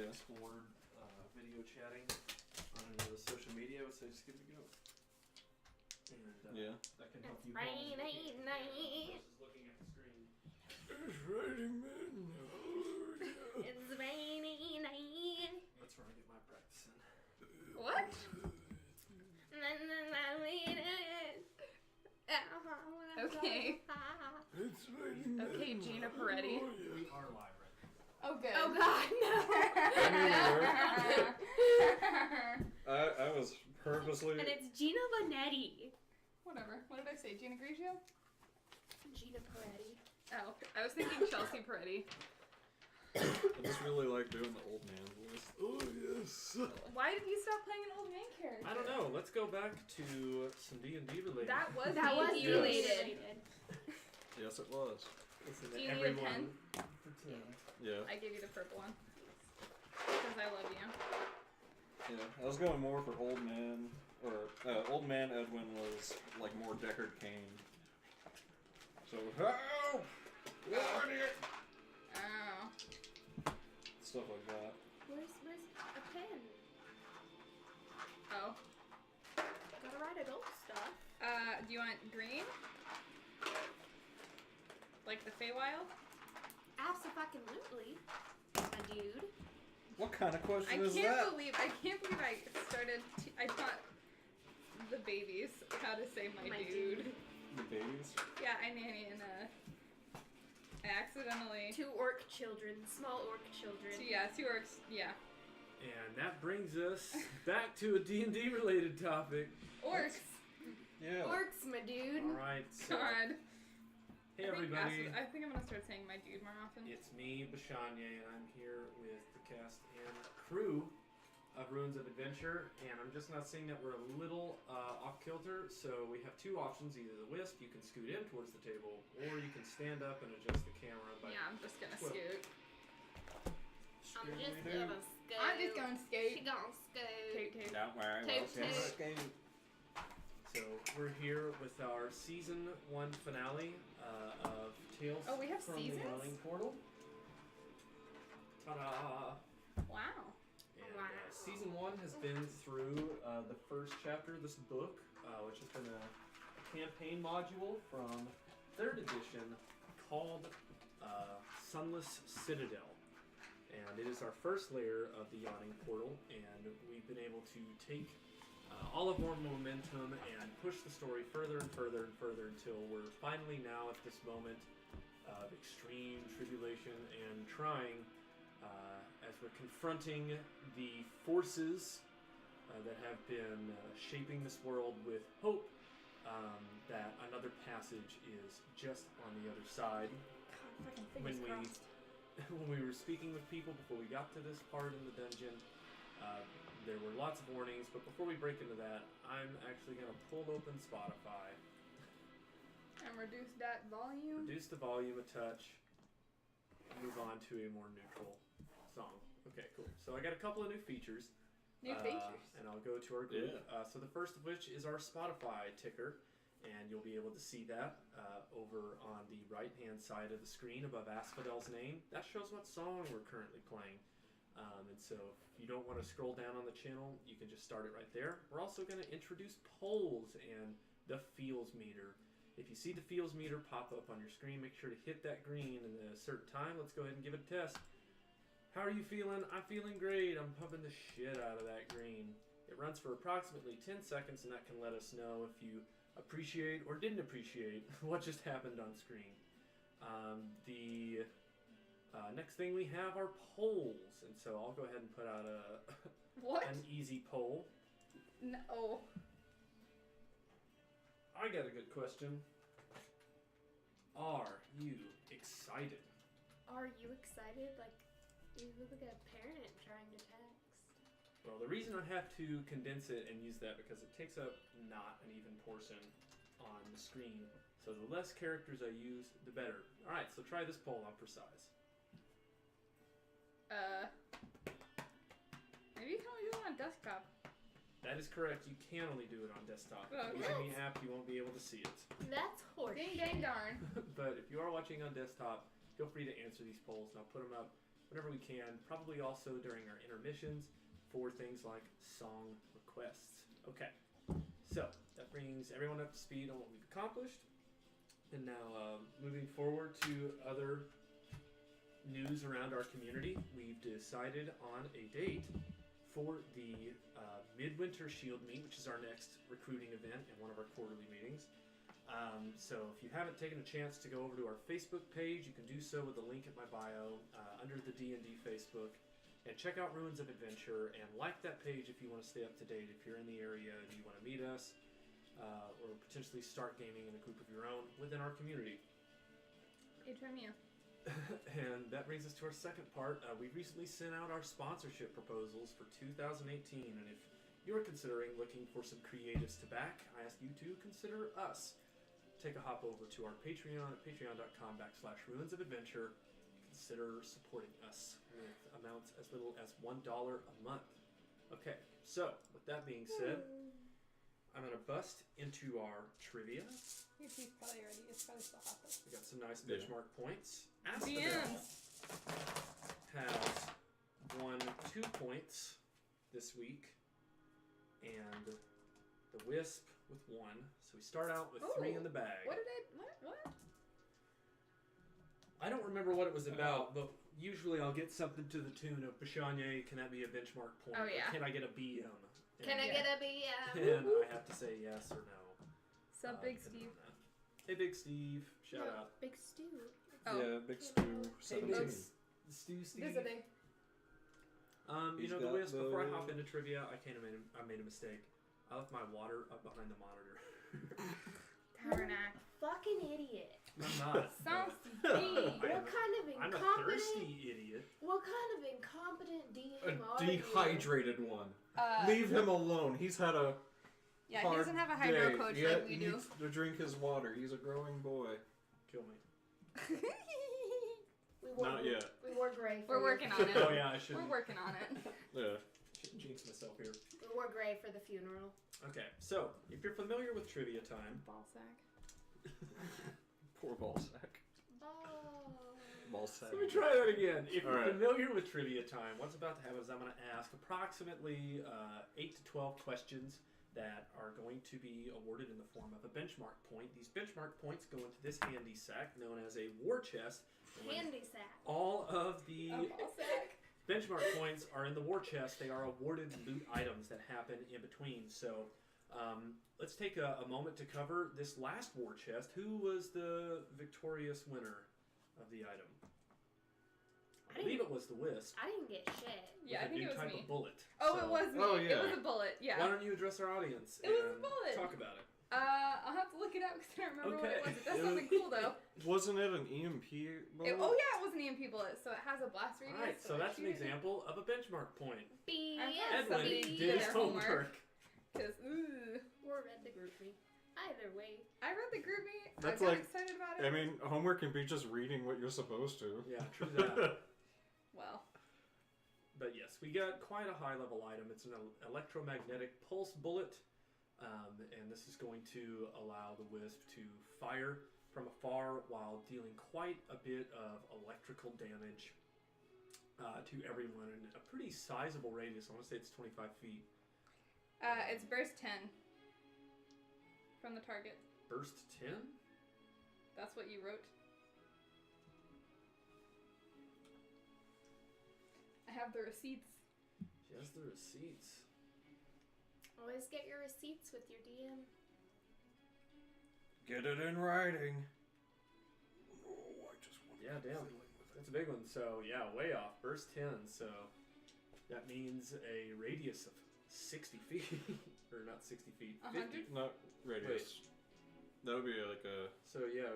Discord video chatting on another social media, I would say just give it a go. And that can help you. Rainy night. Just looking at the screen. It's raining men. It's rainy night. That's where I get my practice in. What? Okay. It's raining men. Okay, Gina Peretti. We are live right now. Oh, good. Oh God, no. I was purposely. And it's Gina Vanetti. Whatever. What did I say? Gina Grigio? Gina Peretti. Oh, I was thinking Chelsea Peretti. I just really like doing the old man voice. Oh yes. Why did you stop playing an old man character? I don't know. Let's go back to some D&D related. That was D&D related. Yes, it was. Listen Do to you need a everyone pretend. Yeah. I gave you the purple one. Because I love you. Yeah. I was going more for old man, or old man Edwin was like more Deckard Cain. So help! Oh. Stuff like that. Where's a pen? Oh. Gotta write adult stuff. Do you want green? Like the Feywild? Abso-fucking-lutely, my dude. What kind of question I is can't that? believe I started. I taught the babies how to say my dude. The babies? Yeah, I nanny and I accidentally. Two orc children, small orc children. Two orcs. Yeah, And that brings us back to a D&D related topic. orcs. Yeah. Orcs, my dude. Alright, so God. hey everybody. I think I'm gonna start saying my dude more often. It's me, Billy-Shayne, and I'm here with the cast and crew of Ruins of Adventure, and I'm just not saying that we're a little off-kilter, so we have two options, either the Wisp, you can scoot in towards the table, or you can stand up and adjust the camera by... Yeah, I'm just gonna Well, scoot. I'm just Scooby-Doo. gonna scoot. I'm just gonna scoot. She gonna scoot. Toot. Don't worry, Toot, we'll just toot. skate. So we're here with our Season 1 finale of Tales Oh, we have from seasons? the Yawning Portal. Ta-da! Wow. And Wow. Season 1 has been through the first chapter of this book, which has been a campaign module from 3rd edition called Sunless Citadel. And it is our first layer of the Yawning Portal, and we've been able to take all of our momentum and push the story further and further and further until we're finally now at this moment of extreme tribulation and trying as we're confronting the forces that have been shaping this world with hope that another passage is just on the other side. God, fucking fingers crossed. When we were speaking with people before we got to this part in the dungeon, there were lots of warnings, but before we break into that, I'm actually going to pull open Spotify, And reduce that volume. reduce the volume a touch, and move on to a more neutral song. Okay, cool. So I got a couple of new features. New features. And I'll go to our group. So the first of which is our Spotify ticker, and you'll be able to see that over on the right-hand side of the screen above Asphodel's name. That shows what song we're currently playing. And so if you don't want to scroll down on the channel, you can just start it right there. We're also going to introduce polls and the feels meter. If you see the feels meter pop up on your screen, make sure to hit that green in a certain time. Let's go ahead and give it a test. How are you feeling? I'm feeling great. I'm pumping the shit out of that green. It runs for approximately 10 seconds, and that can let us know if you appreciate or didn't appreciate what just happened on screen. The next thing we have are polls, and so I'll go ahead and put out What? an easy poll. No. I got a good question. Are you excited? Are you excited? Like, you look like a parent trying to text. Well, the reason I have to condense it and use that because it takes up not an even portion on the screen. So the less characters I use, the better. Alright, so try this poll on Precise. Maybe you can only do it on desktop. That is correct. You can only do it on desktop. Oh, If you're using the app, you won't be able to see it. That's horseshit. Ding dang darn. But if you are watching on desktop, feel free to answer these polls, and I'll put them up whenever we can, probably also during our intermissions for things like song requests. Okay, so that brings everyone up to speed on what we've accomplished. And now moving forward to other news around our community, we've decided on a date for the Midwinter Shield Meet, which is our next recruiting event and one of our quarterly meetings. So if you haven't taken a chance to go over to our Facebook page, you can do so with the link at my bio under the D&D Facebook. And check out Ruins of Adventure and like that page if you want to stay up to date. If you're in the area and you want to meet us or potentially start gaming in a group of your own within our community. And that brings us to our second part. We recently sent out our sponsorship proposals for 2018, and if you're considering looking for some creatives to back, I ask you to consider us. Take a hop over to our Patreon at patreon.com/ruinsofadventure. Consider supporting us with amounts as little as $1 a month. Okay, so with that being said, I'm going to bust into our trivia. Your teeth probably already, it's probably still hot though. We got some nice benchmark points. DMs. Has won 2 points this week, and the Wisp with 1. So we start out with 3 in the bag. What? I don't remember what it was about, but usually I'll get something to the tune of Billy-Shayne, can that be a benchmark point? Oh, yeah. Or can I get a BM? Can I get a BM? And I have to say yes or no. Sup, Big depending Steve? on that. Hey, Big Steve. Shout out. Big Stew. Oh. Yeah, Big Stew, 17. Stu Steve. Visiting. You He's know, the got Wisp, before I the- hop into trivia, I made a mistake. I left my water up behind the monitor. Tabernacle. Fucking idiot. I'm not. Sounds but deep. What kind of I'm a incompetent? thirsty idiot. What kind of incompetent A DM are you? dehydrated one. Uh, Leave him alone. He's had a Yeah, he hard doesn't have a hydro day. coach Yet like we he do. needs to drink his water. He's a growing boy. Kill me. Not yet. We wore gray. For We're your working on it. Oh yeah, I should. We're working on it. Yeah. Shouldn't jinx myself here. We wore gray for the funeral. Okay, so if you're familiar with trivia time, Ball sack. Poor ball sack. Oh. Ball sack. let me try that again. If you're Alright. familiar with trivia time, what's about to happen is I'm going to ask approximately 8 to 12 questions that are going to be awarded in the form of a benchmark point. These benchmark points go into this handy sack known as a war chest. And when Candy sack. all of the A ball sack. benchmark points are in the war chest. They are awarded loot items that happen in between. So let's take a moment to cover this last war chest. Who was the victorious winner of the item? I believe it was the Wisp. I didn't get shit. Yeah, I with a think new it was type me. of bullet. Oh, So, it was me. Oh, It yeah. was a bullet. Yeah. Why don't you address our audience It was a and bullet. talk about it? I'll have to look it up because I don't remember what it Okay. was. It does something cool though. Wasn't it an EMP bullet? Oh yeah, it was an EMP bullet, so it has a blast radius. Alright, so that's an shoot it. example of a benchmark point. I'm BS. Edwin somebody did his their homework. Because Or read the group me. Either way. I read the group me. That's I got like- excited about it. I mean, homework can be just reading what you're supposed to. Yeah, true that. Well, But yes, we got quite a high level item. It's an electromagnetic pulse bullet, and this is going to allow the Wisp to fire from afar while dealing quite a bit of electrical damage to everyone in a pretty sizable radius. I want to say it's 25 feet. it's burst 10 from the target. Burst 10? That's what you wrote. I have the receipts. She has the receipts. Always get your receipts with your DM. Get it in writing. Oh, I just want Yeah, damn. That's a big one. So, yeah, way off. Burst 10. So, that means a radius of 60 feet. Or not 60 feet. 50. 100? Not radius. That would be like a. So, yeah.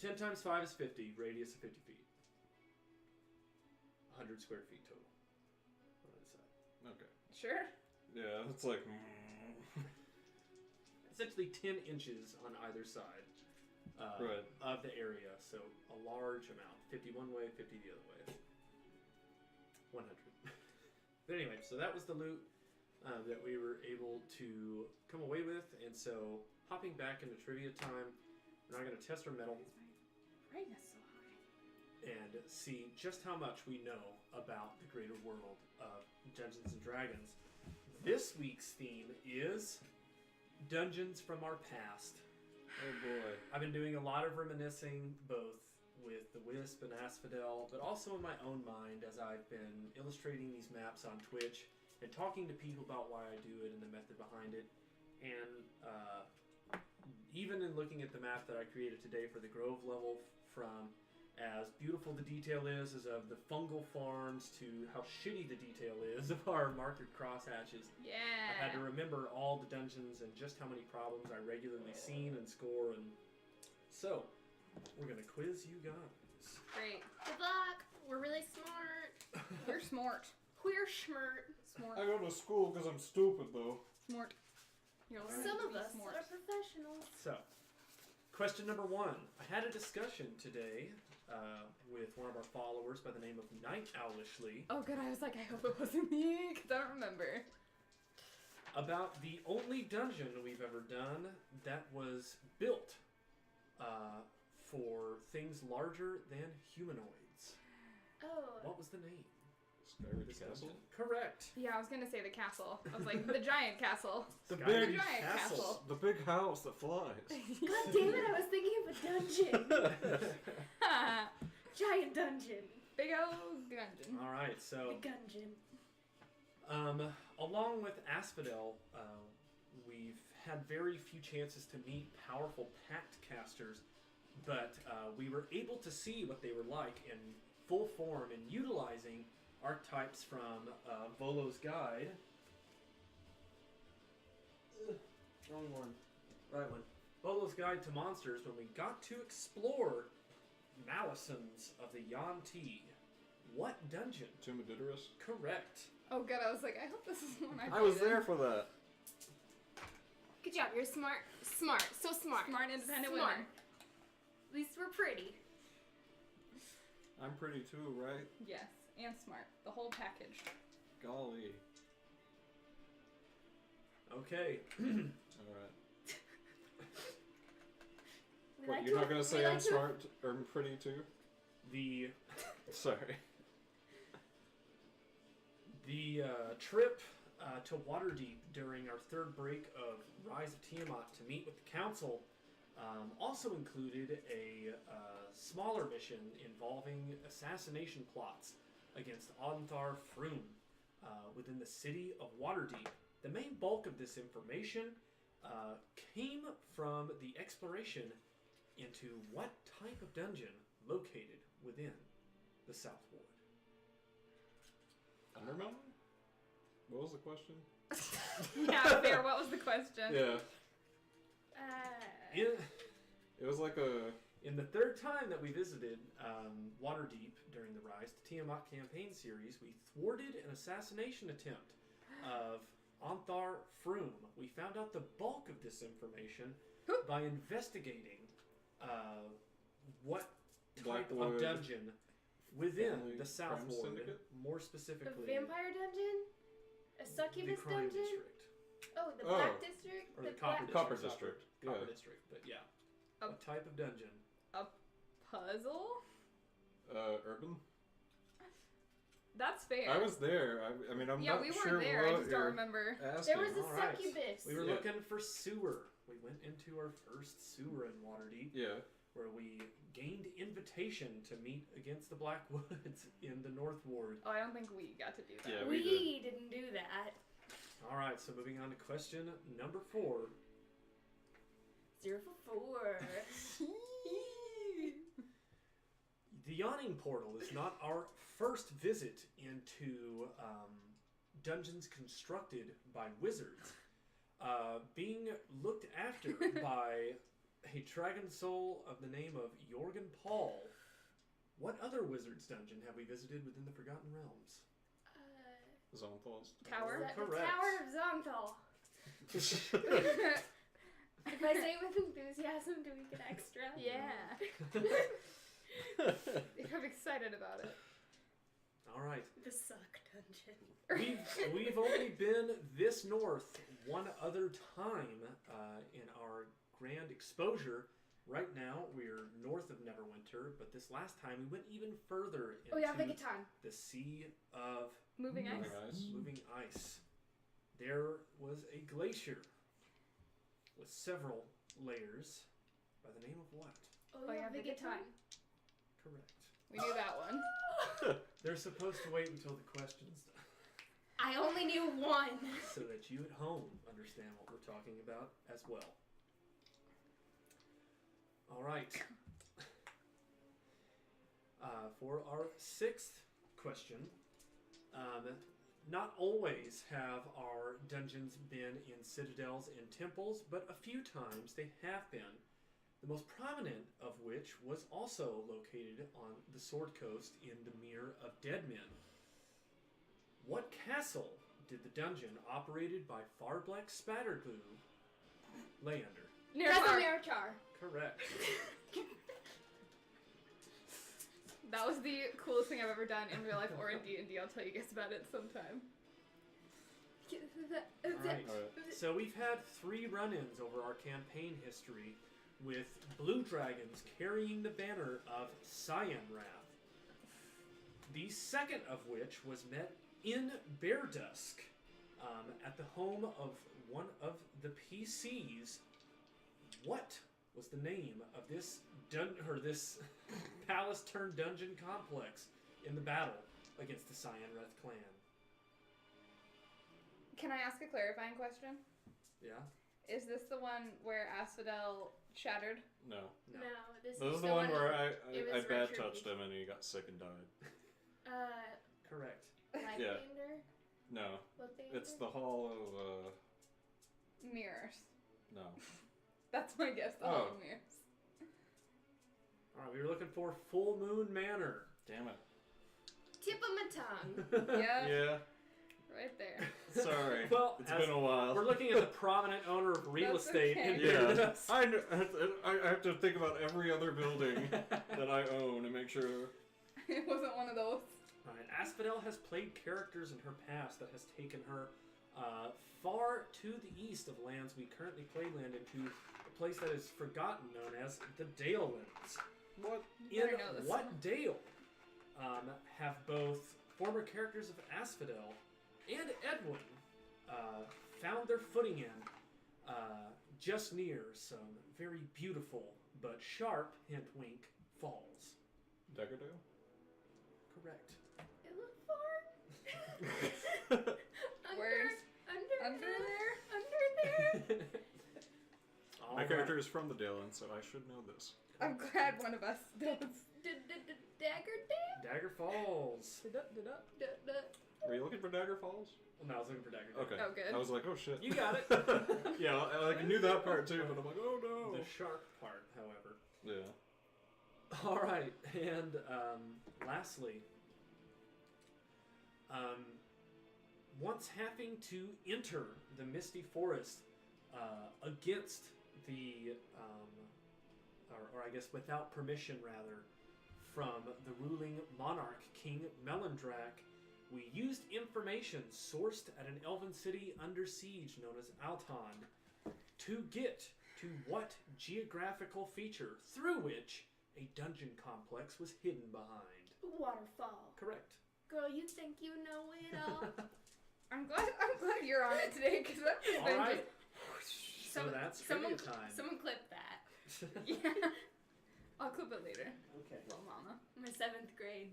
10 times 5 is 50. Radius of 50 feet. 100 square feet total. On either side. Okay. Sure. Yeah, it's like. Essentially 10 inches on either side Right. of the area. So, a large amount. 50 one way, 50 the other way. 100. But anyway, so that was the loot that we were able to come away with. And so, hopping back into trivia time, we're now going to test our metal. Brightness so high. and see just how much we know about the greater world of Dungeons & Dragons. This week's theme is Dungeons from Our Past. Oh boy. I've been doing a lot of reminiscing, both with the Wisp and Asphodel, but also in my own mind as I've been illustrating these maps on Twitch and talking to people about why I do it and the method behind it. And even in looking at the map that I created today for the Grove level, from as beautiful the detail is of the fungal farms to how shitty the detail is of our markered crosshatches, Yeah. I've had to remember all the dungeons and just how many problems I regularly seen and score. And so, we're going to quiz you guys. Great. Good luck. We're really smart. You're smart. We're schmart. Smart. I go to school because I'm stupid, though. Smart. You're learning Some to of be us smart. are professionals. So, question number 1. I had a discussion today with one of our followers by the name of Night Owlishly Oh, good. I was like, I hope it wasn't me, because I don't remember. about the only dungeon we've ever done that was built for things larger than humanoids. Oh. What was the name? Skyrim This Castle? dungeon? Correct. Yeah, I was going to say the castle. I was like, the giant castle. The Skyrim big giant castle. The big house that flies. God damn it, I was thinking of a dungeon. Giant dungeon. Big old dungeon. All right, so The dungeon. along with Asphodel, we've had very few chances to meet powerful pact casters, but we were able to see what they were like in full form and utilizing archetypes from Volo's Guide. Wrong one. Right one. Volo's Guide to Monsters, when we got to explore Malisons of the Yuan-Ti. What dungeon? Tomb of Diderus? Correct. Oh, good. I was like, I hope this is the one I I was played in. there for that. Good job, you're smart. Smart. So smart. Smart, independent Smart. women. At least we're pretty. I'm pretty too, right? Yes, and smart. The whole package. Golly. Okay. Alright. We What, like you're to- not gonna we say like I'm to- smart or I'm pretty too? The Sorry. trip to Waterdeep during our third break of Rise of Tiamat to meet with the council also included a smaller mission involving assassination plots against Onthar Froom within the city of Waterdeep. The main bulk of this information came from the exploration into what type of dungeon located within the South Ward. Undermountain? What was the question? Yeah, fair. What was the question? Yeah. In, It was like a... in the third time that we visited Waterdeep during the Rise to Tiamat campaign series, we thwarted an assassination attempt of Onthar Froom. We found out the bulk of this information by investigating what type of Blackwood dungeon within Family the South Crime Ward, Syndicate? more a specifically vampire dungeon? A the succubus Crime dungeon? District. Oh, the Oh. Black District? Or the Copper Black... Copper District. District, Copper yeah. District, but yeah. A- What type of dungeon? Puzzle? Urban? That's fair. I was there. I mean, I'm yeah, not we sure were there. what I just don't you're remember. asking. There was a All right. succubus. We were Yeah. looking for sewer. We went into our first sewer in Waterdeep, Yeah. where we gained invitation to meet against the Blackwoods in the North Ward. Oh, I don't think we got to do that. Yeah, we we did. didn't do that. All right, so moving on to question number 4. 0 for 4. The Yawning Portal is not our first visit into dungeons constructed by wizards. Being looked after by a dragon soul of the name of Jorgen Paul. What other wizard's dungeon have we visited within the Forgotten Realms? Zonthal's. Tower? The Correct. Tower of Zonthal. If I say it with enthusiasm, do we get extra? Yeah. I'm excited about it. All right. The suck dungeon. We've only been this north one other time in our grand exposure, Right now, we're north of Neverwinter, but this last time we went even further into Oh yeah, Vigaton. the Sea of Moving ice. Moving ice. There was a glacier with several layers by the name of what? Oh yeah, Vigaton. Correct. We knew that one. They're supposed to wait until the question's done I only knew one. so that you at home understand what we're talking about as well. All right. For our sixth question, not always have our dungeons been in citadels and temples, but a few times they have been. The most prominent of which was also located on the Sword Coast in the Mere of Dead Men. What castle did the dungeon operated by Farbleck Spatterglue lay under? Casimir-Char. Correct. That was the coolest thing I've ever done in real life or in D&D. I'll tell you guys about it sometime. Alright, so we've had 3 run-ins over our campaign history with blue dragons carrying the banner of Cyan Wrath. The second of which was met in Bear Dusk at the home of one of the PCs. What was the name of this this palace turned dungeon complex in the battle against the Cyan Wrath clan? Can I ask a clarifying question? Yeah? Is this the one where Asphodel shattered? No. No, this This is is the one where I it was bad retribution. touched him and he got sick and died. Correct. Lightbander? No. Bloodbander? It's the Hall of, Mirrors. no. That's my guess. The Oh. Hall of Mirrors. Alright, we were looking for Full Moon Manor. Damn it. Tip of my tongue. Yeah. Yeah. Right there. Sorry. Well, It's as been a while. We're looking at the prominent owner of real That's estate in okay. Bear Yeah. Dusk. I have to think about every other building that I own and make sure. It wasn't one of those. Alright, Asphodel has played characters in her past that has taken her far to the east of lands we currently playland into a place that is forgotten known as the Dalelands. What? In Better know this what one. Dale have both former characters of Asphodel and Edwin found their footing in just near some very beautiful but sharp, hint wink, falls? Deckerdale? Correct. It looked far. Where's Under under there? there? All My right. character is from the Dalelands, so I should know this. I'm glad one of us does. Dagger Dam? Dagger Falls. Were you looking for Dagger Falls? No, I was looking for Dagger Dam. Okay. Oh, good. I was like, oh shit. You got it. Yeah, I knew that part too, but I'm like, oh no. The sharp part, however. Yeah. All right, and lastly, once having to enter the Misty Forest against the, or I guess without permission rather, from the ruling monarch, King Melendrak, we used information sourced at an elven city under siege known as Alton to get to what geographical feature through which a dungeon complex was hidden behind. Waterfall. Correct. Girl, you think you know it all? I'm glad you're on it today because I've just All been right. just. So that's trivia time. Someone clip that. Yeah. I'll clip it later. Okay. Little mama. My 7th grade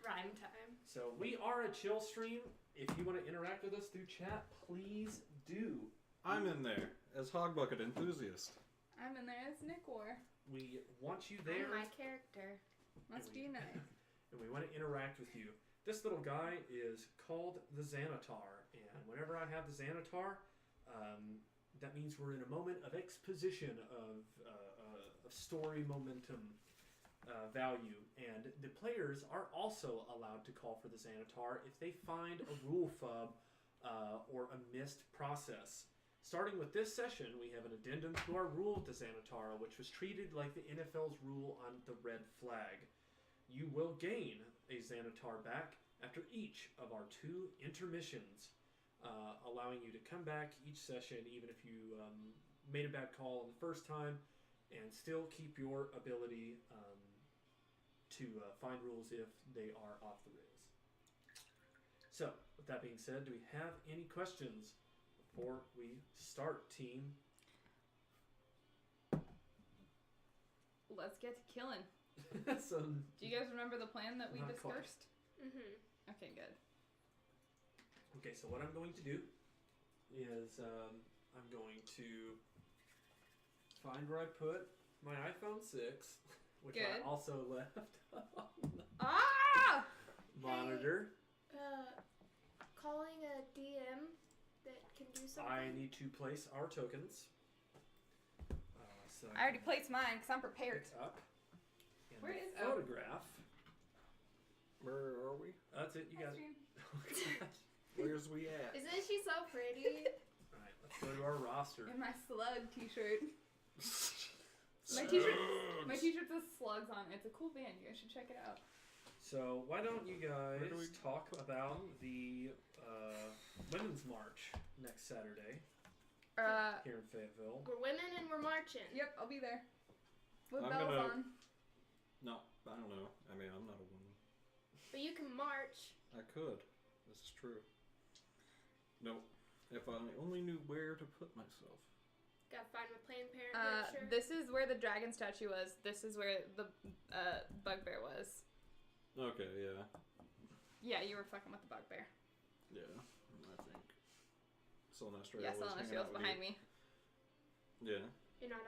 rhyme time. So we are a chill stream. If you want to interact with us through chat, please do. I'm in there as Hogbucket enthusiast. I'm in there as Nick War. We want you there, I'm my character. Must be nice. and we want to interact with you. This little guy is called the Xanatar, and whenever I have the Xanatar, that means we're in a moment of exposition of story momentum value, and the players are also allowed to call for the Xanatar if they find a rule fub or a missed process. Starting with this session, we have an addendum to our rule of the Xanatar, which was treated like the NFL's rule on the red flag. You will gain a Xanatar back after each of our 2 intermissions, allowing you to come back each session, even if you made a bad call on the first time, and still keep your ability to find rules if they are off the rails. So, with that being said, do we have any questions before we start, team? Let's get to killing. So, Do you guys remember the plan that we Not quite. discussed? Mm-hmm. Okay, good. okay, so what I'm going to do is I'm going to find where I put my iPhone 6, which Good. I also left on the Ah! monitor. Calling a DM that can do something. I need to place our tokens. So I already placed mine because I'm prepared. pick up. And Where the is- photograph? Where are we? That's it. You got it. Where's we at? Isn't she so pretty? All right, let's go to our roster. In my slug t-shirt. My t-shirt says slugs on it. It's a cool band. You guys should check it out. So why don't you guys Where do we- talk about the Women's March next Saturday here in Fayetteville? We're women and we're marching. Yep, I'll be there. With I'm bells gonna- on. No, I don't know. I mean, I'm not a woman. But you can march. I could. This is true. No, if I only knew where to put myself. Gotta find my Planned Parenthood shirt. This is where the dragon statue was. This is where the bugbear was. Okay, yeah. Yeah, you were fucking with the bugbear. Yeah, I think. Sylvester Yeah, was hanging Celestial out was with behind you. me. Yeah. You're not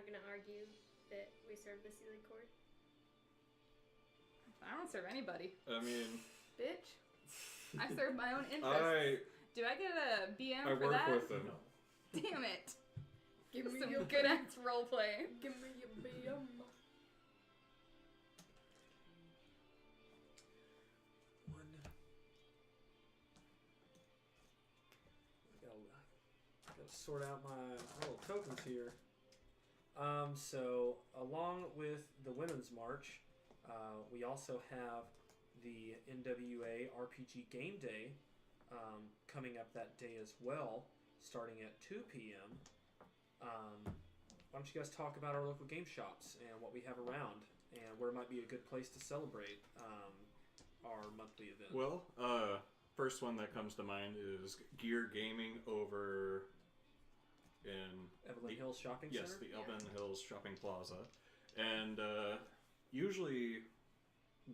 gonna argue that we serve the Sealy Court. I don't serve anybody. I mean, Bitch. I serve my own interests. Do I get a BM I for work that? with them. No. Damn it. Give me Some your good ass roleplay. Give me your BM. I gotta sort out my little tokens here. So along with the Women's March, we also have the NWA RPG Game Day coming up that day as well, starting at 2 p.m. Why don't you guys talk about our local game shops and what we have around and where might be a good place to celebrate our monthly event? Well, first one that comes to mind is Gear Gaming over in Evelyn the- Hills Shopping yes, Center? the Evelyn Hills Shopping Plaza, and usually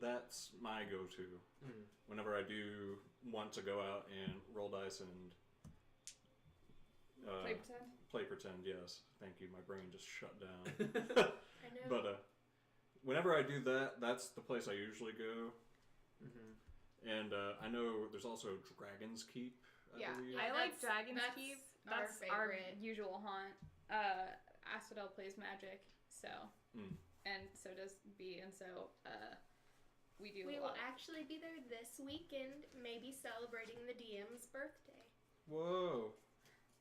that's my go-to Mm. whenever I do want to go out and roll dice and Play pretend. play pretend. Yes, thank you. My brain just shut down. I know. But whenever I do that, that's the place I usually go. Mm-hmm. And I know there's also Dragon's Keep. I believe. I like that's- Dragon's that's Keep. our That's our favorite. usual haunt. Asphodel plays Magic, so and so does B, and so we do. We a will lot. actually be there this weekend, maybe celebrating the DM's birthday. Whoa.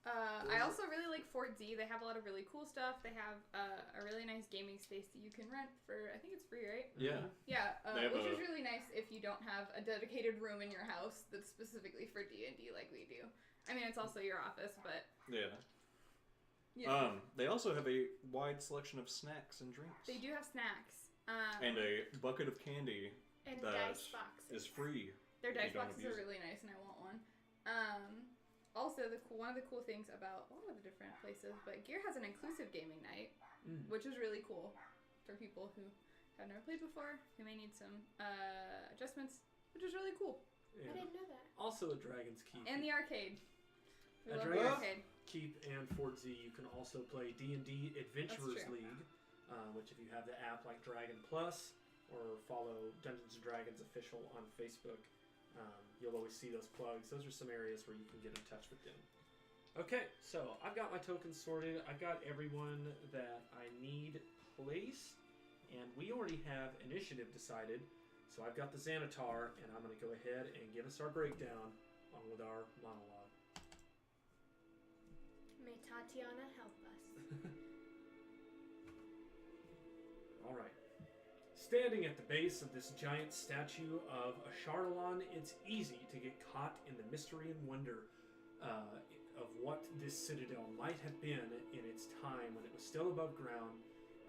I also really like Fort Z. They have a lot of really cool stuff. They have a really nice gaming space that you can rent for, I think it's free, right? Yeah. Yeah, They have which a- is really nice if you don't have a dedicated room in your house that's specifically for D&D like we do. I mean, it's also your office, but Yeah. yeah. They also have a wide selection of snacks and drinks. They do have snacks. And a bucket of candy And that dice boxes. is free. Their if you dice don't boxes are abuse it. really nice, and I want one. Also, one of the cool things about a lot of the different places, but Gear has an inclusive gaming night, which is really cool for people who have never played before, who may need some adjustments, which is really cool. I didn't know that. Also a Dragon's Keep. And the arcade. We At love the Dragon's arcade. Keep and Fort Z, you can also play D&D Adventurers That's true. League, which if you have the app like Dragon Plus or follow Dungeons & Dragons official on Facebook, you'll always see those plugs. Those are some areas where you can get in touch with them. Okay, so I've got my tokens sorted. I've got everyone that I need placed, and we already have initiative decided. So I've got the Xanatar, and I'm going to go ahead and give us our breakdown along with our monologue. May Tatiana help us. All right. Standing at the base of this giant statue of a Chardalon, it's easy to get caught in the mystery and wonder of what this citadel might have been in its time when it was still above ground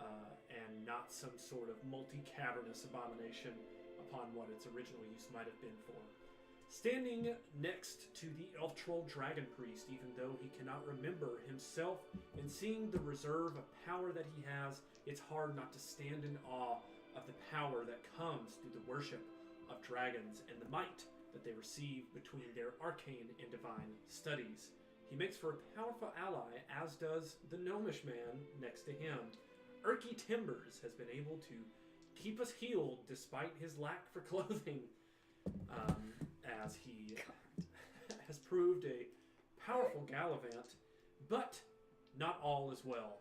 and not some sort of multi-cavernous abomination upon what its original use might have been for. Standing next to the elf troll dragon priest, even though he cannot remember himself, and seeing the reserve of power that he has, it's hard not to stand in awe of the power that comes through the worship of dragons and the might that they receive between their arcane and divine studies. He makes for a powerful ally, as does the gnomish man next to him. Erky Timbers has been able to keep us healed despite his lack for clothing, as he has proved a powerful gallivant, but not all is well.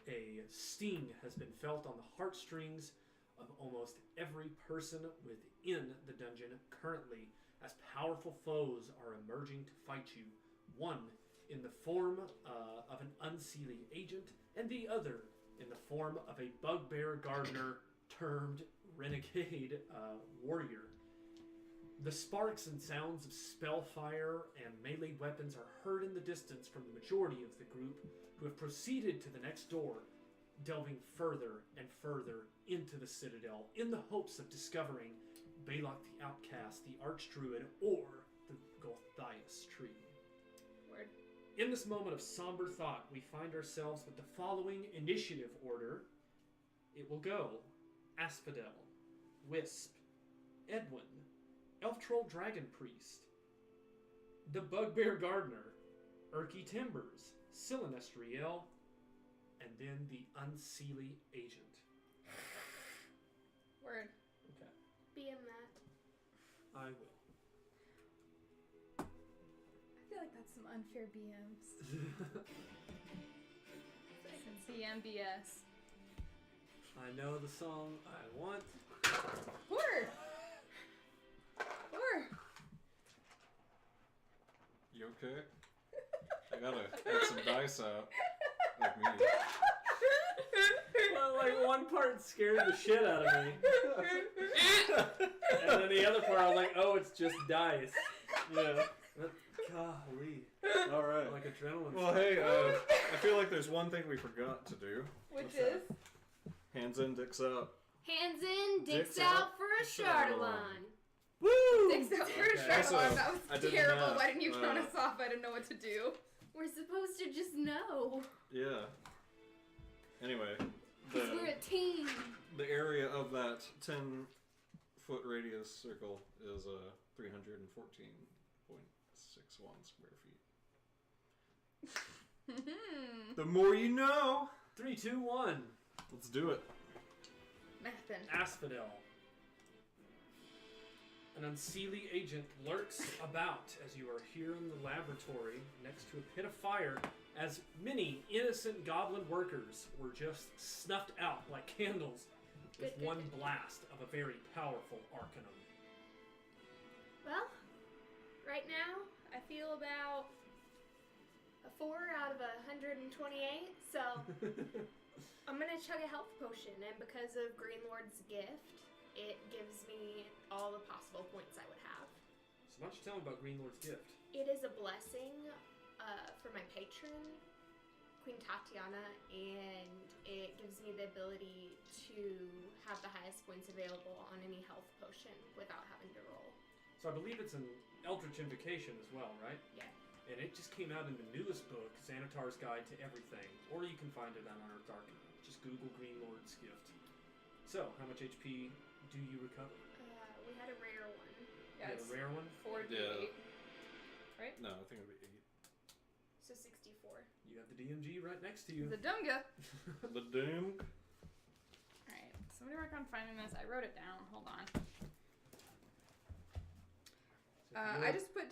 A sting has been felt on the heartstrings of almost every person within the dungeon currently, as powerful foes are emerging to fight you, one in the form of an unseelie agent, and the other in the form of a bugbear gardener termed renegade warrior. The sparks and sounds of spellfire and melee weapons are heard in the distance from the majority of the group, who have proceeded to the next door, delving further and further into the Citadel in the hopes of discovering Balok the Outcast, the Archdruid, or the Gothias tree. Word. In this moment of somber thought, we find ourselves with the following initiative order. It will go Asphodel, Wisp, Edwin, Elf Troll Dragon Priest, the Bugbear Gardener, Erky Timbers, Silinestriel, and then the Unseelie Agent. Word. Okay. BM that. I will. I feel like that's some unfair BMs. Some CMBS. I know the song I want. Word. Word. You okay? I gotta get some dice out. Like me. Well, like one part scared the shit out of me. And then the other part I was like, oh, it's just dice. Yeah. Golly. Alright. Like adrenaline. Well, hey, I feel like there's one thing we forgot to do. Which What's is? Hands in, dicks out. Hands in, dicks Dicks out out, for a Chardalon. Chardalon. Woo! Dicks out for a Okay. Chardalon. Also, That I was did the terrible. math. Why didn't you count us off? I didn't know what to do. We're supposed to just know. Yeah. Anyway, Because we're a team. the area of that 10-foot radius circle is 314.61 square feet. The more you know. 3, 2, 1. Let's do it. Mathin. Asphodel. An Unseelie agent lurks about as you are here in the laboratory next to a pit of fire, as many innocent goblin workers were just snuffed out like candles with Good, one good. blast of a very powerful arcanum. Well, right now, I feel about a 4 out of 128, so I'm gonna chug a health potion, and because of Green Lord's gift, it gives me all the possible points I would have. So why don't you tell me about Green Lord's gift? It is a blessing for my patron, Queen Tatiana, and it gives me the ability to have the highest points available on any health potion without having to roll. So I believe it's an Eldritch Invocation as well, right? Yeah. And it just came out in the newest book, Xanatar's Guide to Everything. Or you can find it on Unearthed Arcana. Just Google Green Lord's gift. So, how much HP do you recover? We had a rare one. You have a rare one? 4d8. Right? No, I think it would be 8. So 64. You have the DMG right next to you. The Dunga. The Doom. Alright, somebody work on finding this. I wrote it down. Hold on. I just put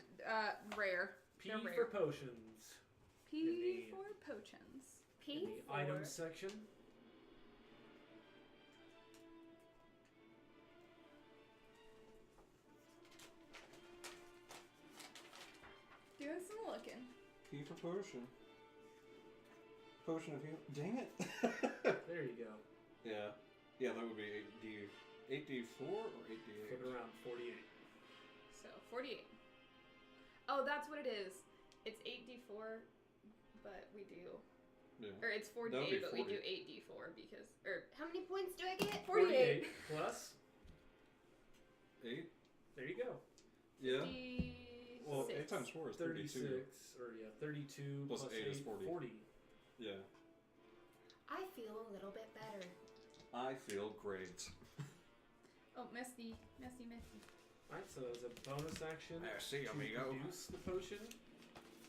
rare. P They're for rare. potions. P the- for potions. P In the for items section. Doing some looking. P for potion. Potion of heal. Dang it. There you go. Yeah. Yeah, that would be 8d4 or 8d8? Put it around 48. So 48. Oh, that's what it is. It's 8d4, but we do Yeah. Or it's 4d8, That would be but 40. we do 8d4 because... Or How many points do I get? 48. plus. 8? There you go. Yeah. 56. Well, 8 times 4 is 32. 32 Plus 8 is 40. Yeah. I feel a little bit better. I feel great. Oh, messy. Alright, so as a bonus action Merci, to amigo. produce the potion,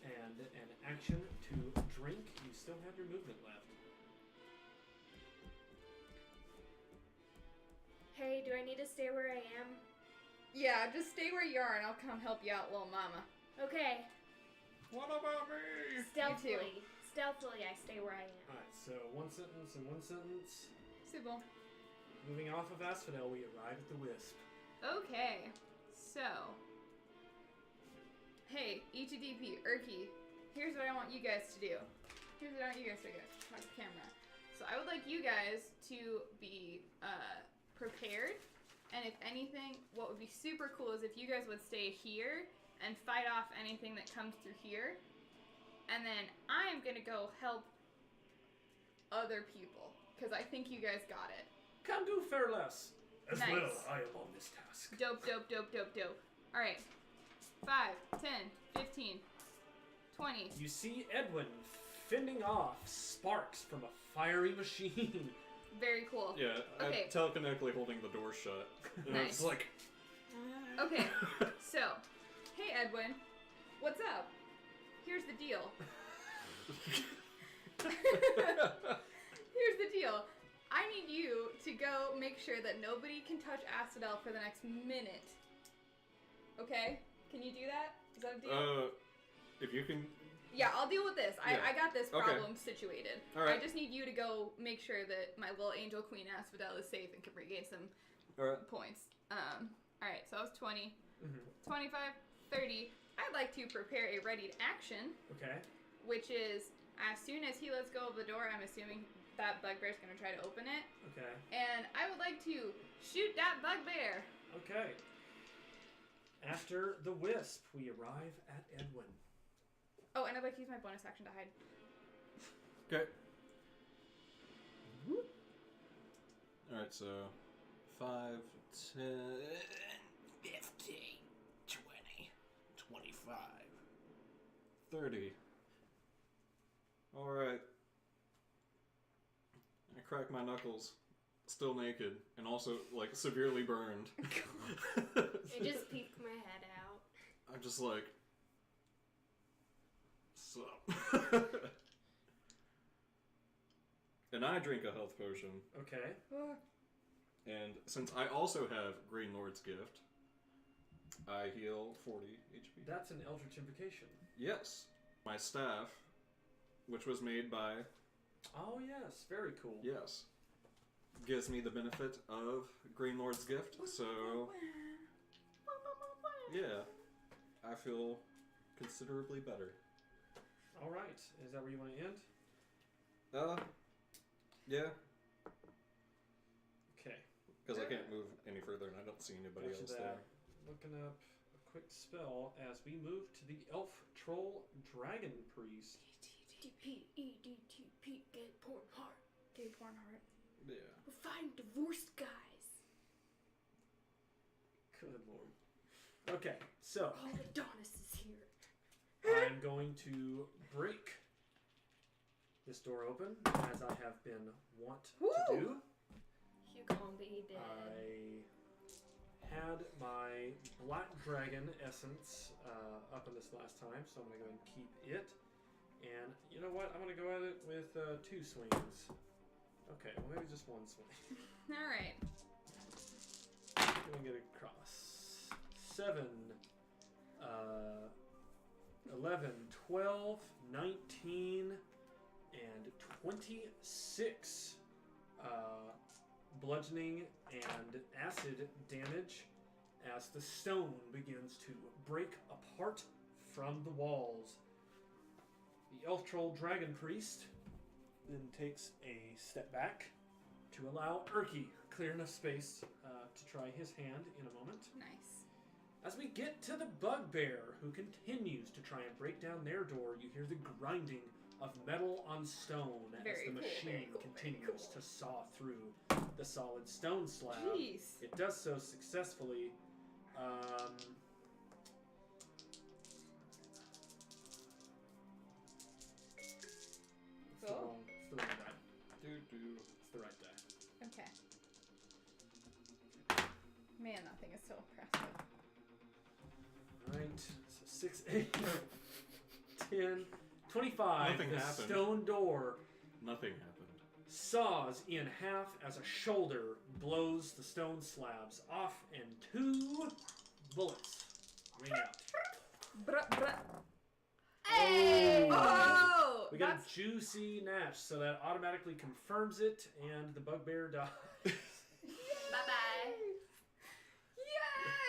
and an action to drink, you still have your movement left. Hey, do I need to stay where I am? Yeah, just stay where you are and I'll come help you out, little mama. Okay. What about me? Stealthily, I stay where I am. Alright, so one sentence and one sentence. Sybil. Moving off of Asphodel, we arrive at the Wisp. Okay, so... Hey, E2DP, Urki, here's what I want you guys to do. Here's what I want you guys to do. Watch the camera. So I would like you guys to be prepared, and if anything, what would be super cool is if you guys would stay here and fight off anything that comes through here, and then I'm gonna go help other people, because I think you guys got it. Can do fair less. As Nice. well, I am on this task. Dope. Alright. 5, 10, 15, 20. You see Edwin fending off sparks from a fiery machine. Very cool. Yeah, Okay. I'm telekinetically holding the door shut. And Nice. it's like... Okay, so, hey Edwin, what's up? Here's the deal. Here's the deal. I need you to go make sure that nobody can touch Asphodel for the next minute. Okay? Can you do that? Is that a deal? If you can... Yeah, I'll deal with this. Yeah. I got this Okay. problem situated. Alright. I just need you to go make sure that my little angel queen Asphodel is safe and can regain some Alright. points. Alright, so that was 20. Mm-hmm. 25, 30. I'd like to prepare a readied action, Okay. which is as soon as he lets go of the door, I'm assuming that bugbear's going to try to open it. Okay. And I would like to shoot that bugbear. Okay. After the Wisp, we arrive at Edwin. Oh, and I'd like to use my bonus action to hide. Okay. Alright, so 5, 10, 15, 20, 25, 30. Alright. I crack my knuckles, still naked, and also, like, severely burned. I just peeked my head out. I'm just like, sup? And I drink a health potion. Okay. And since I also have Green Lord's Gift, I heal 40 HP. That's an Eldritch Invocation. Yes. My staff, which was made by... Oh, yes. Very cool. Yes. Gives me the benefit of Green Lord's Gift, so... Yeah. I feel considerably better. All right. Is that where you want to end? Yeah. Okay. Because I can't move any further and I don't see anybody Gotcha else that. there. Looking up a quick spell as we move to the Elf Troll Dragon Priest. EDTP, gay porn heart. Gay porn heart. Yeah. We're fighting divorced guys. Good lord. Okay, so Oh, Adonis is here. I'm going to break this door open as I have been wont to Woo! do. You gonna be dead. I had my Black Dragon essence up in this last time, so I'm going to go ahead and keep it. And you know what? I'm going to go at it with 2 swings. Okay, well maybe just 1 swing. Alright. Going to get across. 7, 11, 12, 19, and 26 bludgeoning and acid damage as the stone begins to break apart from the walls. The Elf Troll Dragon Priest then takes a step back to allow Urki clear enough space to try his hand in a moment. Nice. As we get to the bugbear, who continues to try and break down their door, you hear the grinding of metal on stone Very as the cool, machine very cool, very continues cool. to saw through the solid stone slab. Jeez. It does so successfully. It's the wrong die. Do. It's the right die. Okay. Man, that thing is so impressive. Alright, so 6, 8, 10, 25. Nothing the happened. stone door Nothing happened. saws in half as a shoulder blows the stone slabs off, and 2 bullets ring out. Bruh, bruh. Hey! Oh! We got That's a juicy natch, so that automatically confirms it, and the bugbear dies. Bye-bye.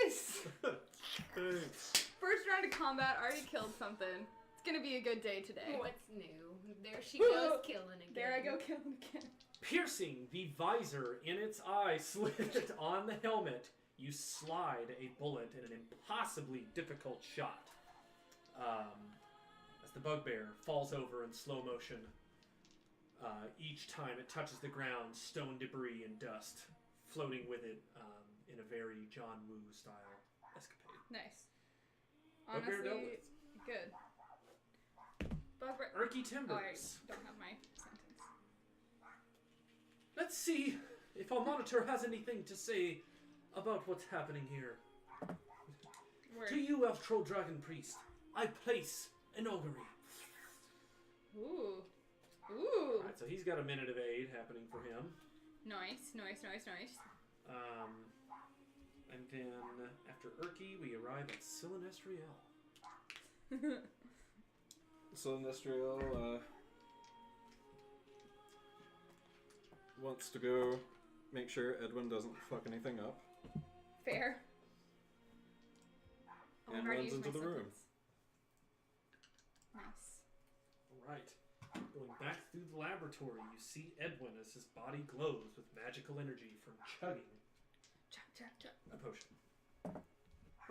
Yes! Thanks. First round of combat, already killed something. It's gonna be a good day today. What's new? There she goes killing again. There I go killing again. Piercing the visor in its eye slit on the helmet, you slide a bullet in an impossibly difficult shot. As the bugbear falls over in slow motion, each time it touches the ground, stone debris and dust floating with it in a very John Woo style escapade. Nice. Bugbear dealt Honestly, with. good. Bugbear. Erky Oh, I Timbers. don't have my sentence. Let's see if our monitor has anything to say about what's happening here. Word. To you, Elf Troll Dragon Priest, I place an augury. Ooh. Ooh. Alright, so he's got a minute of aid happening for him. Nice. And then after Erky, we arrive at Silinestriel. So Nestriel wants to go make sure Edwin doesn't fuck anything up. Fair. Oh, And I've already runs used into my the room. sentence. Nice. Alright. Going back through the laboratory, you see Edwin as his body glows with magical energy from chugging Chop, chop, chop. a potion.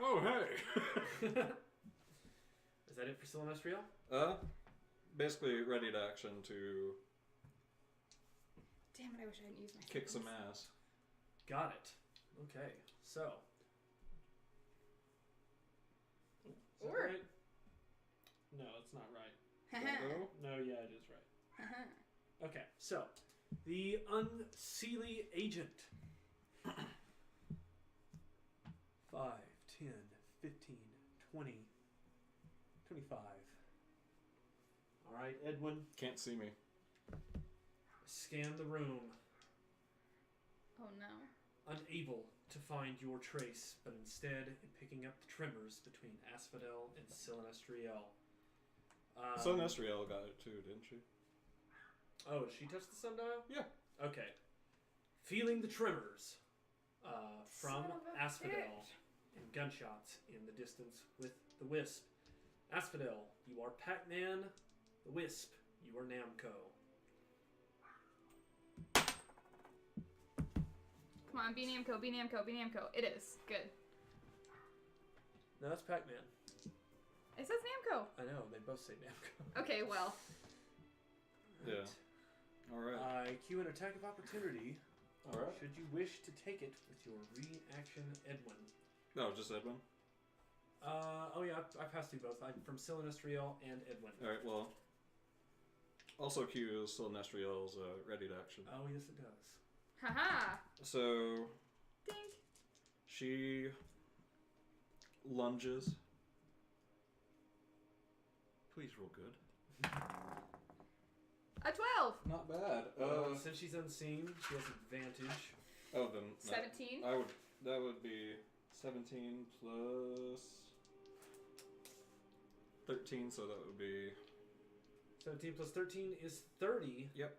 Oh, hey! Is that it for Silinestriel? Basically ready to action to Damn it, I wish I hadn't used my kick some sentence. ass. Got it. Okay, so. Is that Or- right? No, it's not right. No? No, yeah, it is right. Okay, so. The Unseelie Agent. 5, 10, 15, 20, 25. Alright, Edwin. Can't see me. Scan the room. Oh no. Unable to find your trace, but instead in picking up the tremors between Asphodel and Silinestriel. So Nestriel got it too, didn't she? Oh, she touched the sundial? Yeah. Okay. Feeling the tremors from Son of a Asphodel bitch. and gunshots in the distance with the Wisp. Asphodel, you are Pac-Man. The Wisp, you are Namco. Come on, be Namco, be Namco, be Namco. It is. Good. No, that's Pac-Man. It says Namco. I know, they both say Namco. Okay, well. Yeah. Alright. I cue an attack of opportunity. Alright. Should you wish to take it with your reaction, Edwin? No, just Edwin. Oh yeah, I passed through both. I'm from Silinestriel and Edwin. Alright, well. Also Q is still Nestriel's ready to action. Oh yes, it does. Haha. So Dink. she lunges. Please roll good. A 12. Not bad. Since she's unseen, she has advantage. Oh, then no. 17. That would be 17 plus 13, so that would be 17 plus 13 is 30. Yep.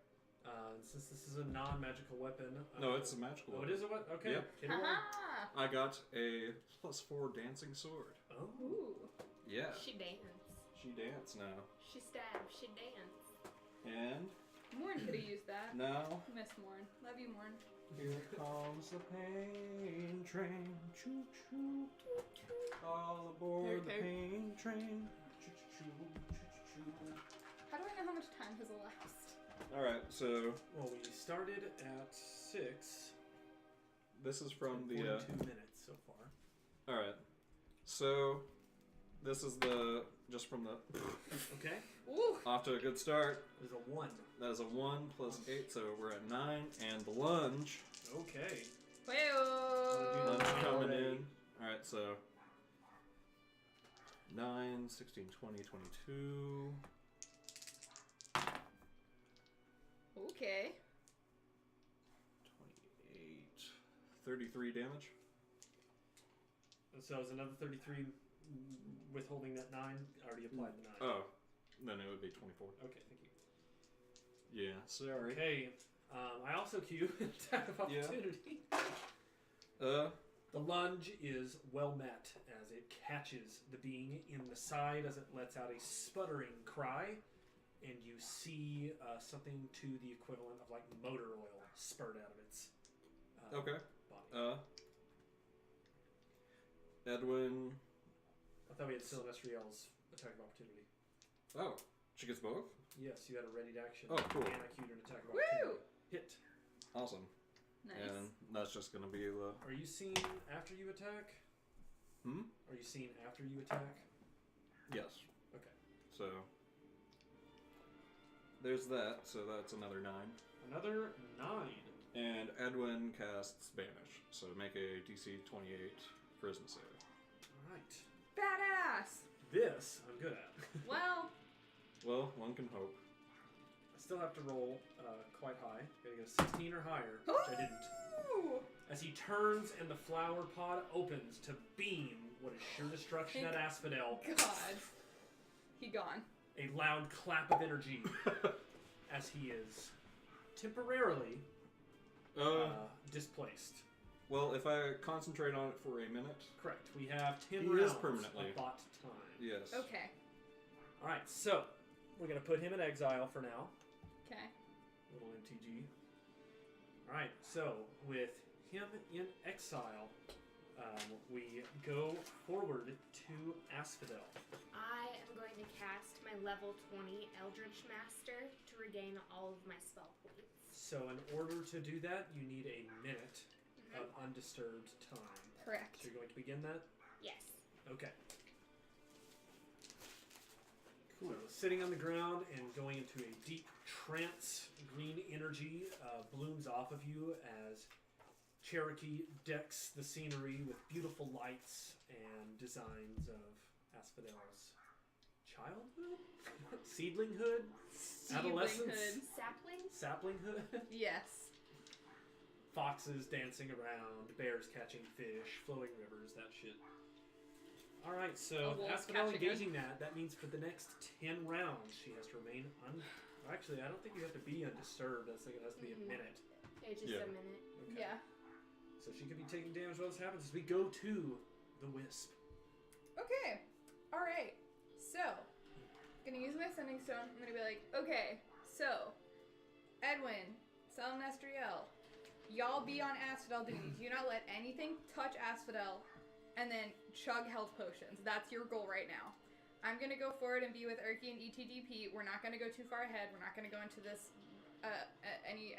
Since this is a non-magical weapon. No, it's a magical Oh, weapon. it is a weapon? Okay. Yep. Hit her roll. Haha. I got a +4 dancing sword. Oh. Ooh. Yeah. She dance. She dance now. She stab. She dance. And Morn could have used that. now Miss Morn. Love you, Morn. here comes the pain train. Choo choo. All aboard the Okay. pain train. Choo choo choo choo choo. How do I know how much time has elapsed? Alright, so Well, we started at 6. this is from the 42 minutes so far. Alright. So this is the just from the Okay. Ooh. off to a good start. There's a 1. That is a 1 plus 8, so we're at 9, and the lunge. Okay. Wayo. Lunge coming Already. in. Alright, so 9, 16, 20, 22. Okay. 28, 33 damage. So is another 33 withholding that 9? I already applied the 9. Oh, then it would be 24. Okay, thank you. Yeah, sorry. Okay. I also cue attack of Yeah. opportunity. Uh, The lunge is well met as it catches the being in the side as it lets out a sputtering cry, and you see something to the equivalent of like motor oil spurt out of its okay. body. Edwin. I thought we had Sylvestriel's attack of opportunity. Oh, she gets both? Yes, you had a readied action. Oh, cool. And I queued an attack of Woo! opportunity. Hit. Awesome. Nice. And that's just gonna be the. Are you seen after you attack? Hmm? Are you seen after you attack? Yes. Okay. So. There's that, so that's another 9. Another 9. And Edwin casts Banish, so make a DC 28 Charisma save. Alright. Badass. This I'm good at. Well. Well, one can hope. I still have to roll quite high. Gotta get a 16 or higher, which I didn't. Ooh. As he turns and the flower pod opens to beam what is sure destruction at Asphodel. God. He gone. A loud clap of energy as he is temporarily displaced. Well, if I concentrate on it for a minute. Correct. We have 10 He rounds is permanently. of bot time. Yes. Okay. Alright, so we're going to put him in exile for now. Okay. Little MTG. Alright, so with him in exile, we go forward to Asphodel. I am going to cast my level 20 Eldritch Master to regain all of my spell points. So in order to do that, you need a minute of undisturbed time. Correct. So you're going to begin that? Yes. Okay. Cool. So sitting on the ground and going into a deep trance, green energy blooms off of you as Cherokee decks the scenery with beautiful lights and designs of Asphodel's childhood? Seedlinghood? Adolescence? Saplinghood? Yes. Foxes dancing around, bears catching fish, flowing rivers, that shit. Alright, so A wolf Asphodel catching engaging that means for the next 10 rounds she has to remain Actually, I don't think you have to be undisturbed. I think it has to be a minute. It's just Yeah. a minute. Okay. Yeah. So she could be taking damage while this happens as we go to the wisp. Okay. All right. So, gonna use my sending stone. I'm gonna be like, okay. So, Edwin, Salnestriel, y'all be on Asphodel duty. Do not let anything touch Asphodel, and then chug health potions. That's your goal right now. I'm gonna go forward and be with Erky and ETDP. We're not gonna go too far ahead. We're not gonna go into this any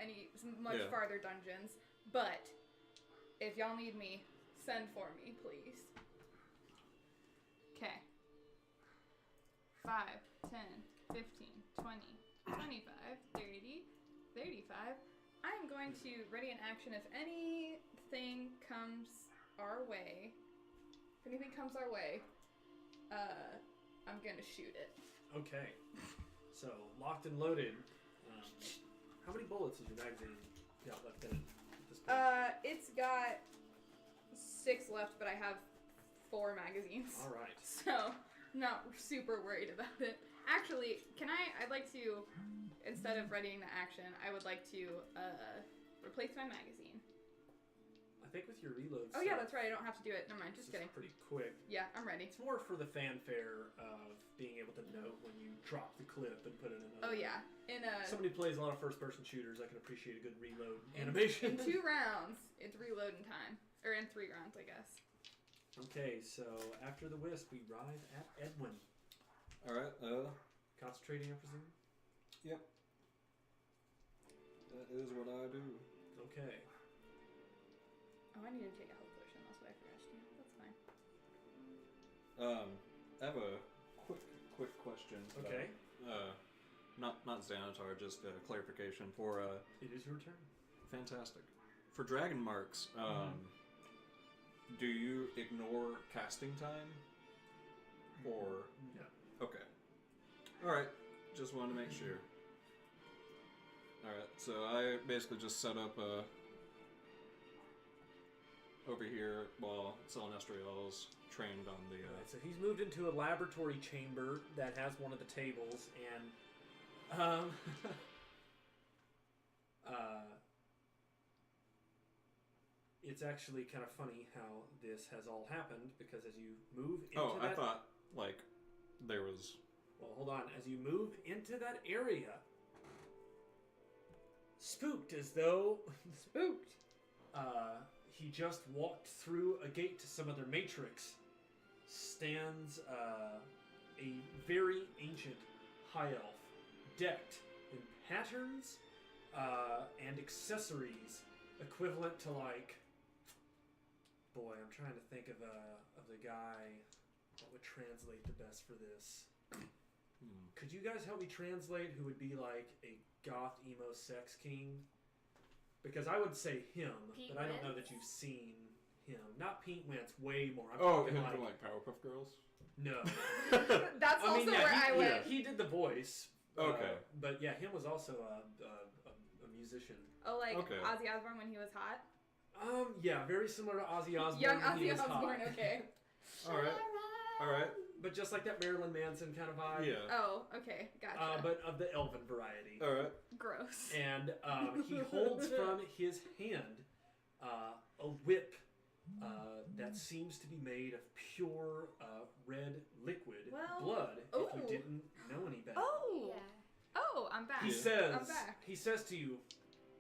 much farther dungeons. But if y'all need me, send for me, please. Okay. 5, 10, 15, 20, 25, 30, 35. I am going to ready an action if anything comes our way. If anything comes our way, I'm gonna shoot it. Okay. So, locked and loaded. How many bullets has your magazine got left in it at this point? It's got 6 left, but I have 4 magazines. Alright. So, not super worried about it. Actually, I'd like to, instead of readying the action, I would like to replace my magazine. I think with your reloads. Oh yeah, that's right, I don't have to do it. Never mind, just kidding. Pretty quick. Yeah, I'm ready. It's more for the fanfare of being able to note when you drop the clip and put it in another. Oh yeah. Somebody who plays a lot of first-person shooters, I can appreciate a good reload animation. In 2 rounds, it's reloading time. Or in 3 rounds, I guess. Okay, so after the wisp, we arrive at Edwin. Alright, Concentrating, I presume? Yep. That is what I do. Okay. Oh, I need to take a health potion. That's what I forgot to do. That's fine. I have a quick question. Okay. Not Xanatar, just clarification for It is your turn. fantastic. For dragon marks, do you ignore casting time? Or No. okay. Alright. Just wanted to make sure. Alright, so I basically just set up over here while Celenestriel's trained on the Alright, so he's moved into a laboratory chamber that has one of the tables, and it's actually kind of funny how this has all happened, because as you move into I thought like there was well, hold on. As you move into that area, spooked as though Spooked. he just walked through a gate to some other matrix, stands a very ancient high elf, decked in patterns and accessories equivalent to, like, boy, I'm trying to think of the guy that would translate the best for this. Could you guys help me translate who would be like a goth emo sex king? Because I would say him, Pete but I don't know Wentz? that you've seen him. Not Pete Wentz, way more. I'm him talking from like Powerpuff Girls? no. That's also where I went. He did the voice. Okay. But yeah, him was also a musician. Oh, like Okay. Ozzy Osbourne when he was hot? Yeah, very similar to Ozzy Osbourne. Young when he Ozzy was hot. Osbourne, okay. Alright. But just like that Marilyn Manson kind of vibe. Yeah. Oh, okay. Gotcha. But of the elven variety. Alright. Gross. And he holds from his hand a whip that seems to be made of pure red liquid blood. If you ooh. didn't know any better. Oh. Yeah. Oh, I'm back. He Yeah. says. I'm back. He says to you,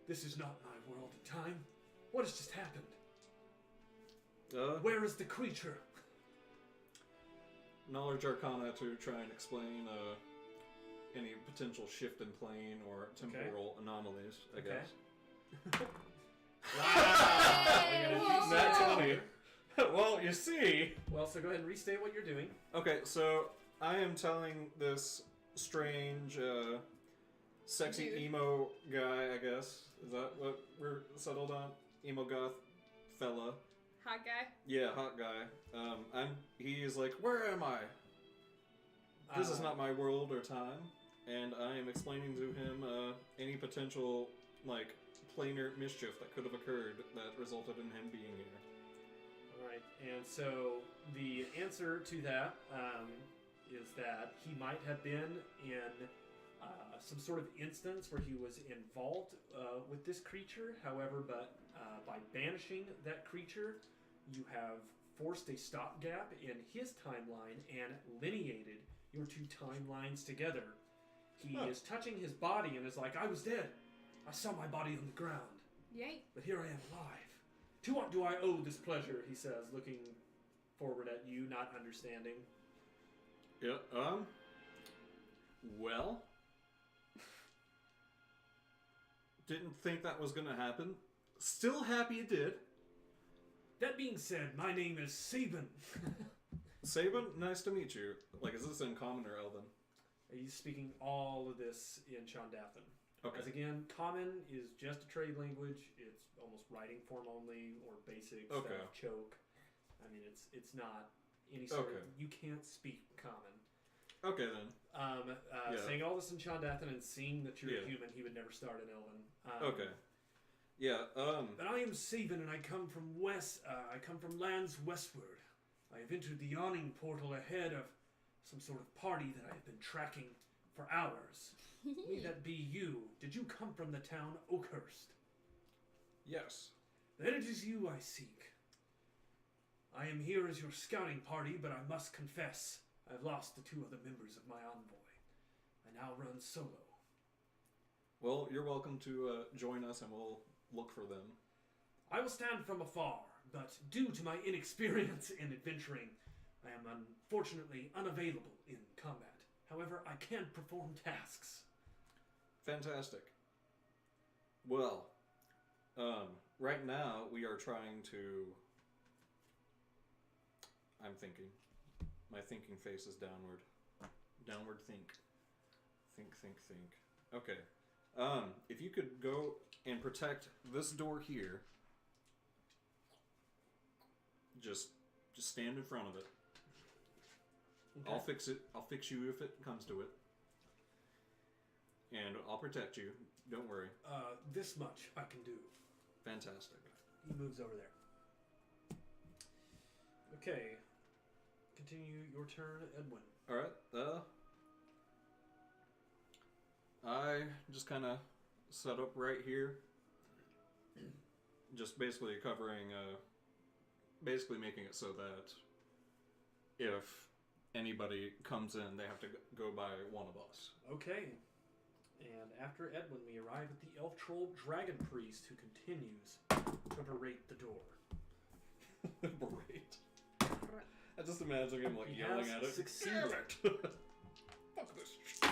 "This is not my world and time. What has just happened? Where is the creature?" Knowledge Arcana to try and explain any potential shift in plane or temporal anomalies, I Okay. guess. Wow! We got a Whoa. juicy That's answer funny. here. Well, you see. Well, so go ahead and restate what you're doing. Okay, so I am telling this strange, sexy Dude. emo guy, I guess. Is that what we're settled on? Emo goth fella. Hot guy. Yeah, hot guy. He's like, where am I? This is not my world or time. And I am explaining to him any potential, like, planar mischief that could have occurred that resulted in him being here. Alright, and so the answer to that is that he might have been in some sort of instance where he was involved with this creature. However, but by banishing that creature, you have forced a stopgap in his timeline and lineated your two timelines together. He is touching his body and is like, "I was dead. I saw my body on the ground. Yay. But here I am alive. To what do I owe this pleasure?" he says, looking forward at you, not understanding. Yeah, well, didn't think that was gonna happen. Still happy it did. That being said, my name is Sabin. Sabin, nice to meet you. Like, is this in Common or Elven? He's speaking all of this in Chandathan. Okay. As again, Common is just a trade language. It's almost writing form only or basic Okay. stuff, choke. I mean, it's not any sort Okay. of... You can't speak Common. Okay, then. Yeah. Saying all this in Chandathan and seeing that you're Yeah. human, he would never start in Elven. Okay. Yeah, But I am Sabin, and I come from I come from lands westward. I have entered the yawning portal ahead of some sort of party that I have been tracking for hours. May that be you. Did you come from the town Oakhurst? yes. Then it is you I seek. I am here as your scouting party, but I must confess, I've lost the two other members of my envoy. I now run solo. Well, you're welcome to join us and we'll look for them. I will stand from afar, but due to my inexperience in adventuring, I am unfortunately unavailable in combat. However, I can perform tasks. Fantastic. Well, right now we are trying to... I'm thinking. My thinking face is downward. Downward think. Think. Okay. If you could go and protect this door here. Just stand in front of it. Okay. I'll fix it. I'll fix you if it comes to it. And I'll protect you. Don't worry. This much I can do. Fantastic. He moves over there. Okay. Continue your turn, Edwin. Alright, I just kind of set up right here. Just basically covering, basically making it so that if anybody comes in, they have to go by one of us. Okay. And after Edwin, we arrive at the elf troll dragon priest who continues to berate the door. Berate. I just imagine him like He yelling has at it. succeeded. Damn it. Fuck this shit.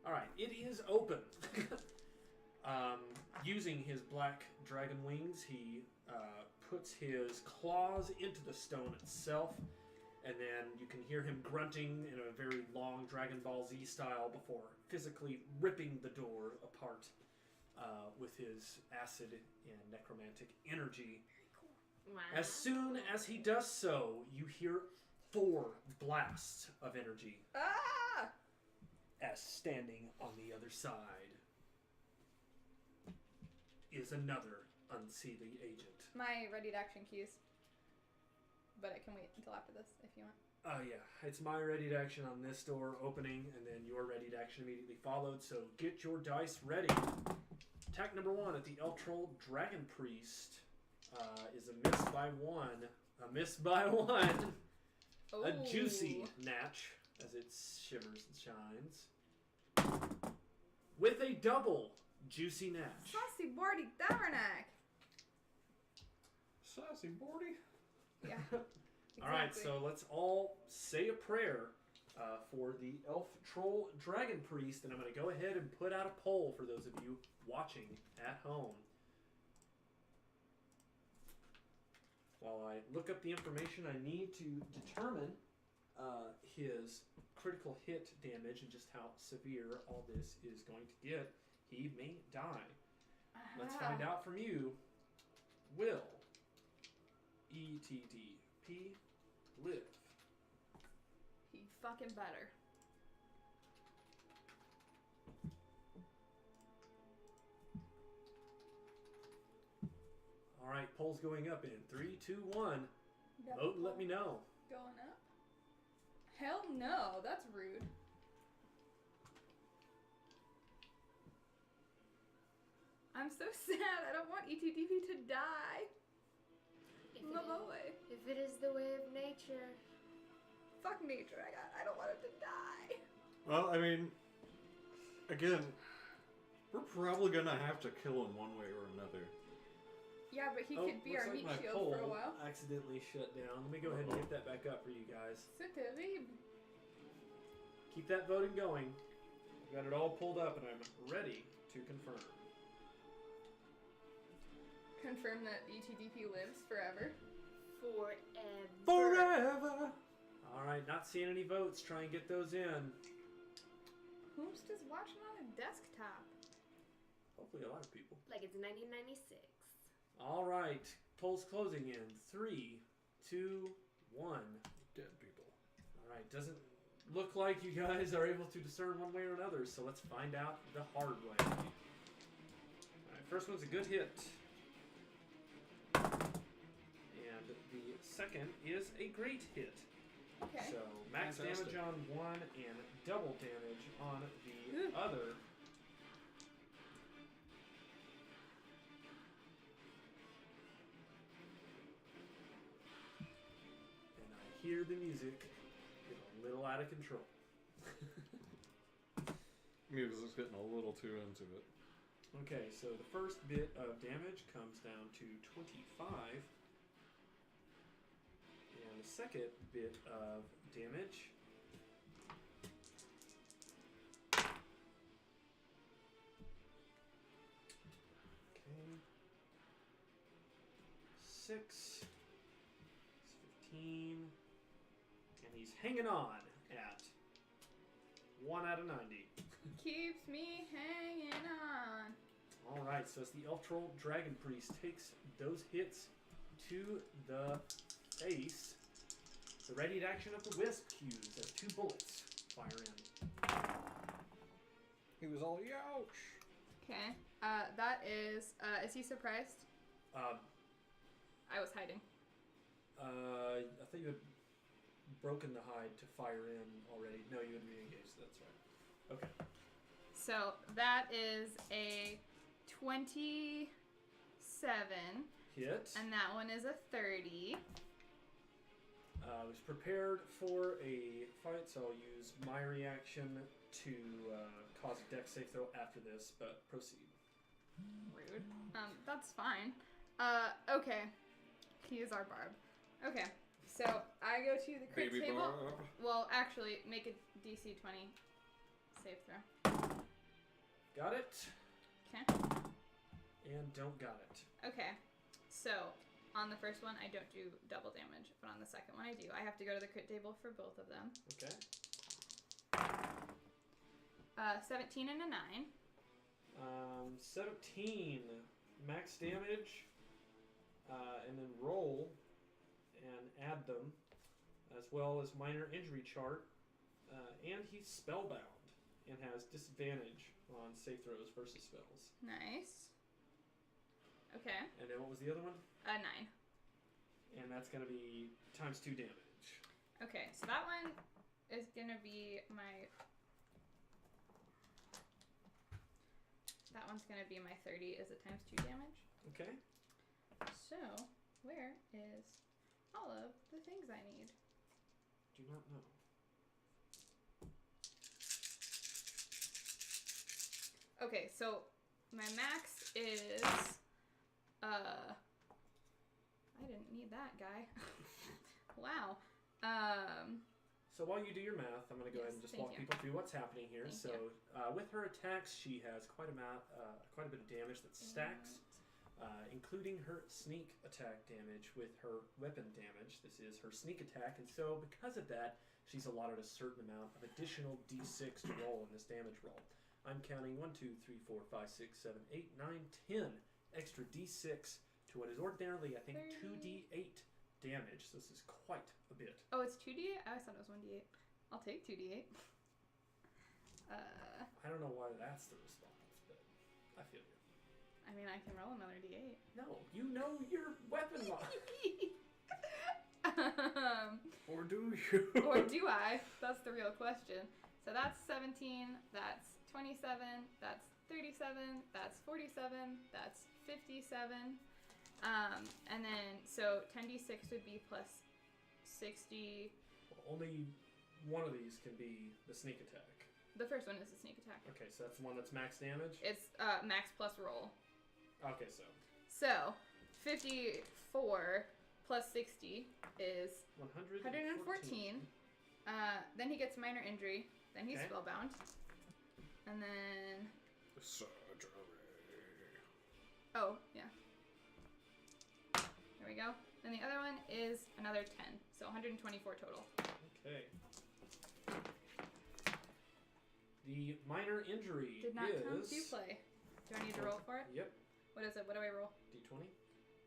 Alright, it is open. Using his black dragon wings, he puts his claws into the stone itself, and then you can hear him grunting in a very long Dragon Ball Z style before physically ripping the door apart with his acid and necromantic energy. Wow. As soon as he does so, you hear 4 blasts of energy Ah! as standing on the other side is another unseelie agent. My ready to action cues. But it can wait until after this if you want. Oh yeah, it's my ready to action on this door opening, and then your ready to action immediately followed, so get your dice ready. Attack number 1 at the Elf Troll Dragon Priest is a miss by 1. A miss by 1! Ooh. A juicy natch as it shivers and shines. With a double juicy natch. Saucy Bordy Davernack! Sassy Bordy. Yeah. Alright, exactly. so let's all say a prayer for the Elf Troll Dragon Priest, and I'm going to go ahead and put out a poll for those of you watching at home. While I look up the information I need to determine his critical hit damage and just how severe all this is going to get, he may die. Let's find out from you. Will ETDP live? He fucking better. Alright, poll's going up in 3, 2, 1. Vote and let me know. Going up? Hell no, that's rude. I'm so sad. I don't want ETDP to die. If it is the way of nature. Fuck nature. I don't want him to die. Well, I mean, again, we're probably gonna have to kill him one way or another. Yeah, but he could be looks our like meat my shield poll for a while. accidentally shut down. Let me go ahead and get that back up for you guys. Citadel. Keep that voting going. I've got it all pulled up and I'm ready to confirm. Confirm that ETDP lives forever. Forever! Alright, not seeing any votes. Try and get those in. Who's just watching on a desktop? Hopefully a lot of people. Like it's 1996. Alright, poll's closing in 3, 2, 1. Dead people. Alright, doesn't look like you guys are able to discern one way or another, so let's find out the hard way. Alright, first one's a good hit. And the second is a great hit. Okay. So max Fantastic. damage on one and double damage on the other. And I hear the music get a little out of control. Music's getting a little too into it. Okay, so the first bit of damage comes down to 25. And the second bit of damage 6. It's 15. And he's hanging on at 1 out of 90. Keeps me hanging on. Alright, so as the Elf Troll Dragon Priest takes those hits to the face, the readied action of the Wisp cues as 2 bullets fire in. He was all, youch! Okay. That is he surprised? I was hiding. I thought you had broken the hide to fire in already. No, you had re-engaged, that's right. Okay. So that is a 27. Hit. And that one is a 30. I was prepared for a fight, so I'll use my reaction to cause a dex save throw after this, but proceed. Rude. That's fine. Okay. He is our barb. Okay. So I go to the crit Baby table. barb. Well, actually, make a DC 20 save throw. Got it. Okay. And don't got it. Okay. So on the first one, I don't do double damage, but on the second one, I do. I have to go to the crit table for both of them. Okay. 17 and a 9. 17 max damage, and then roll and add them, as well as minor injury chart, and he's spellbound and has disadvantage on save throws versus spells. Nice. Okay. And then what was the other one? 9. And that's going to be times 2 damage. Okay, so that one is gonna be my. That one's gonna be my 30 is a times 2 damage. Okay. So, where is all of the things I need? Do not know. Okay, so my max is I didn't need that guy. Wow. So while you do your math, I'm going to go ahead and just Yes, walk thank you. people through what's happening here. Thank So with her attacks, she has quite a bit of damage that stacks, including her sneak attack damage with her weapon damage. This is her sneak attack, and so because of that, she's allotted a certain amount of additional d6 to roll in this damage roll. I'm counting 1, 2, 3, 4, 5, 6, 7, 8, 9, 10 extra d6 to what is ordinarily, I think, 2d8 damage. So this is quite a bit. Oh, it's 2d8? I always thought it was 1d8. I'll take 2d8. I don't know why that's the response, but I feel you. I mean, I can roll another d8. No, you know your weapon mod. Or do you? Or do I? That's the real question. So that's 17, that's 27, that's 37, that's 47, that's 57. And then, so 10d6 would be plus 60. Well, only one of these can be the sneak attack. The first one is the sneak attack. Okay, so that's the one that's max damage? It's max plus roll. Okay, so. So 54 plus 60 is 114. 114. Then he gets minor injury. Then he's Okay. spellbound. And then... Surgery. Oh, yeah. There we go. Then the other one is another 10. So 124 total. Okay. The minor injury Did not is... come to play. Do I need to roll for it? Yep. What is it? What do I roll? D20.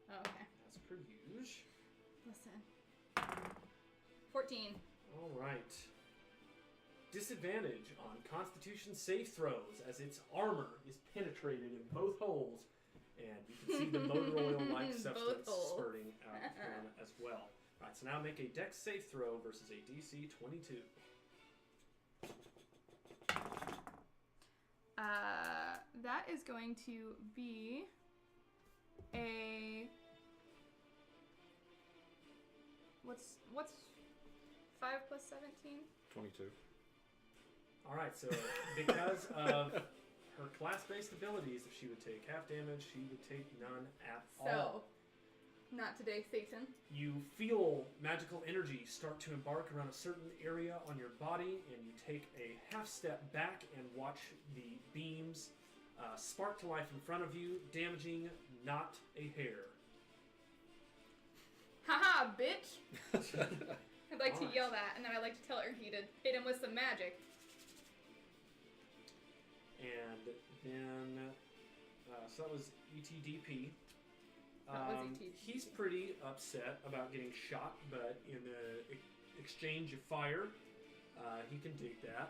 Oh, okay. As per usual. Listen. 14. All right. Disadvantage on Constitution save throws as its armor is penetrated in both holes, and you can see the motor oil-like Both substance holes. spurting out of him as well. All right, so now make a Dex save throw versus a DC 22. That is going to be a... What's 5 plus 17? 22. All right, so because of her class-based abilities, if she would take half damage, she would take none at all. So, not today, Satan. You feel magical energy start to embark around a certain area on your body, and you take a half step back and watch the beams spark to life in front of you, damaging not a hair. Haha, bitch! I'd like to Alright. yell that, and then I'd like to tell Erky to hit him with some magic. And then, so that was ETDP. That was ETDP. He's pretty upset about getting shot, but in the exchange of fire, he can dig that.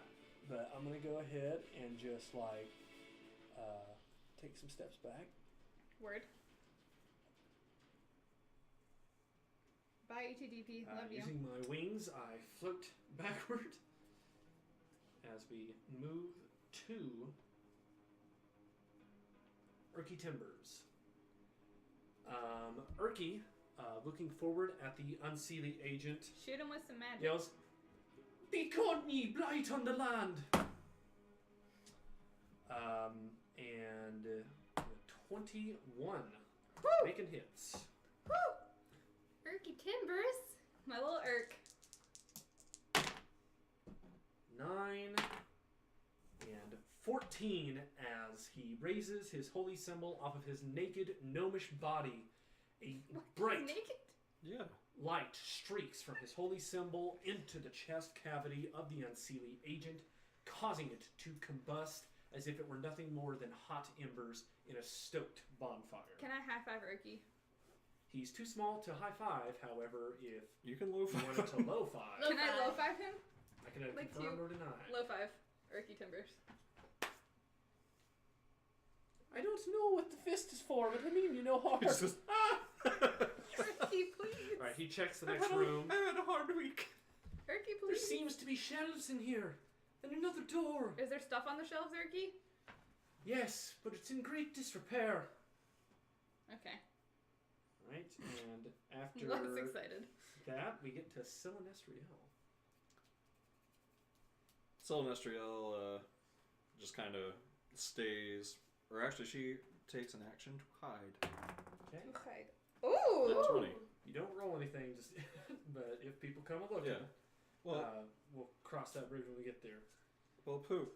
But I'm going to go ahead and just, like, take some steps back. Word. Bye, ETDP. Love you. Using my wings, I float backward as we move to Erky Timbers. Erky, looking forward at the Unseelie agent, Shoot him with some magic. yells, "Begone ye, blight on the land!" And 21. Woo! Making hits. Woo! Erky Timbers. My little Erk. 9 and 14 as he raises his holy symbol off of his naked gnomish body. A bright Naked? Yeah. light streaks from his holy symbol into the chest cavity of the Unseelie agent, causing it to combust as if it were nothing more than hot embers in a stoked bonfire. Can I high five Erky? He's too small to high five, however, if You can low you wanted to low five, Low Can I five. low five him? I can either like confirm to- or deny. Low five. Erky Timbers. I don't know what the fist is for, but I mean, you know, hard. It's just- Erky, please. Alright, he checks the next room. I had a hard week. Erky, There please. seems to be shelves in here, and another door. Is there stuff on the shelves, Erky? Yes, but it's in great disrepair. Okay. Right, and after Less excited. that, we get to Sylvanestriel. Sylvanestriel just kind of stays, or actually she takes an action to hide. Okay. Okay. Ooh! Nat 20. You don't roll anything, just but if people come a looking, Yeah. Well, we'll cross that bridge when we get there. well, poop.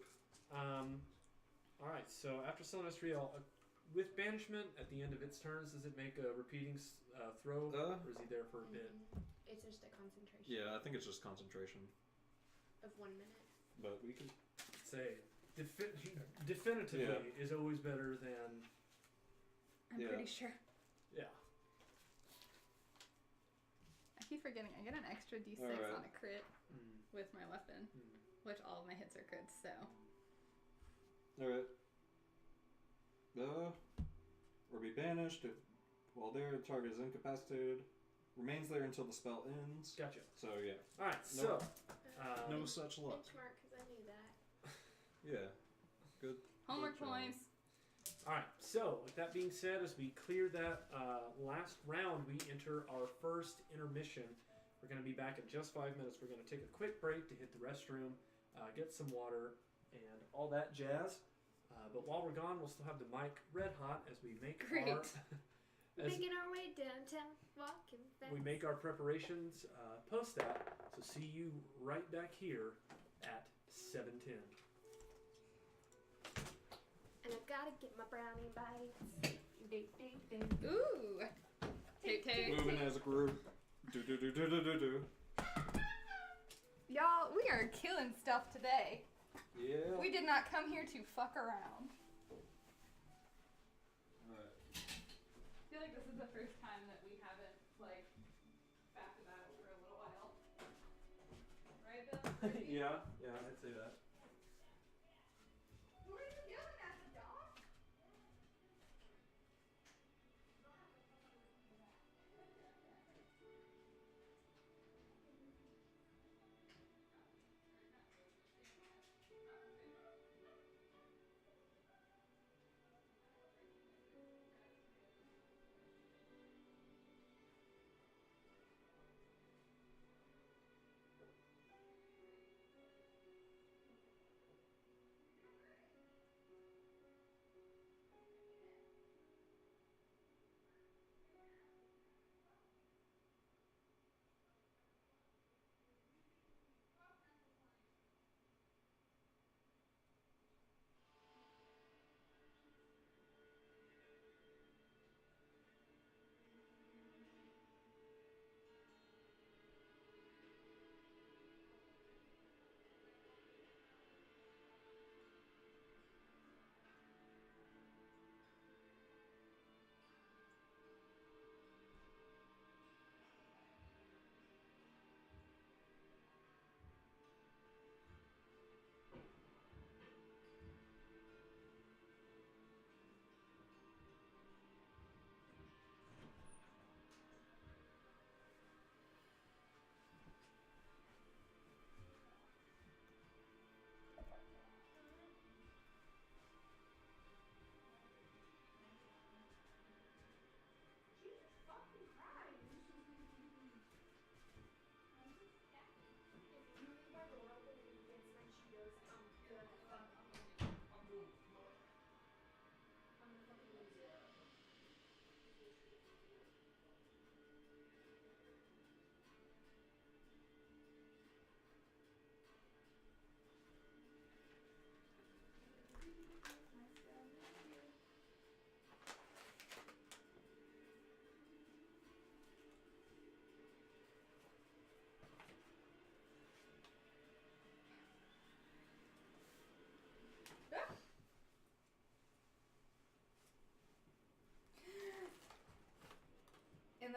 Alright, so after Sylvanestriel, with banishment, at the end of its turns, does it make a repeating throw, or is he there for a bit? It's just a concentration Yeah, I think it's just concentration. of 1 minute. But we can. Say, definitively Yeah. is always better than, I'm Yeah. pretty sure. yeah. I keep forgetting. I get an extra d6 Alright. on a crit Mm, with my weapon, mm. which all of my hits are crits, so. Alright. Or be banished if, while there, the target is incapacitated. Remains there until the spell ends. Gotcha. So, yeah. Alright, so, No such luck. Benchmark, because I knew that. Yeah. Good. Homework Good job. points. alright, so, with that being said, as we clear that last round, we enter our first intermission. We're going to be back in just 5 minutes. We're going to take a quick break to hit the restroom, get some water, and all that jazz. But while we're gone, we'll still have the mic red hot as we make Great. our as Making our way downtown, walking fast. we make our preparations post that. So see you right back here at 7:10. And I've got to get my brownie bites. Ooh! Toot toot. Moving as a group. Do do do do do do do. Y'all, we are killing stuff today. Yeah. We did not come here to fuck around. Alright. I feel like this is the first time that we haven't, like, backed about for a little while. Right, Bill? Yeah, I'd say that. Who are you yelling at, the dog?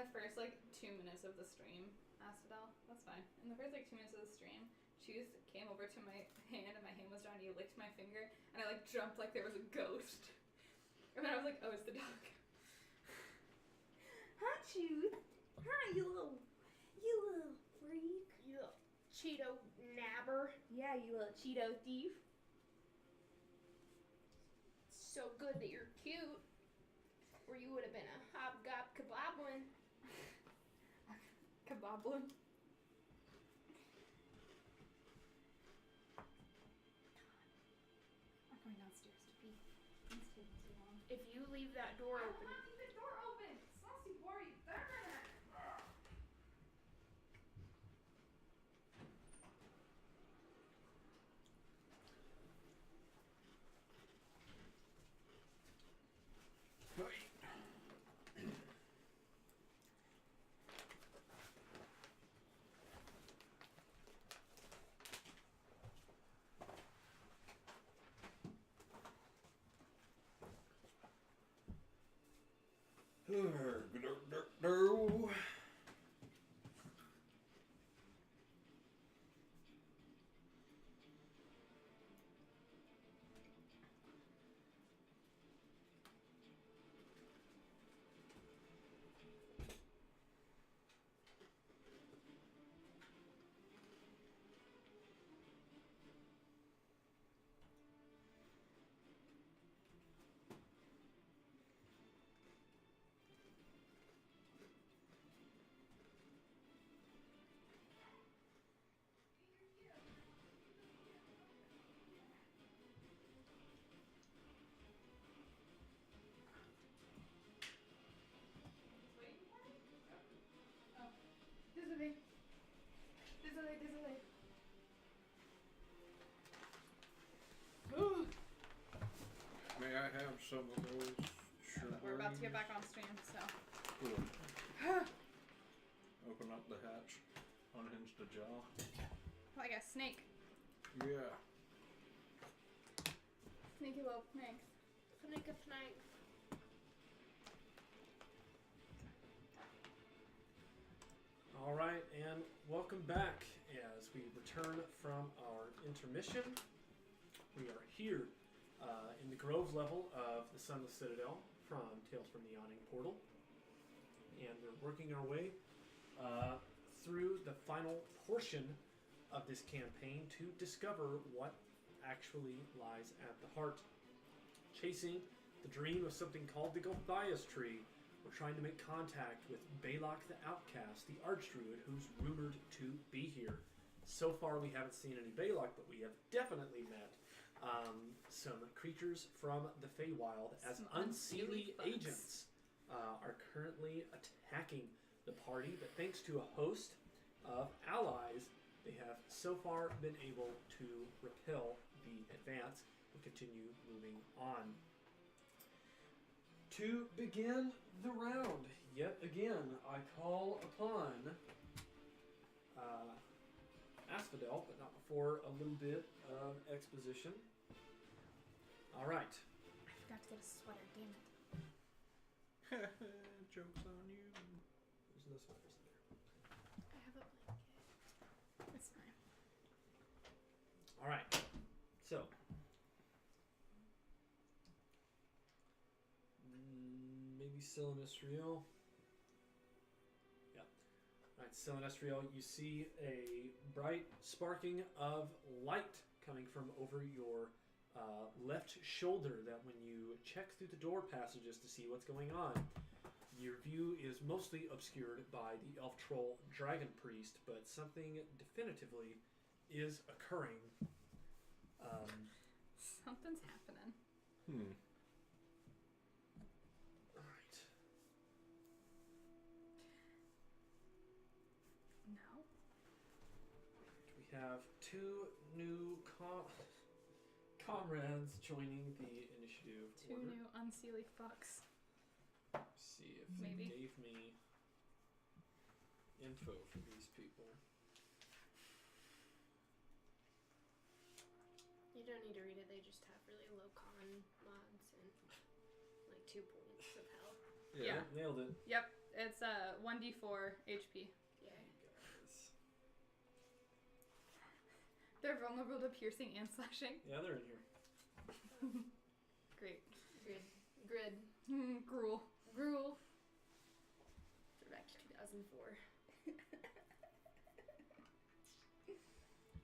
the first, 2 minutes of the stream, Asphodel, that's fine. In the first, 2 minutes of the stream, Truth came over to my hand, and my hand was down, and he licked my finger, and I, jumped like there was a ghost. And then I was like, oh, it's the dog. Hi, Truth. Hi, you little freak. You little Cheeto nabber. Yeah, you little Cheeto thief. So good that you're cute. Or you would have been a hobgob kaboblin. Kaboblin. I'm going downstairs to pee. It's taking too long. If you leave that door I open. don't want to leave the door open. Saucy boy, darn it. No. Désolé. May I have some of those? We're about to get back on stream, so. Cool. Open up the hatch. Unhinge the jaw. Like a snake. Yeah. Sneaky little snake. Snake. All right, and welcome back as we return from our intermission. We are here in the Grove level of the Sunless Citadel from Tales from the Yawning Portal, and we're working our way through the final portion of this campaign to discover what actually lies at the heart. Chasing the dream of something called the Gulthias Tree, we're trying to make contact with Balok the Outcast, the Archdruid, who's rumored to be here. So far, we haven't seen any Balok, but we have definitely met some creatures from the Feywild as Some unseelie unseelie fucks. agents are currently attacking the party, but thanks to a host of allies, they have so far been able to repel the advance and continue moving on. To begin the round, yet again, I call upon Asphodel, but not before a little bit of exposition. All right. I forgot to get a sweater, damn it. Joke's on you. There's no sweaters in there. I have a blanket. It's fine. All right. So. Maybe Silinestriel. Yep. All right, Silinestriel, you see a bright sparking of light coming from over your left shoulder that when you check through the door passages to see what's going on, your view is mostly obscured by the elf troll dragon priest, but something definitively is occurring. Something's happening. All right. No. We have two new comrades joining the initiative Two order. new unseelie fucks. Let's see if Maybe. they gave me info for these people. You don't need to read it, they just have really low con mods and 2 points of health. Yeah. Nailed it. Yep. It's 1d4 HP. Yay. Guys. They're vulnerable to piercing and slashing. Yeah, they're in here. Great. Grid. Gruel. Gruel. Back to 2004.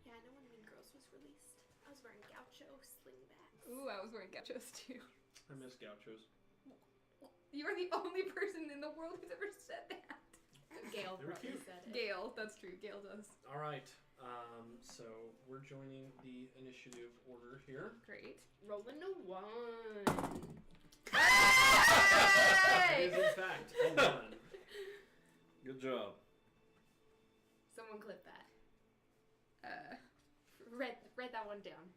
Yeah, I know when Mean Girls was released. I was wearing gaucho slingbacks. Ooh, I was wearing gauchos too. I miss gauchos. You are the only person in the world who's ever said that. Gail They were probably cute. said it. Gail, that's true. Gail does. All right. So we're joining the initiative order here. Great. Rolling a 1. It is in fact a 1. Good job. Someone clip that. Uh, Write that one down.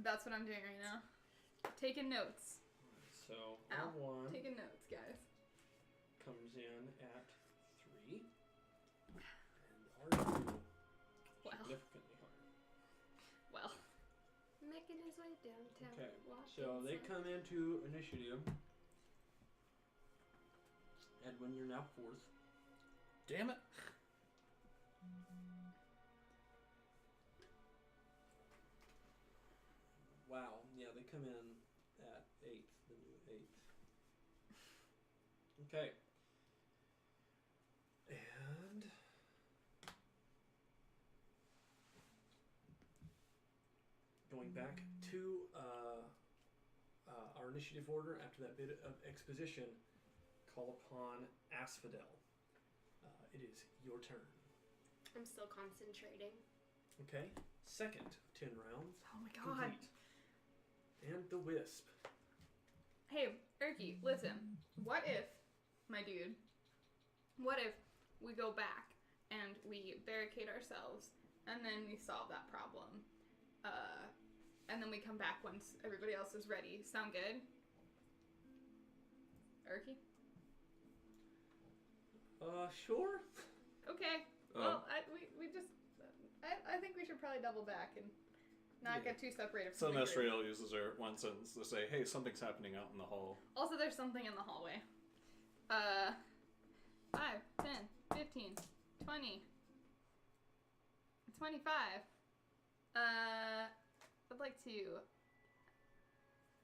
that's what I'm doing right now. Taking notes. So Ow. R1 Taking notes, guys. comes in at 3, and R2 Wow. significantly higher. Well. Making his way downtown. Okay, walking so they south. come into initiative. Edwin, you're now 4th. Damn it. Wow, yeah, they come in at 8th, the new 8th. Okay. And going back to our initiative order after that bit of exposition, call upon Asphodel. It is your turn. I'm still concentrating. Okay, second 10 rounds. Oh my god. Complete. And the Wisp. Hey, Erky, listen. What if, my dude, what if we go back and we barricade ourselves and then we solve that problem? And then we come back once everybody else is ready. Sound good? Erky? Sure. Okay. Well, I think we should probably double back and not get too separated from the group. Celestial uses her one sentence to say, hey, something's happening out in the hall. Also, there's something in the hallway. 5, 10, 15, 20, 25. I'd like to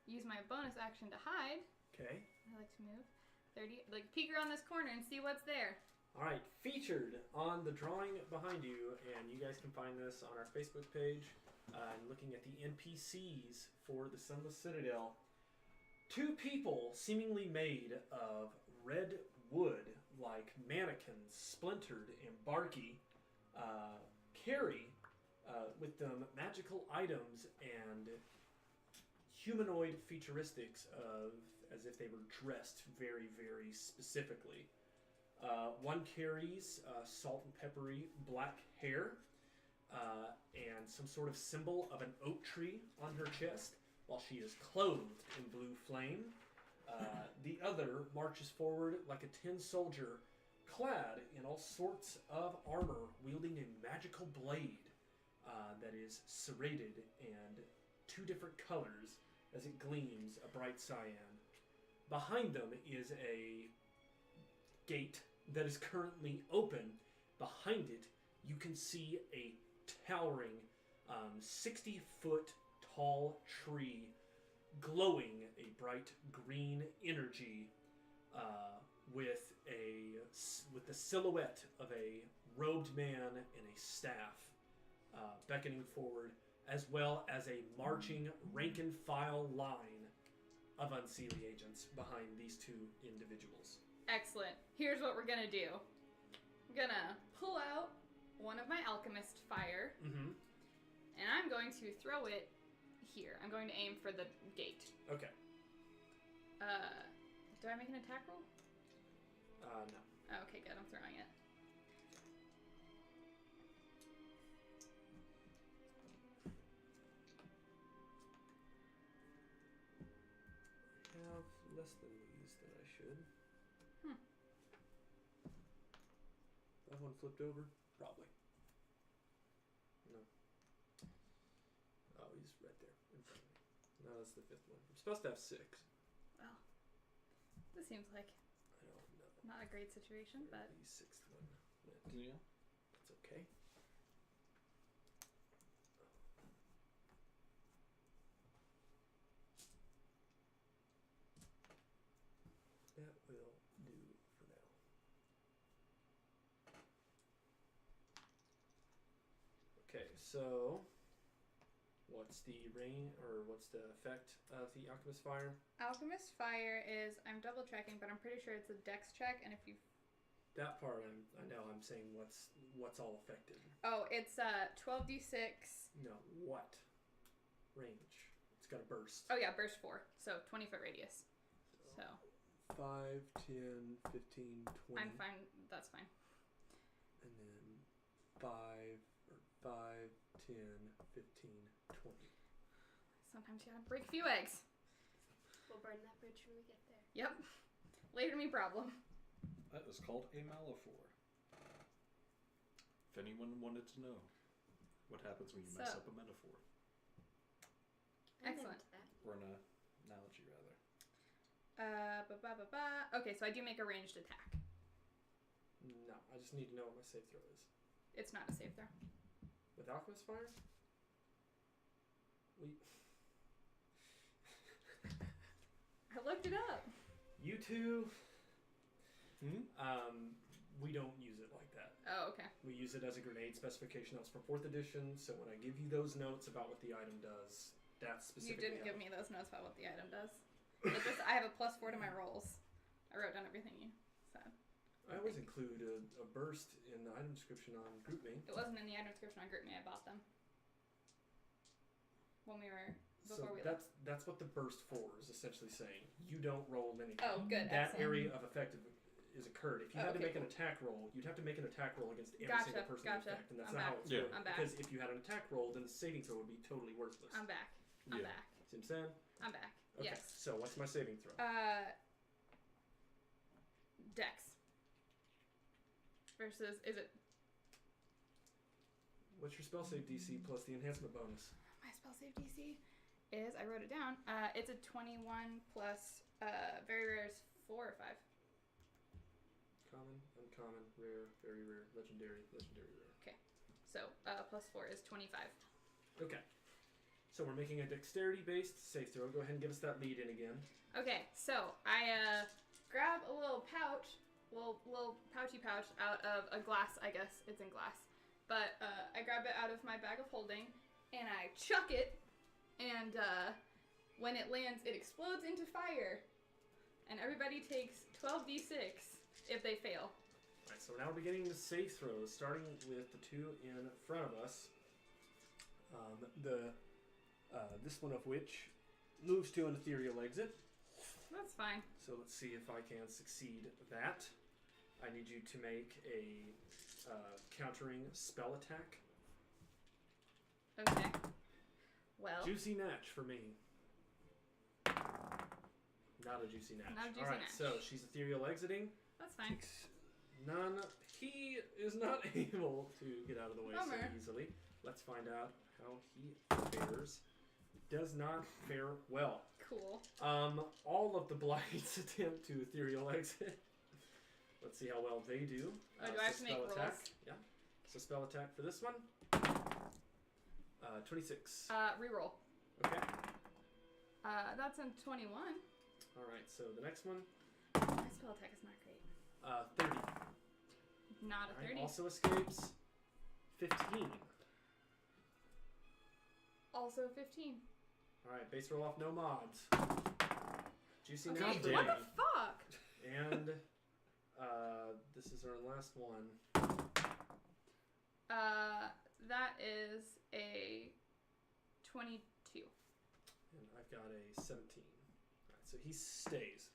use my bonus action to hide. Okay. I like to move. 30. Like, peek around this corner and see what's there. All right, featured on the drawing behind you, and you guys can find this on our Facebook page, and looking at the NPCs for the Sunless Citadel. 2 people seemingly made of red wood, like mannequins, splintered and barky, carry with them magical items and humanoid futuristics of as if they were dressed very, very specifically. One carries salt and peppery black hair and some sort of symbol of an oak tree on her chest, while she is clothed in blue flame. The other marches forward like a tin soldier, clad in all sorts of armor, wielding a magical blade that is serrated and 2 different colors as it gleams a bright cyan. Behind them is a gate that is currently open. Behind it, you can see a towering 60-foot tall tree glowing a bright green energy with the silhouette of a robed man and a staff beckoning forward, as well as a marching rank-and-file line of Unseelie agents behind these 2 individuals. Excellent. Here's what we're gonna do. I'm gonna pull out one of my alchemist fire, Mm-hmm. and I'm going to throw it here. I'm going to aim for the gate. Okay. Do I make an attack roll? No. Oh, okay, good. I'm throwing it. I have less than these than I should. That one flipped over? Probably. No. Oh, he's right there in front of me. No, that's the 5th one. I'm supposed to have 6. Well, this seems like I don't know. Not a great situation, but... The sixth one went. Yeah. That's okay. That will do for now. Okay, so what's the what's the effect of the Alchemist Fire? Alchemist Fire is, I'm double checking, but I'm pretty sure it's a dex check, and if you... That part I know. I'm saying what's all affected. Oh, it's 12d6. No, what range? It's got a burst. Oh yeah, burst 4, so 20-foot radius. So 5, 10, 15, 20. I'm fine. That's fine. And then 5, 10, 15, 20. Sometimes you gotta break a few eggs. We'll burn that bridge when we get there. Yep. Later me problem. That is called a Malaphor. If anyone wanted to know what happens when you mess up a metaphor. Excellent. Or an analogy, rather. Okay, so I do make a ranged attack. No, I just need to know what my save throw is. It's not a save throw. With Alchemist Fire? I looked it up. You two... Hmm? We don't use it like that. Oh, okay. We use it as a grenade specification notes for 4th edition, so when I give you those notes about what the item does, that's You specifically didn't give me those notes about what the item does. I have a +4 to my rolls. I wrote down everything you said. I always include a burst in the item description on GroupMe. It wasn't in the item description on GroupMe. I bought them. When we were... So that's what the burst 4 is essentially saying. You don't roll anything. Oh, good. That Excellent. area of effective is occurred. If you had to okay, make an attack roll, you'd have to make an attack roll against every single person in effect, and that's I'm not back. how it's Yeah. working. I'm back. Because if you had an attack roll, then the saving throw would be totally worthless. I'm back. I'm Yeah. back. See what I'm saying? I'm back. Okay. Yes. So what's my saving throw? Dex. Versus, is it... What's your spell save DC plus the enhancement bonus? My spell save DC is, I wrote it down, it's a 21 plus, very rare is 4 or 5. Common, uncommon, rare, very rare, legendary, legendary, rare. Okay. So, +4 is 25. Okay. So we're making a dexterity-based save throw. Go ahead and give us that lead in again. Okay, so I grab a little pouch, little pouchy pouch out of a glass, I guess it's in glass. But I grab it out of my bag of holding, and I chuck it, and when it lands, it explodes into fire. And everybody takes 12d6 if they fail. Alright, so now we're beginning the save throws, starting with the two in front of us. This one of which moves to an ethereal exit. That's fine. So let's see if I can succeed that. I need you to make a countering spell attack. Okay. Well. Juicy natch for me. Not a juicy natch. Not a juicy Alright, natch. so she's ethereal exiting. That's fine. None. He is not able to get out of the way Bummer. so easily. Let's find out how he fares. Does not fare well. Cool. All of the blights attempt to ethereal exit. Let's see how well they do. Oh, do I have to make spell attack. rolls? Yeah. So spell attack for this one. 26. Reroll. Okay. That's a 21. All right. So the next one. My spell attack is not great. 30. Not a All right, 30. also escapes. 15. Also 15. All right. Base roll off. No mods. Juicy Okay, natch. what the fuck? And this is our last one. That is a 22. And I've got a 17. Alright, so he stays.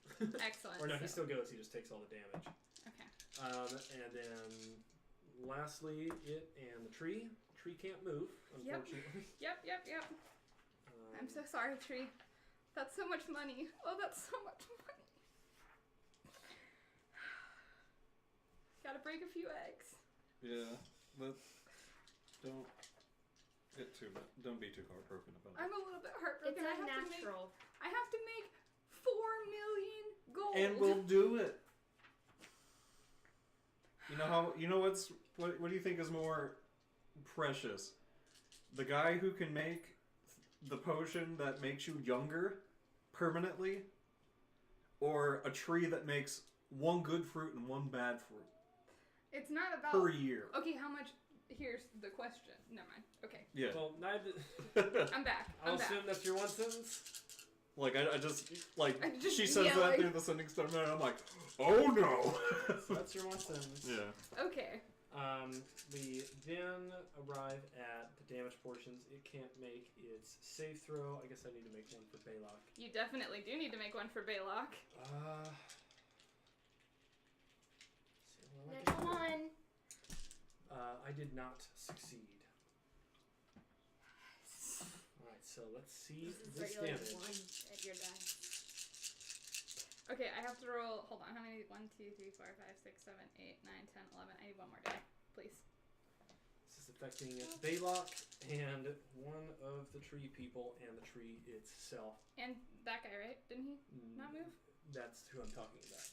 Excellent. Or no, he So- still goes, he just takes all the damage. Okay. And then lastly, it and the tree. Tree can't move, unfortunately. Yep. I'm so sorry, Tree. That's so much money. Oh, that's so much money. Gotta break a few eggs. Yeah, but don't don't be too heartbroken about it. I'm a little bit It's heartbroken. I have unnatural. to make 4 million gold. And we'll do it. how you know what do you think is more precious? The guy who can make the potion that makes you younger permanently, or a tree that makes one good fruit and one bad fruit It's not about per year? Okay, how much? Here's the question. Never mind. Okay. Yeah. Well, neither. I'm back. I'll I'm back. assume that's your one sentence. Like I just like I'm just she says that yelling. through the sending stone, and I'm like, oh no. So that's your one sentence. Yeah. Okay. We then arrive at the damage portions. It can't make its save throw. I guess I need to make one for Baylock. You definitely do need to make one for Baylock. Natural one. I did not succeed. Alright, so let's see this damage. One at your die. Okay, I have to roll. Hold on. How many? 1, 2, 3, 4, 5, 6, 7, 8, 9, 10, 11. I need one more die, please. This is affecting Baylock and one of the tree people and the tree itself. And that guy, right? Didn't he not move? That's who I'm talking about.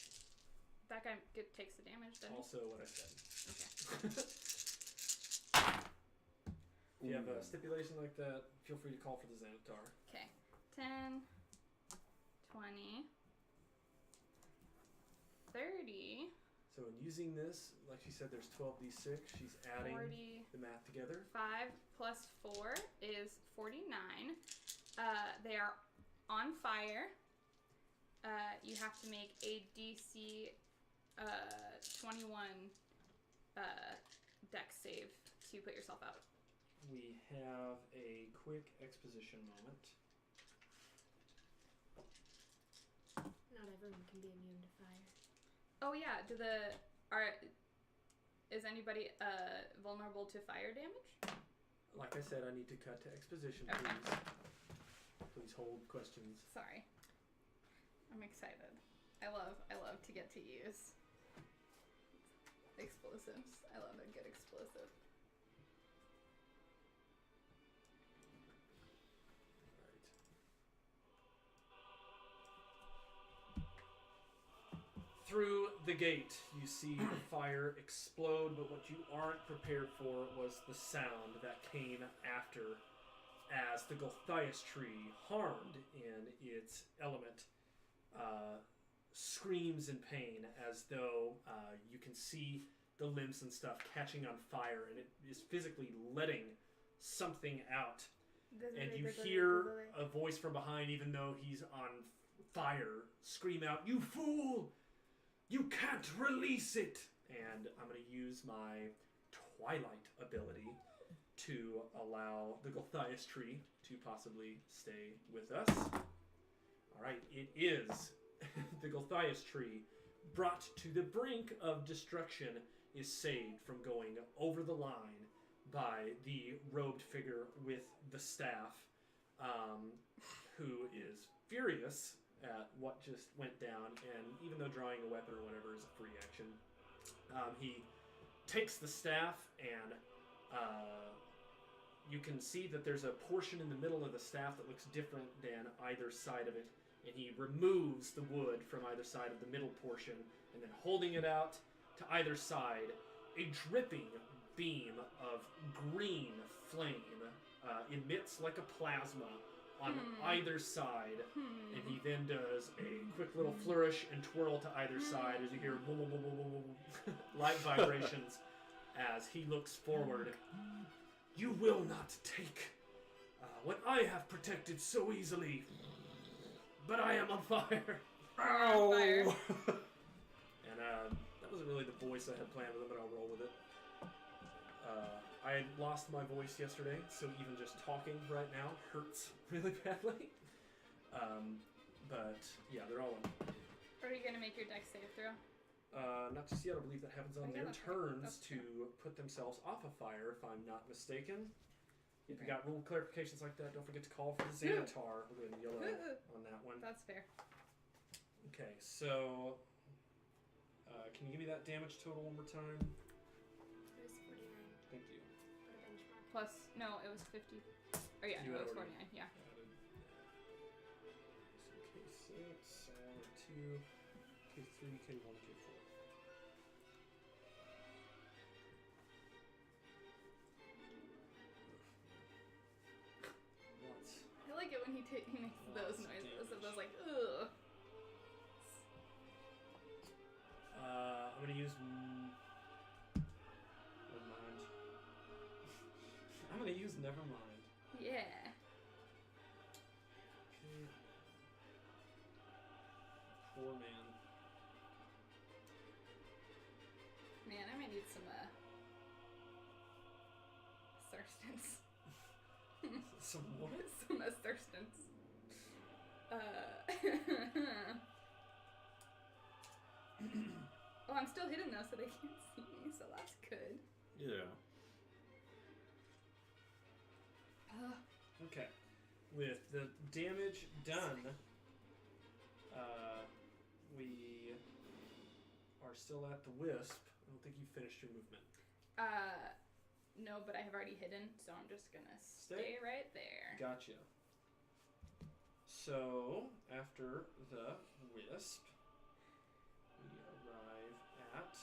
That guy takes the damage, doesn't he? Also what I said. Okay. If you have a stipulation like that, feel free to call for the Xanatar. Okay. 10, 20, 30, So in using this, like she said, there's 12d6. She's adding 40, the math together. 5 plus 4 is 49. They are on fire. You have to make a DC 21 dex save to put yourself out. We have a quick exposition moment. Not everyone can be immune to fire. Oh yeah, is anybody vulnerable to fire damage? Like I said, I need to cut to exposition, Okay. please. Please hold questions. Sorry. I'm excited. I love to get to use explosives. I love a good explosive. Through the gate, you see the fire explode, but what you aren't prepared for was the sound that came after, as the Gulthias tree, harmed in its element, screams in pain, as though you can see the limbs and stuff catching on fire, and it is physically letting something out. And you hear a voice from behind, even though he's on fire, scream out, "You fool! You can't release it!" And I'm going to use my Twilight ability to allow the Gulthias tree to possibly stay with us. Alright, it is the Gulthias tree, brought to the brink of destruction, is saved from going over the line by the robed figure with the staff, who is furious at what just went down, and even though drawing a weapon or whatever is a free action, he takes the staff, and you can see that there's a portion in the middle of the staff that looks different than either side of it, and he removes the wood from either side of the middle portion, and then holding it out to either side, a dripping beam of green flame emits like a plasma on either side, and he then does a quick little flourish and twirl to either side as you hear light vibrations as he looks forward. "You will not take what I have protected so easily, but I am on fire." Ow! Fire. And that wasn't really the voice I had planned with him, but I'll roll with it. I lost my voice yesterday, so even just talking right now hurts really badly. But yeah, they're all in. Are you gonna make your dex save throw? Not just yet. I believe that happens on Oh, yeah, their that's right. turns That's to put themselves off a fire, if I'm not mistaken. If you got rule clarifications like that, don't forget to call for the Xanatar. We're going yellow on that one. That's fair. Okay, so can you give me that damage total one more time? It was 49. Thank you. Put a benchmark. Plus, no, it was 50. Oh yeah, You no, had it was already 49. Yeah. K6, K2, K3, K1, K4. like it when he makes those noises. So those like, ugh. I'm gonna use. Never mind. I'm gonna use Nevermind. Yeah. Okay. Poor man. Man, I might need some thirstance. Some what? Some thirstance. Oh, I'm still hidden though, so they can't see me, so that's good. Yeah. Okay. With the damage done, we are still at the wisp. I don't think you finished your movement. No, but I have already hidden, so I'm just gonna stay right there. Gotcha. So, after the wisp, we arrive at...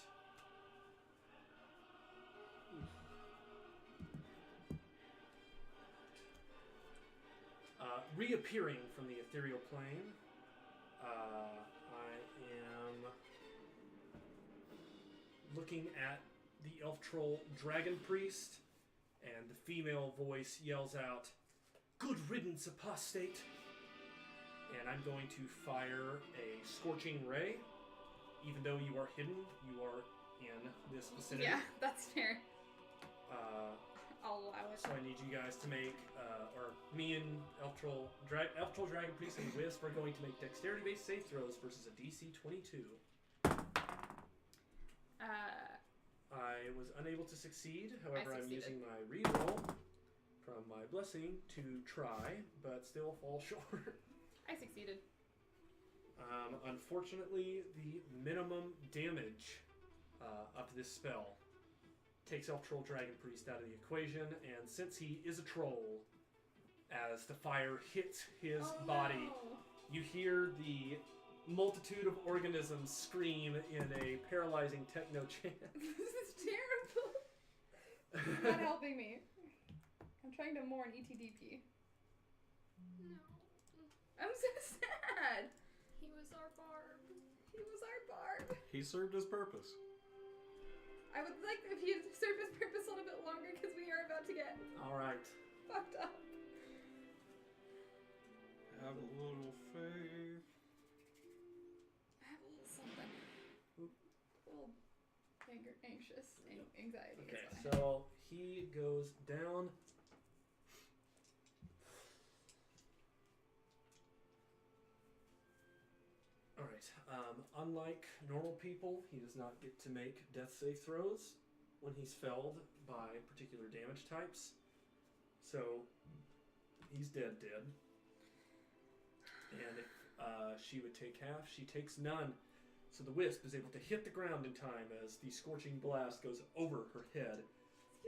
reappearing from the ethereal plane, I am looking at the elf troll dragon priest, and the female voice yells out, "Good riddance, apostate!" And I'm going to fire a scorching ray. Even though you are hidden, you are in this vicinity. Yeah, that's fair. I'll allow it. So I need you guys to make, or me and Elf Troll Dragon Priest and Wisp are going to make dexterity-based save throws versus a DC 22. I was unable to succeed. However, I'm using my reroll from my blessing to try, but still fall short. I succeeded. Unfortunately, the minimum damage of this spell takes Elf Troll Dragon Priest out of the equation, and since he is a troll, as the fire hits his body, you hear the multitude of organisms scream in a paralyzing techno chant. This is terrible. It's not helping me. I'm trying to mourn ETDP. No. I'm so sad. He was our barb. He was our barb. He served his purpose. I would like if he had served his purpose a little bit longer because we are about to get Alright. fucked up. Have a little faith. I have a little something. A little anxious. Anxiety. Okay, is what I have. so he goes down. Alright, unlike normal people, he does not get to make death save throws when he's felled by particular damage types. So, he's dead. And if she would take half, she takes none. So the wisp is able to hit the ground in time as the scorching blast goes over her head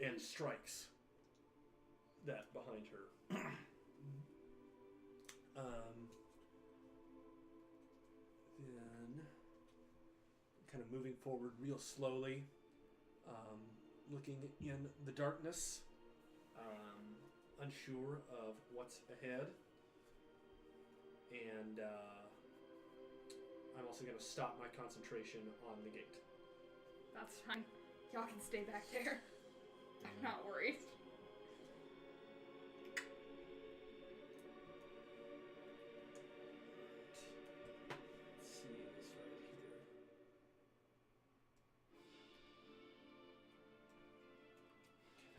and strikes that behind her. Then, kind of moving forward real slowly, looking in the darkness, unsure of what's ahead. And I'm also going to stop my concentration on the gate. That's fine. Y'all can stay back there. I'm not worried. Let's see this right here.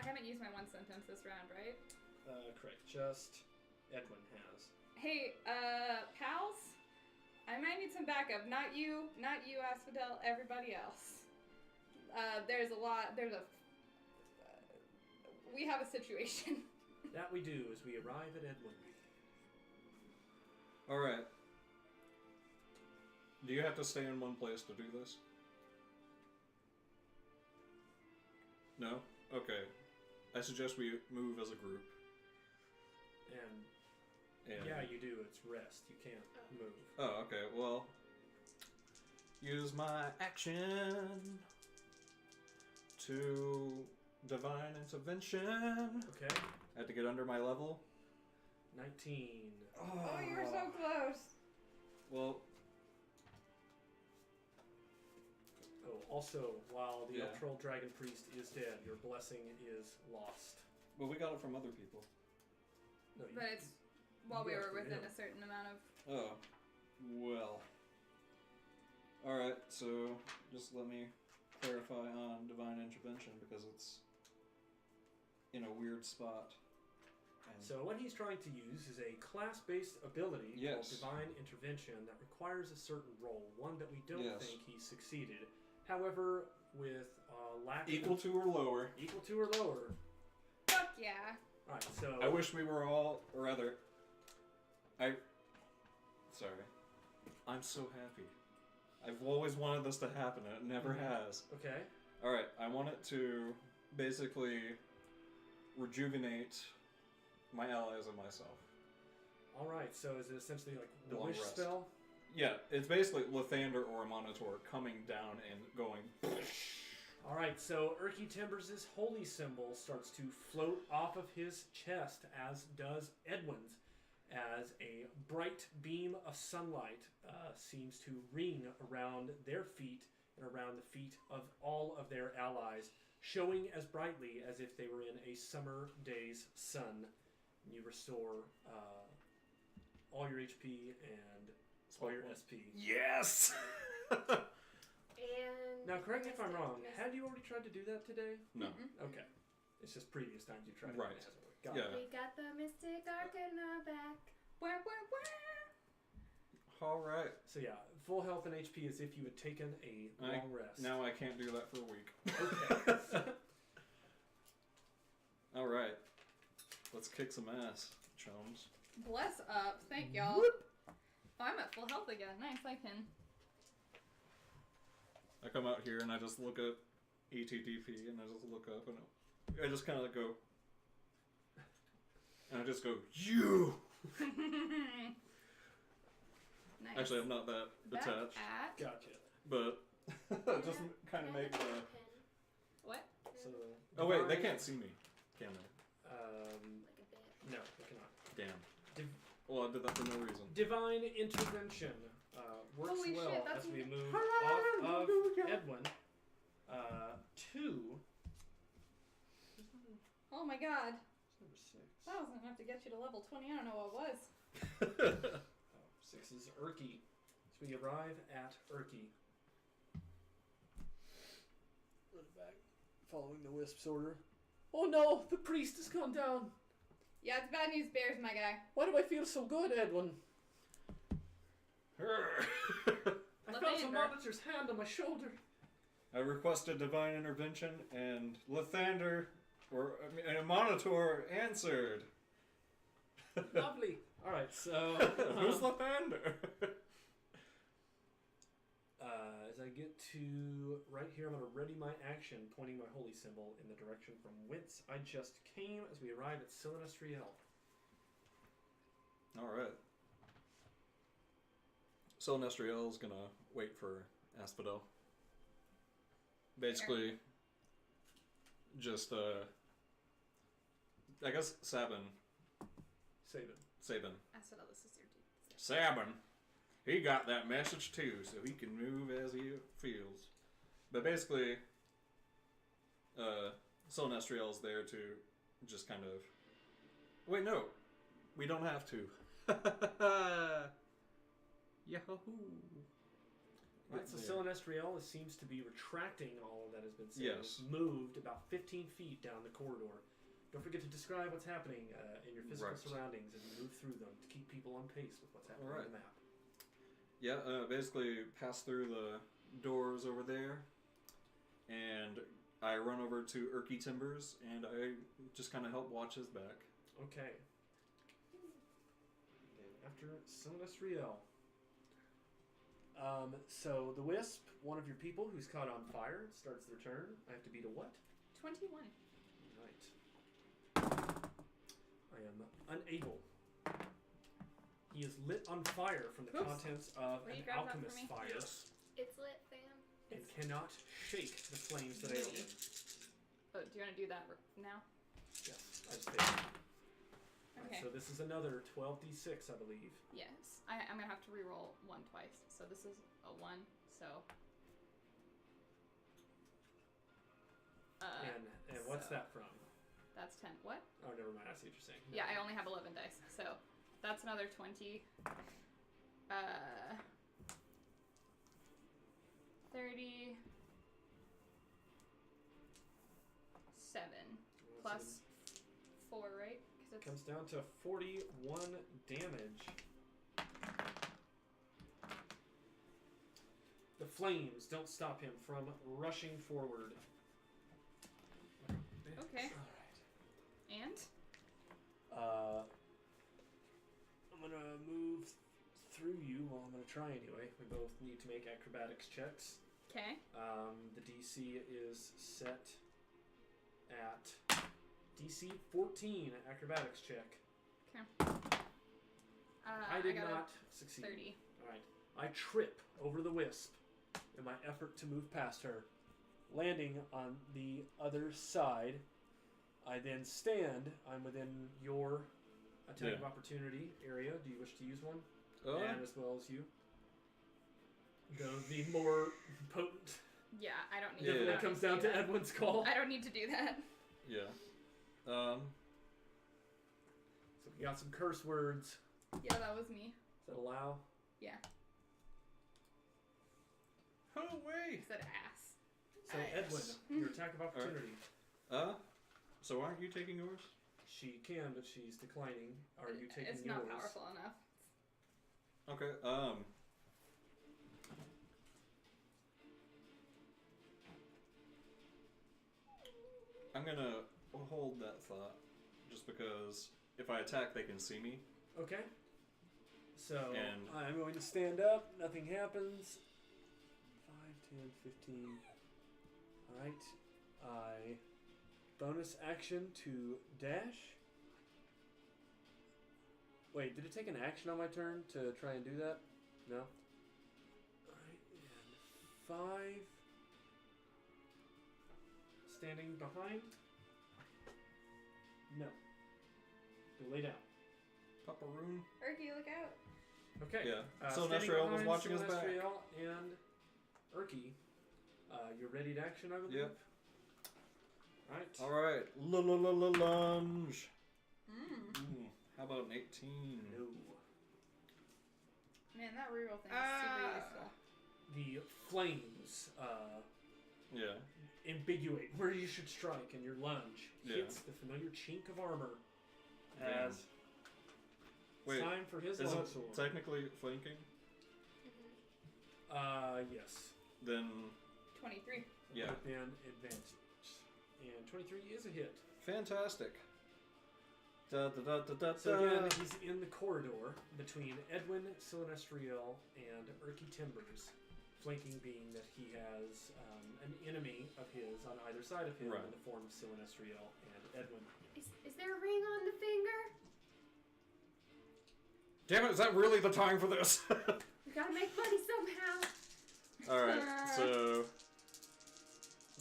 I haven't used my one sentence this round, right? Correct. Just Edwin has. Hey, pals? I might need some backup. Not you, Asphodel, everybody else. We have a situation. That we do as we arrive at Edwin. Alright. Do you have to stay in one place to do this? No? Okay. I suggest we move as a group. And yeah, you do. It's rest. You can't move. Oh, okay. Well, use my action to divine intervention. Okay. I have to get under my level. 19. Oh, you were so close. Well, Oh, also, while the Yeah. Elf Troll Dragon Priest is dead, your blessing is lost. but we got it from other people. No, But it's while we you were have to within live. a certain amount of. Oh, well. Alright, so just let me clarify on Divine Intervention because it's in a weird spot. And So what he's trying to use is a class-based ability Yes. called Divine Intervention that requires a certain roll, one that we don't Yes. think he succeeded. However, with lack equal of... to or lower. Equal to or lower. Fuck yeah. Alright, so... I wish we were all, or rather, sorry. I'm so happy. I've always wanted this to happen, and it never has. Okay. Alright, I want it to basically rejuvenate my allies and myself. Alright, so is it essentially like the Long wish rest. spell? Yeah, it's basically Lathander or a Monitor coming down and going. Alright, so Urky Timbers' holy symbol starts to float off of his chest, as does Edwin's, as a bright beam of sunlight seems to ring around their feet and around the feet of all of their allies, showing as brightly as if they were in a summer day's sun. You restore all your HP and all your SP. Yes! And Now, correct me if I'm wrong. Mystic- Had you already tried to do that today? No. Okay. It's just previous times you tried Right. it. It hasn't worked. Got Yeah. it. We got the Mystic Arcana back. Wah, wah, wah. Alright. So yeah, full health and HP as if you had taken a long rest. Now I can't do that for a week. Okay. Alright. Let's kick some ass, chums. Bless up. Thank y'all. Oh, I'm at full health again. Nice, I can. I come out here and I just look at ETDP and I just look up and I just kind of go. And I just go, you! Nice. Actually, I'm not that Back attached. at Gotcha. But just kind of make the. what? So. Oh wait, they divine- can't see me, can they? Like a bit. No, they cannot. Damn. Div- Well, I did that for no reason. Divine intervention works Holy well shit, that's as we am- move off of Edwin to. Oh my god. Number 6. That wasn't enough to get you to level 20. I don't know what was. 6 is Urky. So we arrive at Urky. Run back, following the Wisp's order. Oh no, the priest has gone down. Yeah, it's bad news bears, my guy. Why do I feel so good, Edwin? I felt a Lathander. monitor's hand on my shoulder. I requested divine intervention, and Lathander, a Monitor, answered. Lovely. All right, so Who's Lathander? as I get to right here, I'm going to ready my action, pointing my holy symbol in the direction from whence I just came as we arrive at Silinestriel. Alright. So Nestriel is gonna wait for Asphodel. Basically, just, I guess Sabin. Sabin. Asphodel, this is your dude. Sabin! He got that message too, so he can move as he feels. But basically, Silinestriel's there to just kind of... Wait, no! We don't have to. Yahoo! Right, so Silinestriel seems to be retracting all that has been said. Yes. It's moved about 15 feet down the corridor. Don't forget to describe what's happening in your physical Right. surroundings as you move through them to keep people on pace with what's happening Alright. on the map. Yeah, basically pass through the doors over there, and I run over to Urky Timbers, and I just kind of help watch his back. Okay. And after Silinestriel. So the Wisp, one of your people who's caught on fire, starts their turn. I have to beat a what? 21. Right. I am unable. He is lit on fire from the Oops. contents of Will you an grab that for alchemist me? fire It's lit, fam. and cannot shake the flames that ail him. Oh, do you want to do that now? Yes, I just failed. Okay. So this is another 12d6, I believe. Yes. I'm gonna have to reroll 1 twice. So this is a 1. So. And what's so that from? That's 10. What? Oh, never mind. I see what you're saying. Yeah, I only have 11 dice. So that's another 20. 37 plus 4, right? Because Comes down to 41 damage. The flames don't stop him from rushing forward. Okay. All And? right. I'm gonna move through you. Well, I'm gonna try anyway. We both need to make acrobatics checks. Okay. The DC is set at DC 14 acrobatics check. Okay. I did got not a succeed. 30. Alright. I trip over the wisp in my effort to move past her, landing on the other side. I then stand. I'm within your attack of opportunity area. Do you wish to use one? And as well as you. The more potent. Yeah, I don't need Definitely I don't comes need down do to that. Edwin's call. I don't need to do that. Yeah. So we got some curse words. Yeah, that was me. Does that allow? Yeah. Oh, wait. I said ass. So Edwin, your attack of opportunity. So aren't you taking yours? She can, but she's declining. Are you taking It's yours? not powerful enough. Okay, I'm gonna hold that thought, just because if I attack, they can see me. Okay. So And- I'm going to stand up. Nothing happens. 5, 10, 15. Alright. I bonus action to dash. Wait, did it take an action on my turn to try and do that? No? Alright, and 5. Standing behind? No. You lay down. Paparoon. Erky, look out. Okay. Yeah. Standing Celestial was behind watching us back. Celestial and Erky, you're ready to action, I believe? Yep. Right. Alright. Lunge. Mm. How about an 18? No. Man, that reroll thing is super useful. The flames Yeah. ambiguate where you should strike, and your lunge hits the familiar chink of armor as Wait, it's time for his is it longsword. technically flanking? Yes. Then, 23. yeah. With an advantage. And 23 is a hit. Fantastic. Da, da, da, da, da, So da. again, he's in the corridor between Edwin Silvestriel and Erky Timbers, flanking being that he has an enemy of his on either side of him Right. in the form of Silvestriel and Edwin. Is there a ring on the finger? Damn it, is that really the time for this? We gotta make money somehow. Alright, so.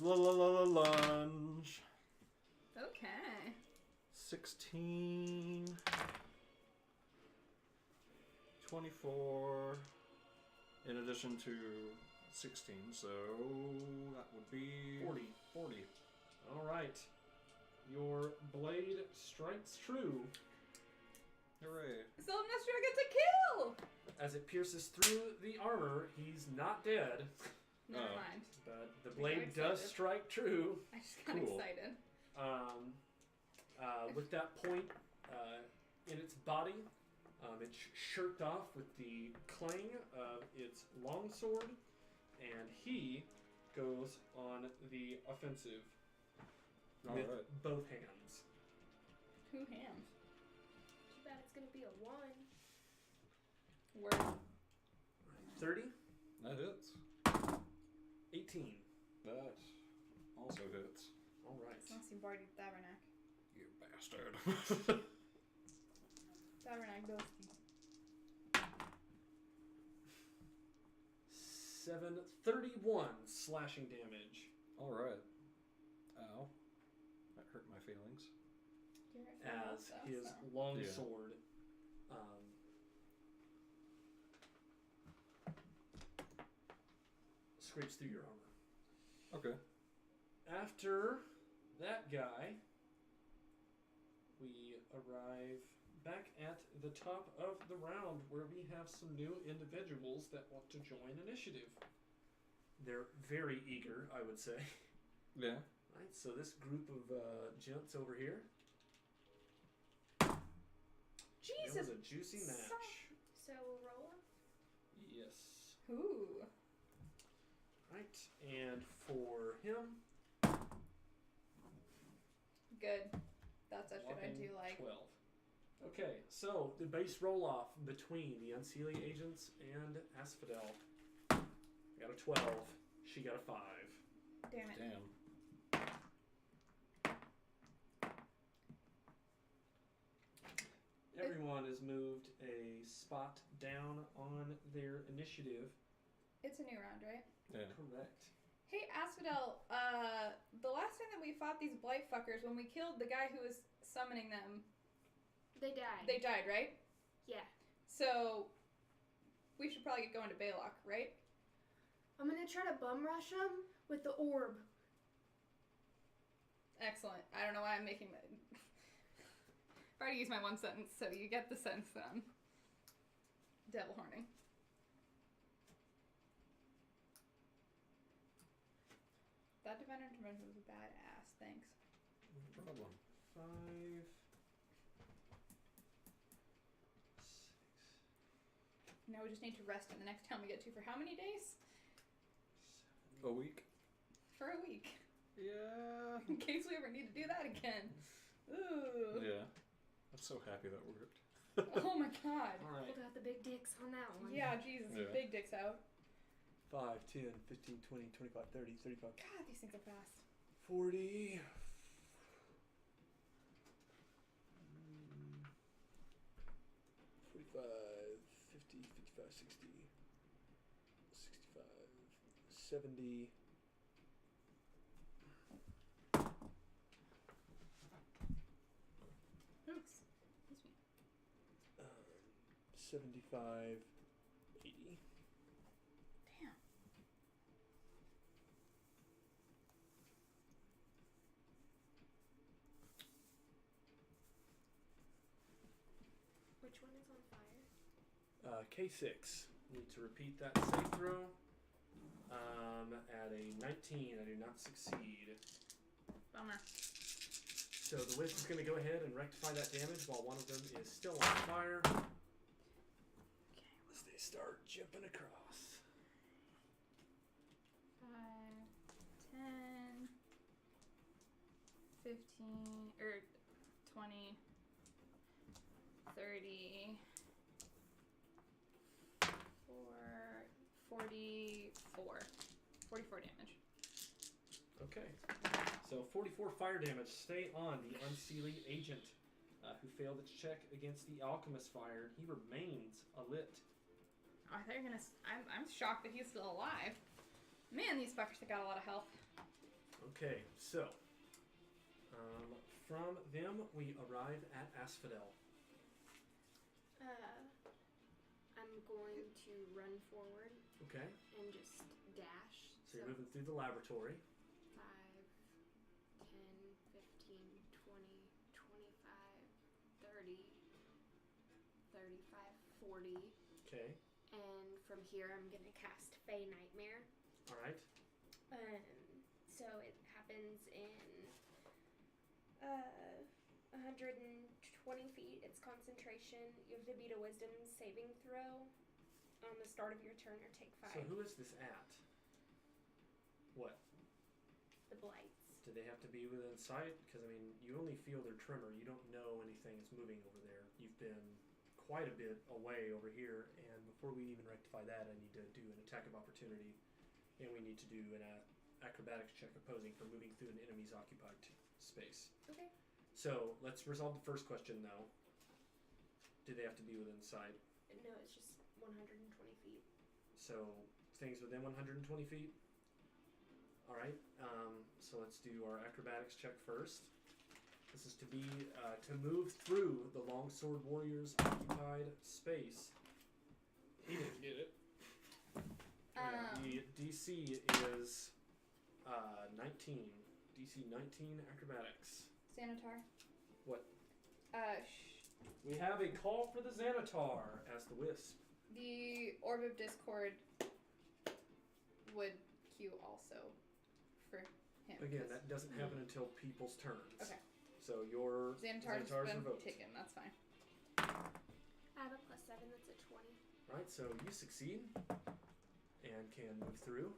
Lunge. Okay. 16. 24. In addition to 16, so that would be 40. 40. Alright. Your blade strikes true Hooray. Silvestro gets a kill! as it pierces through the armor. He's not dead, Never Oh. mind. but the got blade does excited. strike true. I just got Cool. excited. With that point in its body, it's shirked off with the clang of its longsword, and he goes on the offensive with Alright. both hands. Two hands. Too bad it's gonna be a 1. Word. 30, That hits. 18. That also hits. All right. Sonsi Bardi Tabernac. You bastard. Tabernac Dosti. 31 slashing damage. Alright. Ow. That hurt my feelings. as his long Yeah. sword scrapes through your armor. Okay. After that guy, we arrive back at the top of the round where we have some new individuals that want to join initiative. They're very eager, I would say. Yeah. Right, so this group of gents over here. Jesus. It was a juicy match. So RoA? Yes. Ooh. Right, and for him, Good. That's such what I whopping do like. 12. Okay, so the base roll off between the Unseelie agents and Asphodel. I got a 12. She got a 5. Damn it. Damn. Everyone has moved a spot down on their initiative. It's a new round, right? Yeah. Correct. Hey, Asphodel, the last time that we fought these blight fuckers, when we killed the guy who was summoning them, They died. they died, right? Yeah. So, we should probably get going to Baylock, right? I'm gonna try to bum rush him with the orb. Excellent. I don't know why I'm making that. I've already used my one sentence, so you get the sense that I'm devil horning. That Divine Intervention was a badass. Thanks. No problem. 5, 6, Now we just need to rest in the next town we get to for how many days? A week? For a week. Yeah. In case we ever need to do that again. Ooh. Yeah. I'm so happy that worked. Oh my god. All right. Pulled out the big dicks on that one. Yeah, Jesus. Yeah. Big dick's out. 5, 10, 15, 20, 25, 30, 35, God, these things are fast. 40. 45, 50, 55, 60, 65, 70. Oops. Excuse me. 75, 80. Damn. Which one is on fire? K6. Need to repeat that save throw. At a 19, I do not succeed. Bummer. So the Wisp is going to go ahead and rectify that damage while one of them is still on fire. As they start jumping across. 5, 10, 15, or 20, 30, 44 damage. Okay. So 44 fire damage. Stay on the Unseelie agent who failed its check against the Alchemist fire. He remains alit. Oh, I thought you were gonna. I'm shocked that he's still alive. Man, these fuckers have got a lot of health. Okay, so from them we arrive at Asphodel. I'm going to run forward Okay, and just dash. so you're moving through the laboratory. 5, 10, 15, 20, 25, 30, 35, 40. Okay, And from here I'm going to cast Fey Nightmare. all right. So it happens in 120 feet. It's concentration. You have to beat a wisdom saving throw on the start of your turn or take 5. So who is this at? What? The blights. Do they have to be within sight? Because, I mean, you only feel their tremor. You don't know anything is moving over there. You've been quite a bit away over here, and before we even rectify that, I need to do an attack of opportunity, and we need to do an acrobatics check opposing for moving through an enemy's occupied space. Okay. So, let's resolve the first question, though. Do they have to be within sight? No, it's just 120 feet. So, things within 120 feet? Alright, so let's do our acrobatics check first. This is to be to move through the Longsword Warrior's occupied space. He didn't get it. The DC is 19. DC 19 acrobatics. Xanatar. What? We We have a call for the Xanatar as the Wisp. The Orb of Discord would queue also for him. Again, that doesn't happen until people's turns. Okay. So your Xanatar's Xanatar's been revoked. taken. That's fine. I have a +7. That's a 20. Right, so you succeed and can move through.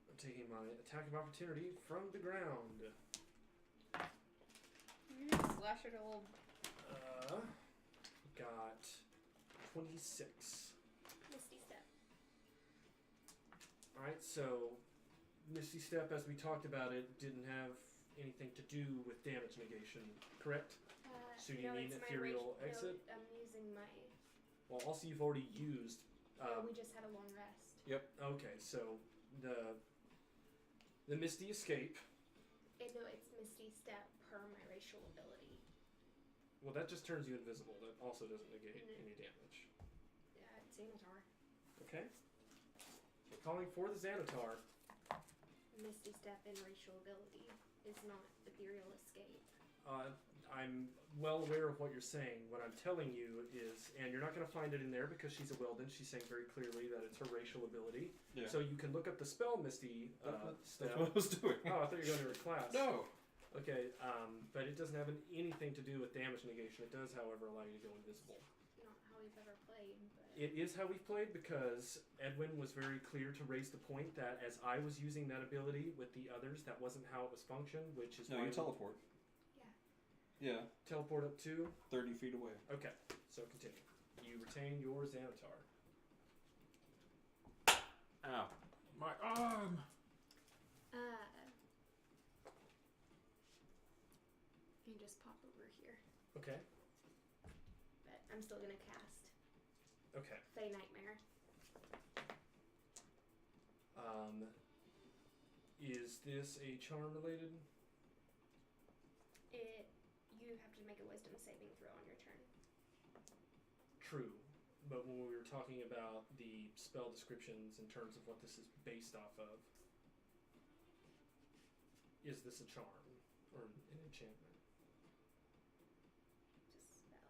I'm taking my attack of opportunity from the ground. You just slash it a little. Got 26. Misty Step. Alright, so Misty Step, as we talked about it, didn't have anything to do with damage negation, correct? So you no, need it's my ethereal rage- exit? No, I'm using my. Well, also you've already used. We just had a long rest. Okay, so the Misty Escape. No, it's Misty Step per my racial ability. Well, that just turns you invisible. That also doesn't negate any damage. It's Xanatar. Okay. So calling for the Xanatar. Misty Step and racial ability is not ethereal escape. I'm well aware of what you're saying. What I'm telling you is, and you're not going to find it in there because she's a Wilden. She's saying very clearly that it's her racial ability. Yeah. So you can look up the spell Misty Step. That's what I was doing. Oh, I thought you were going to her class. No. Okay, but it doesn't have anything to do with damage negation. It does, however, allow you to go invisible. Not how we've ever played, but. It is how we've played because Edwin was very clear to raise the point that as I was using that ability with the others, that wasn't how it was functioned, which is No, why you teleport. Yeah. Yeah, teleport up to. 30 feet away. Okay, so continue. You retain your Xanatar. Ow. My arm! And just pop over here. Okay. But I'm still gonna cast Okay. Fey Nightmare. Is this a charm related? You have to make a wisdom saving throw on your turn. True. But when we were talking about the spell descriptions in terms of what this is based off of, is this a charm or an enchantment? Just spell.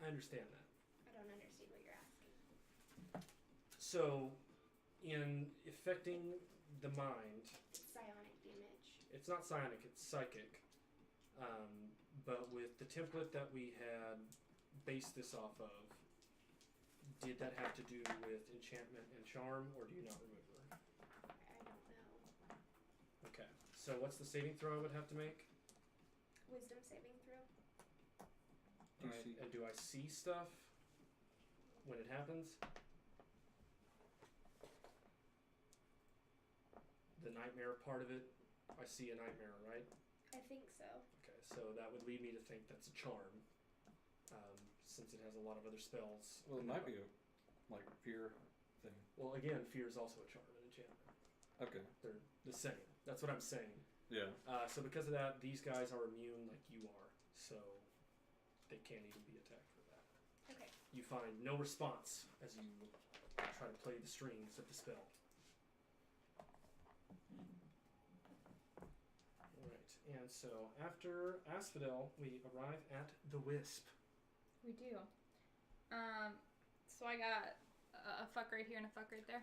I understand that. I don't understand what you're asking. So, in affecting the mind, It's psionic damage. it's not psionic, it's psychic. But with the template that we had based this off of, did that have to do with enchantment and charm, or do you not remember? I don't know. Okay, so what's the saving throw I would have to make? Wisdom saving throw. Alright, and do I see stuff when it happens? The nightmare part of it, I see a nightmare, right? I think so. Okay, so that would lead me to think that's a charm, since it has a lot of other spells. Well, it might be a, like, fear thing. Well, again, fear is also a charm and enchantment. Okay. They're the same. That's what I'm saying. Yeah. So because of that, these guys are immune like you are, so they can't even be attacked for that. Okay. You find no response as you try to play the strings of the spell. Alright, and so after Asphodel, we arrive at the Wisp. We do. So I got a fuck right here and a fuck right there.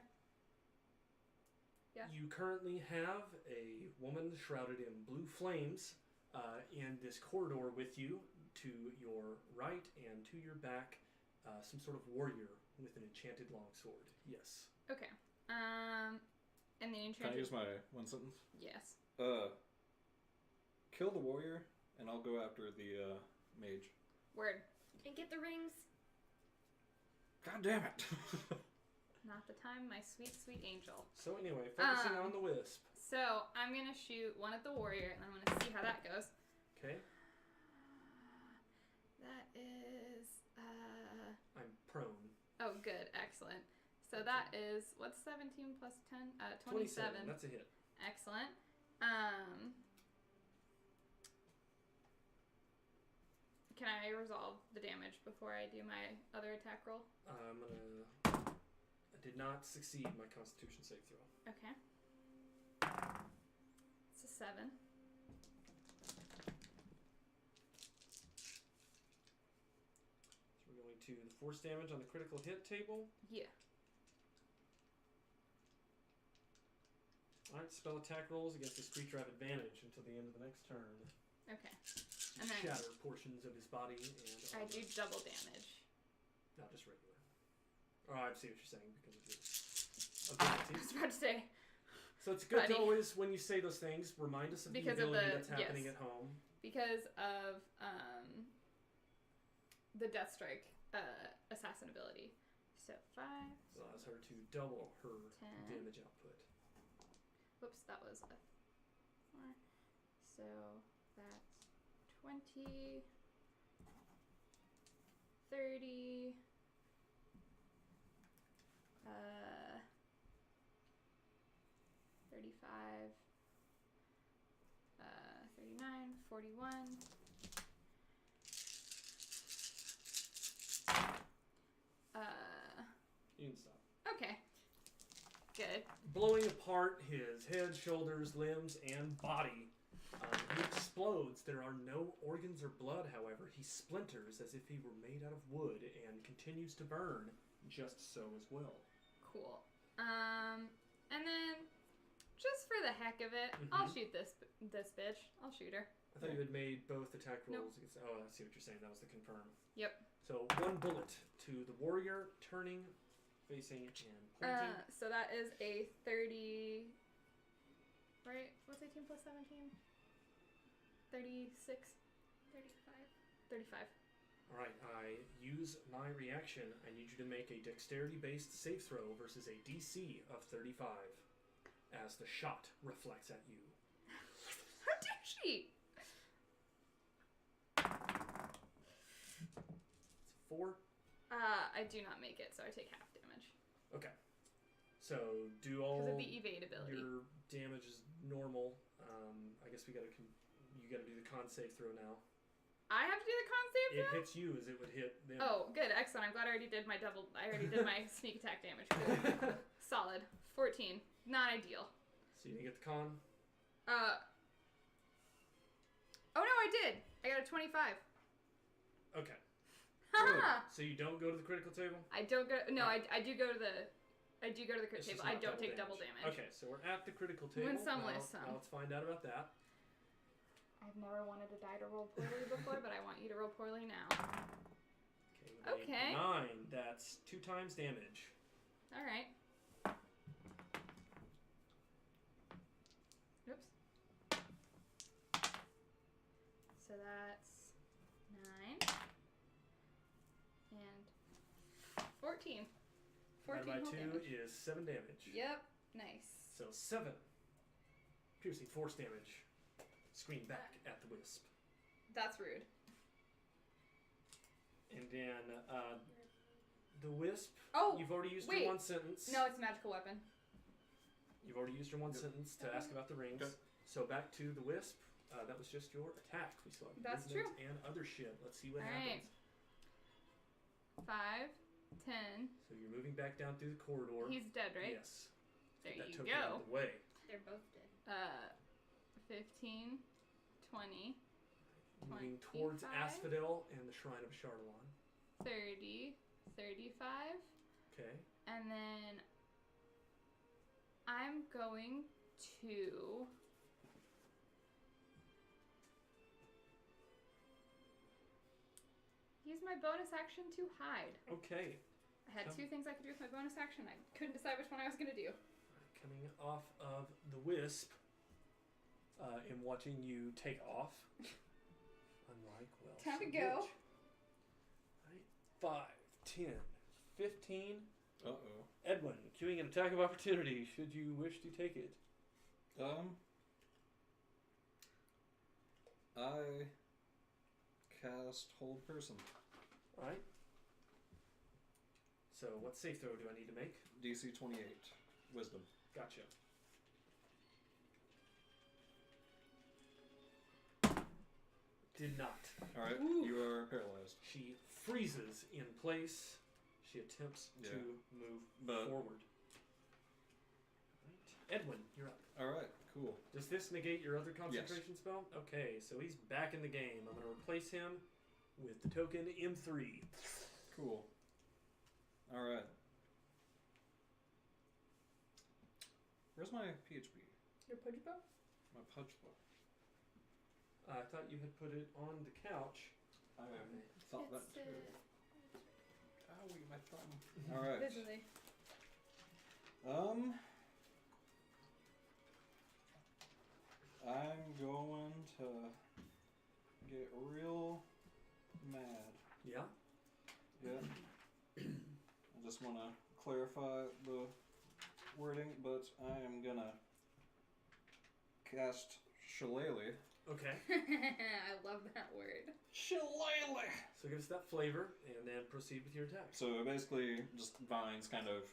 Yeah. You currently have a woman shrouded in blue flames in this corridor with you. To your right and to your back, some sort of warrior with an enchanted longsword. Yes. Okay. And the Can I enchanted. use my one sentence? Yes. Kill the warrior, and I'll go after the mage. Word. And get the rings. God damn it! Not the time, my sweet, sweet angel. So anyway, focusing on the Wisp. So I'm gonna shoot one at the warrior, and I'm gonna see how that goes. Okay. That is. I'm prone. Oh, good, excellent. So that is what's 17 plus 10? 27. That's a hit. Excellent. Can I resolve the damage before I do my other attack roll? I did not succeed my Constitution save throw. Okay. It's a 7. So we're going to the force damage on the critical hit table. Yeah. Alright, spell attack rolls against this creature have advantage until the end of the next turn. Okay. You And then shatter portions of his body and I do double damage. not just regular. Oh, I see what you're saying because of your I ability. was about to say. So it's good to Buddy. always, when you say those things, remind us of Because the of ability the- that's happening yes. at home. Because of the Death Strike assassin ability. So 5. It allows her to double her 10. damage output. Whoops, that was a 4. So that's 20, 30, 35, 39, 41. You can stop. Okay. Good. Blowing apart his head, shoulders, limbs, and body. He explodes. There are no organs or blood, however. He splinters as if he were made out of wood and continues to burn just so as well. Cool. And then, just for the heck of it, I'll shoot this bitch. I'll shoot her. I thought you had made both attack Nope. rolls against... Oh, I see what you're saying. That was the confirm. Yep. So, one bullet to the warrior, turning, facing, and pointing. So that is a 30... Right? What's 18 plus 17? 36? 35. Alright, I use my reaction. I need you to make a dexterity-based save throw versus a DC of 35 as the shot reflects at you. How dare she? It's 4. I do not make it, so I take half damage. Okay. So, do all... Because of the evade ability. Your damage is normal. I guess you gotta do the con save throw now. I have to do the con save It throw? hits you as it would hit them. Oh, good. Excellent. I'm glad I already did my sneak attack damage. Cool. Solid. 14. Not ideal. So you didn't get the con? Oh no, I did. I got a 25. Okay. Haha. So you don't go to the critical table? I don't go. No, I do go to the. I do go to the crit It's just table. I not don't take double damage. Okay, so we're at the critical table. Win some, now, lose some. now let's find out about that. I've never wanted a die to roll poorly before, but I want you to roll poorly now. Okay. Okay. 9. That's 2 times damage. All right. Oops. So that's 9 and 14. 14 Divided by whole 2 damage. is 7 damage. Yep. Nice. So 7 piercing force damage. Scream back at the wisp. That's rude. And then the wisp. Oh, You've already used wait. your one sentence. No, it's a magical weapon. You've already used your one sentence to ask about the rings. Okay. So back to the wisp. That was just your attack. We still have That's movement true. and other shit. Let's see what All right. happens. 5, 10. So you're moving back down through the corridor. He's dead, right? Yes. There That you token out go. of the way. They're both dead. 15, 20, Moving towards 25. Asphodel and the Shrine of Charlatan. 30, 35. Okay. And then I'm going to use my bonus action to hide. Okay. I had 2 things I could do with my bonus action. I couldn't decide which one I was going to do. Coming off of the wisp and watching you take off. Unlike, well, Time to some go. bitch. Right. 5, 10, 15. Uh-oh. Edwin, queuing an attack of opportunity should you wish to take it. I cast Hold Person. Alright. So what save throw do I need to make? DC 28. Wisdom. Gotcha. Did not. All right, Ooh. you are paralyzed. She freezes in place. She attempts Yeah. to move But forward. Right. Edwin, you're up. all right, cool. Does this negate your other concentration spell? Okay, so he's back in the game. I'm going to replace him with the token M3. Cool. All right. Where's my PHP? Your pudge bow? My pudge book. I thought you had put it on the couch. I thought that It's, too. Owie, my thumb. All right. Visually. I'm going to get real mad. Yeah? Yeah. I just want to clarify the wording, but I am gonna cast Shillelagh. Okay. I love that word. Shillelagh! So give us that flavor and then proceed with your attack. So basically, just vines kind of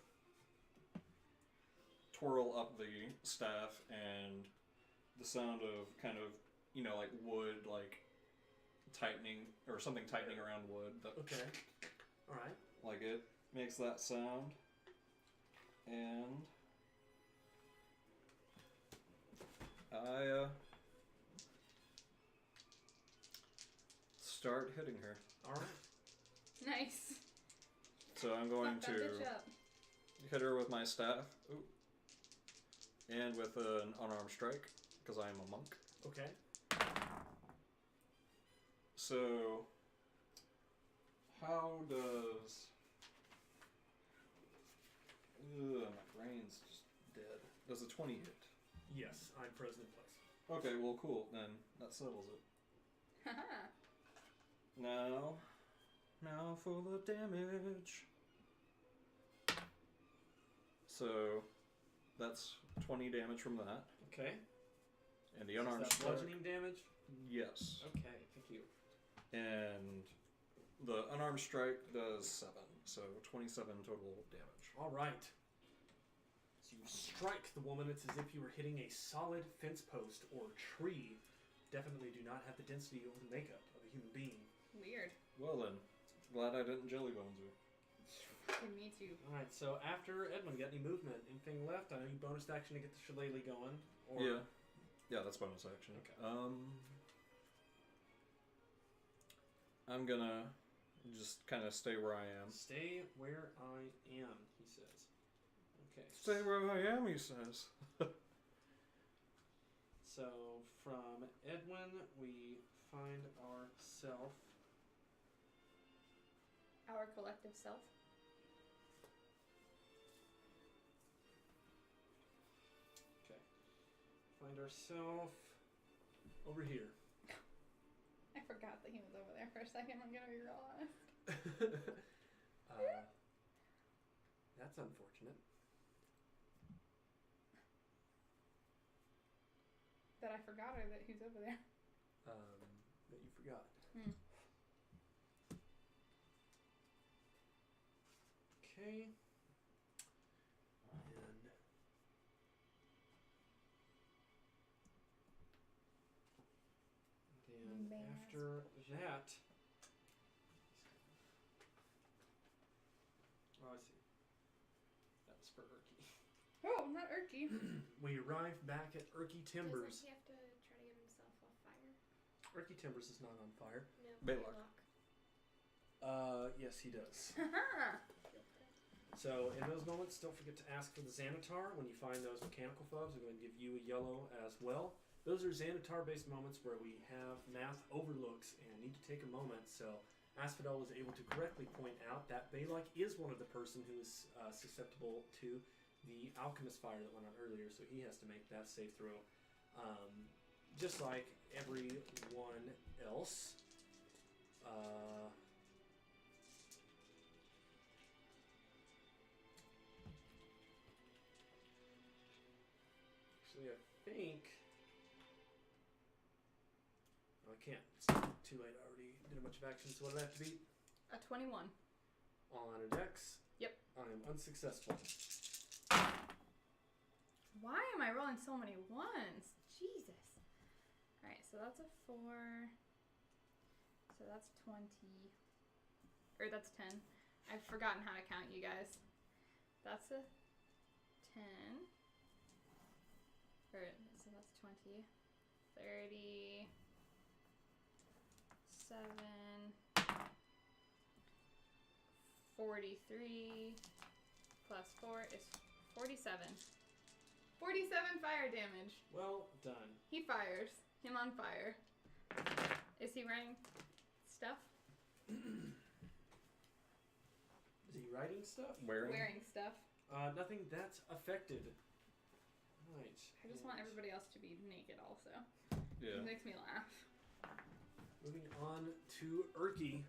twirl up the staff, and the sound of kind of, like wood, like tightening, or something tightening around wood. That, Okay. Alright. like it makes that sound. And I start hitting her. Alright. Nice. So I'm going Fuck that to bitch up. hit her with my staff. Ooh. And with an unarmed strike, because I am a monk. Okay. So, how does... Ugh, my brain's just dead. Does a 20 hit? Yes, I'm frozen in place. Okay, well, cool. Then that settles it. Haha. Now for the damage. So, that's 20 damage from that. Okay. And the Is unarmed that strike... bludgeoning damage? Yes. Okay, thank you. And the unarmed strike does 7. So 27 total damage. Alright. So you strike the woman, it's as if you were hitting a solid fence post or tree. Definitely do not have the density or the makeup of a human being. Weird. Well then, glad I didn't jelly bones her. Me too. Alright, so after Edmund, got any movement? Anything left? I know you bonus action to get the shillelagh going. Or... Yeah, that's bonus action. Okay. I'm gonna just kind of stay where I am. Stay where I am, he says. Okay. Stay where I am, he says. So from Edwin, we find ourself. Our collective self. Okay. Find ourselves over here. I forgot that he was over there for a second, I'm gonna be real honest. That's unfortunate. That I forgot or that he's over there. That you forgot. Hmm. Okay. And Man. after that, oh, I see. That was for Erky. Oh, not Urky. We arrive back at Erky Timbers. Doesn't he have to try to get himself off fire? Erky Timbers is not on fire. No. Baylock. Yes, he does. Haha. So in those moments, don't forget to ask for the Xanatar. When you find those mechanical fobs, I'm going to give you a yellow as well. Those are Xanatar-based moments where we have math overlooks and need to take a moment. So Asphodel was able to correctly point out that Baylock is one of the person who is susceptible to the Alchemist fire that went on earlier. So he has to make that save throw. Just like everyone else. Actually, I think... Oh, I can't. It's too late. I already did a bunch of actions. So what did I have to beat? A 21. All on a dex. Yep. I am unsuccessful. Why am I rolling so many ones? Jesus. Alright, so that's a 4. So that's 20. Or that's 10. I've forgotten how to count, you guys. That's a 10. So that's 20. 30. 7. 43 plus 4 is 47. 47 fire damage. Well done. He fires. Him on fire. Is he wearing stuff? Is he writing stuff? Wearing stuff. Nothing that's affected. Right. I just want everybody else to be naked also. Yeah. It makes me laugh. Moving on to Urki.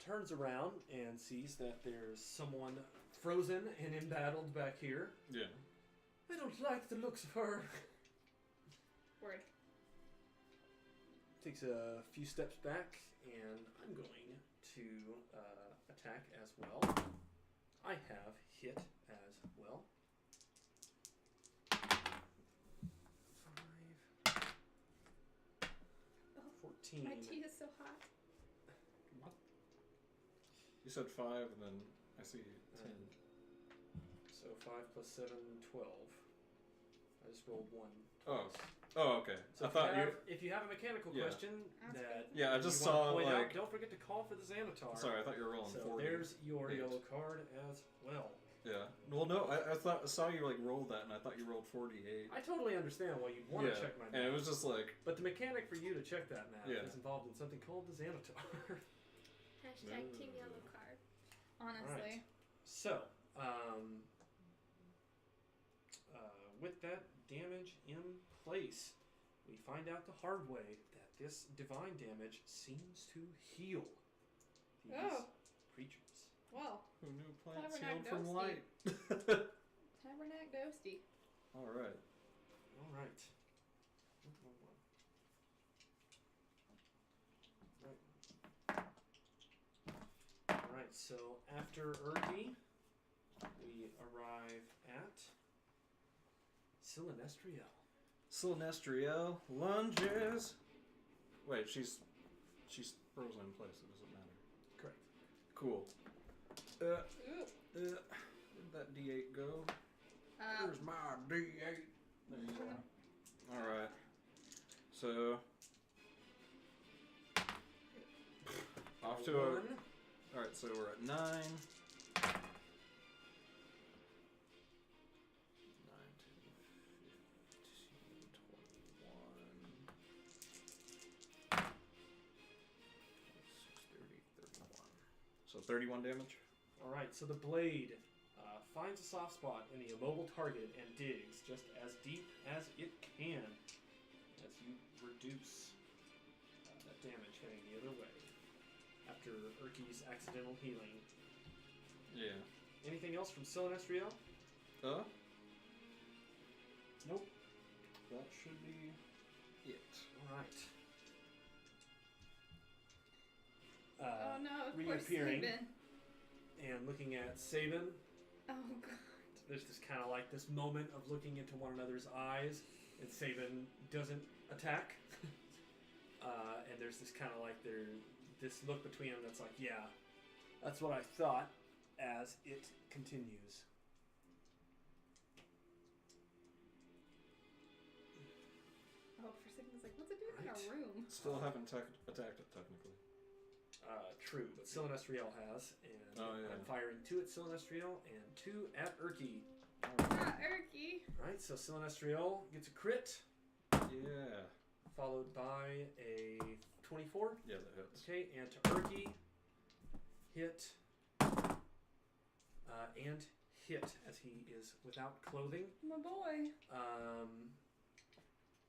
Turns around and sees that there's someone frozen and embattled back here. Yeah. I don't like the looks of her. Word. Takes a few steps back, and I'm going to attack as well. I have hit as well. 5, 14. My tea is so hot. What? You said 5, and then I see 10. So 5 plus 7, 12. I just rolled 1. Oh. Oh, okay. So I thought you. if you have a mechanical question that Yeah, I just you wanna saw point like. out, don't forget to call for the Xanatar. Sorry, I thought you were rolling So 40. there's your 8. yellow card as well. Yeah. Well, no, I saw you like roll that, and I thought you rolled 48. I totally understand why you'd want to check my math. And it was just like. But the mechanic for you to check that math Yeah. is involved in something called the Xanatar. Hashtag team yellow card. Honestly. So, with that damage in place, we find out the hard way that this divine damage seems to heal these creatures. Well, Who knew plants Tabernacle healed from Ghosty. light? Tabernacle Ghosty. Alright. Alright. Alright, so after Urgi, we arrive at Silinestriel. Silinestriel lunges. Wait, she's frozen in place. It doesn't matter. Correct. Cool. Where'd that D8 go? Where's my D8? There you go. Alright. So. Off to a. Alright, so we're at 9. 9, 10, 15, 21, 26, 30, 31. So 31 damage? Alright, so the blade finds a soft spot in the immobile target and digs just as deep as it can as you reduce that damage heading the other way after Urki's accidental healing. Yeah. Anything else from Silinestriel? Nope. That should be it. Alright. Oh no, of course reappearing. Sabin. And looking at Sabin, Oh god. there's this kind of like this moment of looking into one another's eyes, and Sabin doesn't attack. And there's this kind of like this look between them that's like, yeah, that's what I thought, as it continues. Oh, for a second I was like, what's it doing in Right. our room? Still haven't attacked it technically. True, but Silinestriel has, and Oh, yeah. I'm firing 2 at Silinestriel and 2 at Urki. Ah, Urki. Alright, so Silinestriel gets a crit, Yeah. followed by a 24. Yeah, that hits. Okay, and to Urki, hit, and hit, as he is without clothing. My boy.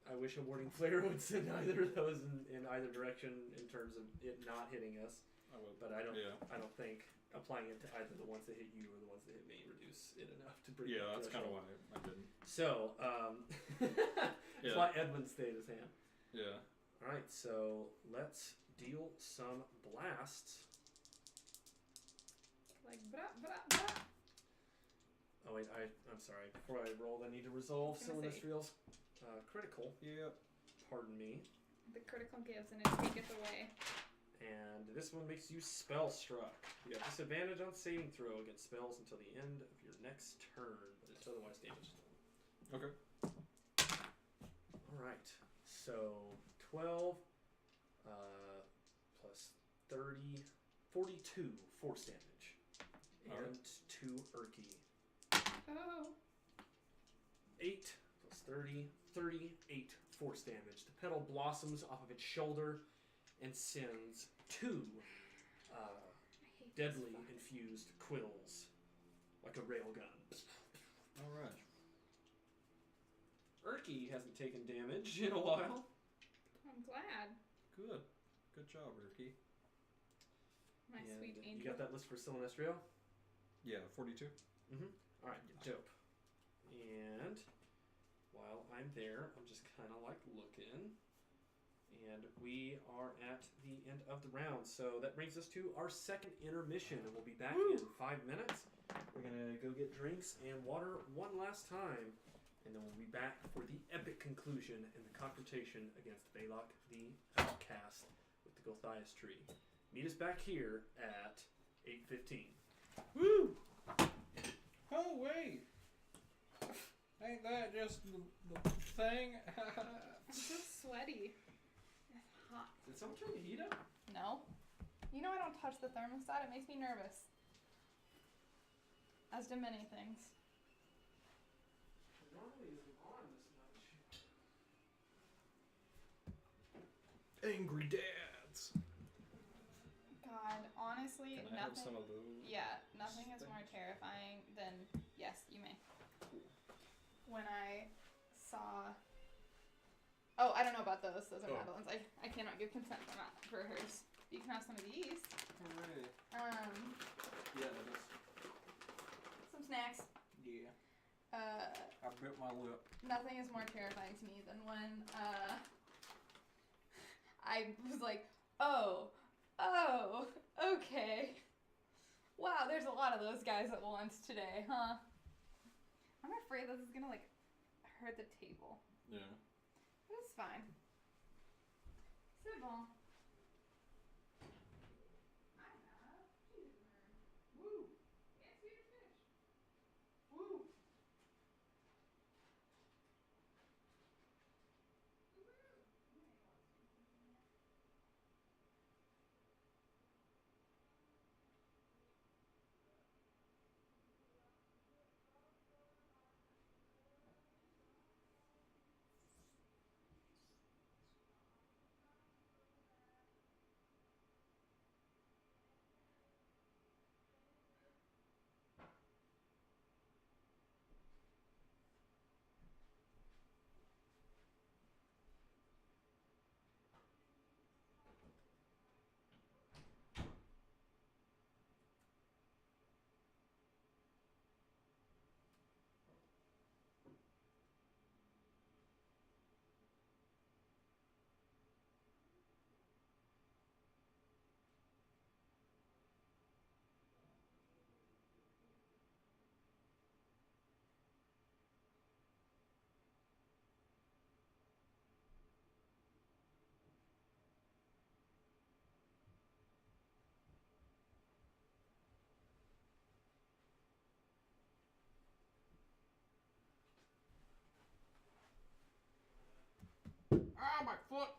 I wish a warding flare would send either of those in either direction in terms of it not hitting us, I would. but I don't Yeah. think applying it to either the ones that hit you or the ones that hit me reduce it enough to bring Yeah, the that's kind of threshold. why I didn't. So, that's Yeah. why Edmund stayed his hand. Yeah. Alright, so let's deal some blasts. Like, brah, brah, brah. Oh wait, I'm sorry. Before I roll, I need to resolve I was gonna say. Silinestriel's critical. Yep. Pardon me. The critical gives and it taketh away. And this one makes you spell struck. You have disadvantage on saving throw against spells until the end of your next turn, but it's otherwise damaged. Okay. Alright, so 12 plus 30, 42 force damage. And Alright. 2 Urki. Oh. 8 plus 30, 38 force damage. The petal blossoms off of its shoulder and sends 2 deadly infused quills, like a railgun. Alright. Urki hasn't taken damage in a while. I'm glad. Good. Good job, Ricky. My And sweet angel. you got that list for Silvestrio? Yeah, 42. Alright, dope. And while I'm there, I'm just kind of like looking. And we are at the end of the round. So that brings us to our second intermission. And we'll be back in 5 minutes. We're going to go get drinks and water one last time. And then we'll be back for the epic conclusion and the confrontation against Balok the Outcast with the Gulthias tree. Meet us back here at 8:15. Woo! Oh, wait! Ain't that just the thing? I'm so sweaty. It's hot. Did someone turn the heat up? No. You know I don't touch the thermostat. It makes me nervous. As do many things. It normally isn't on this much. Angry dads! God, honestly, Can I have nothing. some of those? Yeah, nothing is more terrifying than, yes, you may. When I saw, oh, I don't know about those. Those are Oh. Madeline's. I cannot give consent for hers. You can have some of these. Hooray. Yeah, that is. Some snacks. Yeah. I bit my lip. Nothing is more terrifying to me than when I was like, oh, okay. Wow, there's a lot of those guys at once today, huh? I'm afraid this is gonna like hurt the table. Yeah. But it's fine. C'est bon. I have cheeseburger. Woo! And Swedish fish. Woo! Ah, my foot!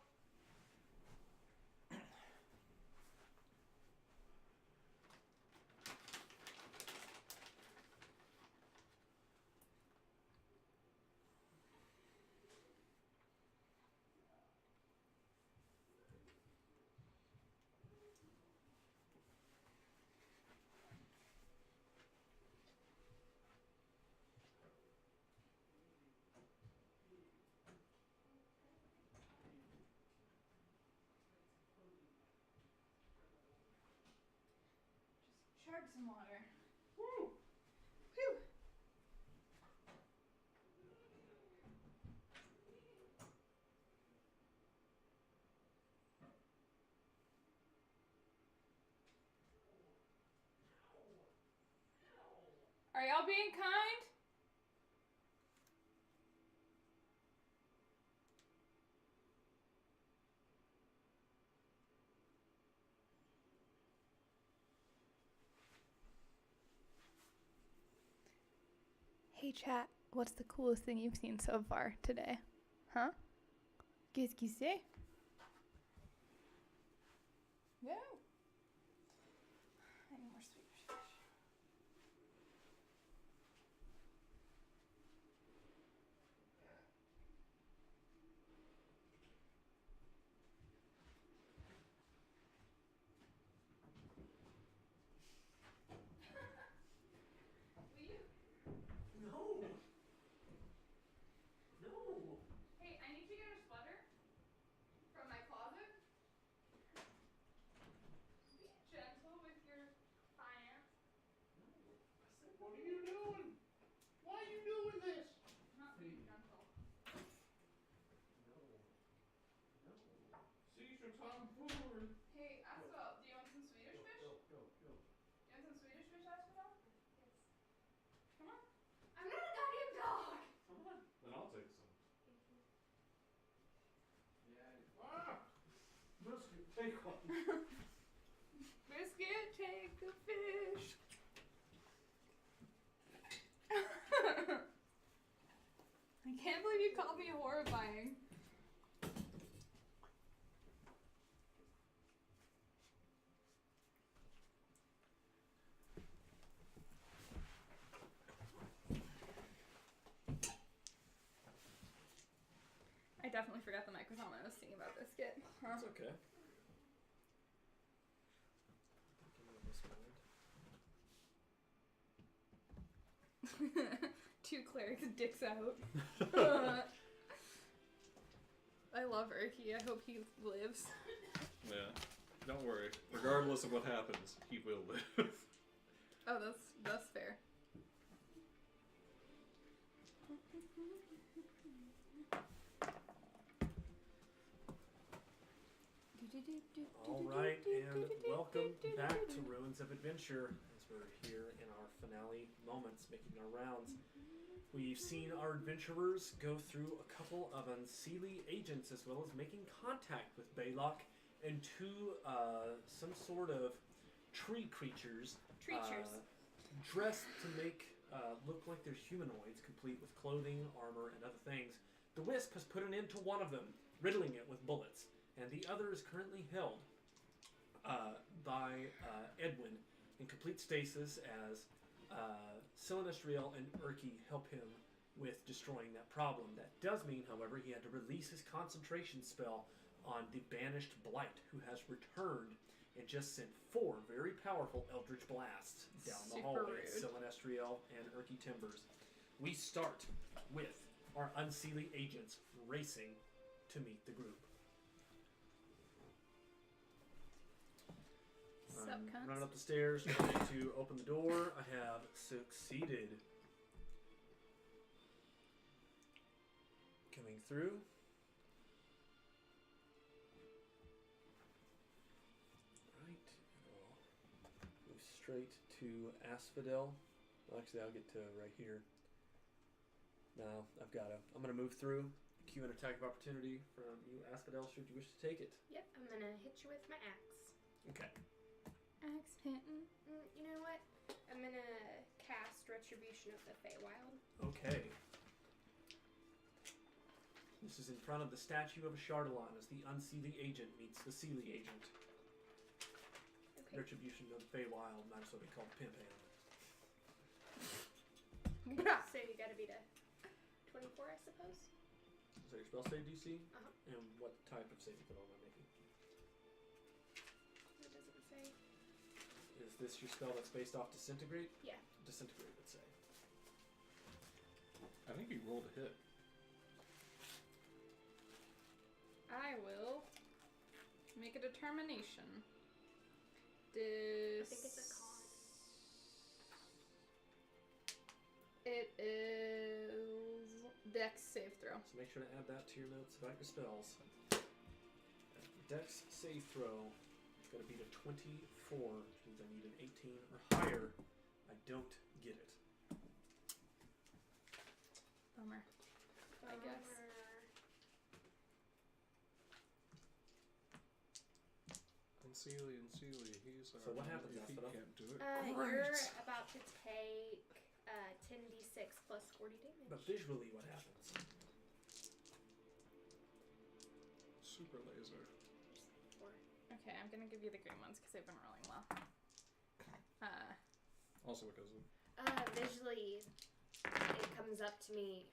Chug some water. Woo! Whew! Are y'all being kind? Hey, chat. What's the coolest thing you've seen so far today? Huh? Qu'est-ce que c'est? No. I need more Swedish fish. No. No. Hey, I need to get a sweater from my closet. Be gentle with your finance. I said, what are you doing? Why are you doing this? I'm not being gentle. No. No. Seizure time forward. Hey, Asphodel, do you want some Swedish fish? Go. You want some Swedish fish, Asphodel? Yes. Come on. I'm not a goddamn dog! Come on. Then I'll take some. Thank you. Yeah. Ah! Biscuit, take one. Biscuit, take the fish. I can't believe you called me horrifying. I definitely forgot the microphone when I was singing about Biscuit. Huh? That's okay. Two clerics, dicks out. I love Erky. I hope he lives. Yeah. Don't worry. Regardless of what happens, he will live. Oh, that's fair. All right, and welcome back to Ruins of Adventure as we're here in our finale moments, making our rounds. We've seen our adventurers go through a couple of unseelie agents as well as making contact with Baylock and two some sort of tree creatures dressed to make look like they're humanoids, complete with clothing, armor, and other things. The Wisp has put an end to one of them, riddling it with bullets, and the other is currently held by Edwin in complete stasis as Silinestriel and Erky help him with destroying that problem. That does mean, however, he had to release his concentration spell on the banished Blight, who has returned and just sent 4 very powerful Eldritch Blasts down the hallway at Silinestriel and Erky Timbers. We start with our unseelie agents racing to meet the group. Running up the stairs, trying to open the door. I have succeeded. Coming through. Right. I'll move straight to Asphodel. Well, actually, I'll get to right here. Now, I'm going to move through. Cue an attack of opportunity from you, Asphodel, should you wish to take it. Yep, I'm gonna hit you with my axe. Okay. Axe hitting. You know what? I'm gonna cast Retribution of the Feywild. Okay. This is in front of the statue of a Chardalon as the unseelie agent meets the seelie agent. Okay. Retribution of the Feywild might as well be called Pimp Hand. So you gotta beat a 24, I suppose? Is that your spell save DC? Uh-huh. And what type of saving throw am I making? It doesn't say. Is this your spell that's based off Disintegrate? Yeah. Disintegrate would say. I think he rolled a hit. I will make a determination. I think it's a con. It is Dex save throw. So make sure to add that to your notes about your spells. Dex save throw. It's got to beat a 24, which means I need an 18 or higher. I don't get it. Bummer. I guess. Unseelie, he's So what happens, if he Asphodel? can't do it. You're about to take 10d6 plus 40 damage. But visually, what happens? Super laser. 4. Okay, I'm gonna give you the green ones because they've been rolling well. Also because of... Visually, it comes up to me.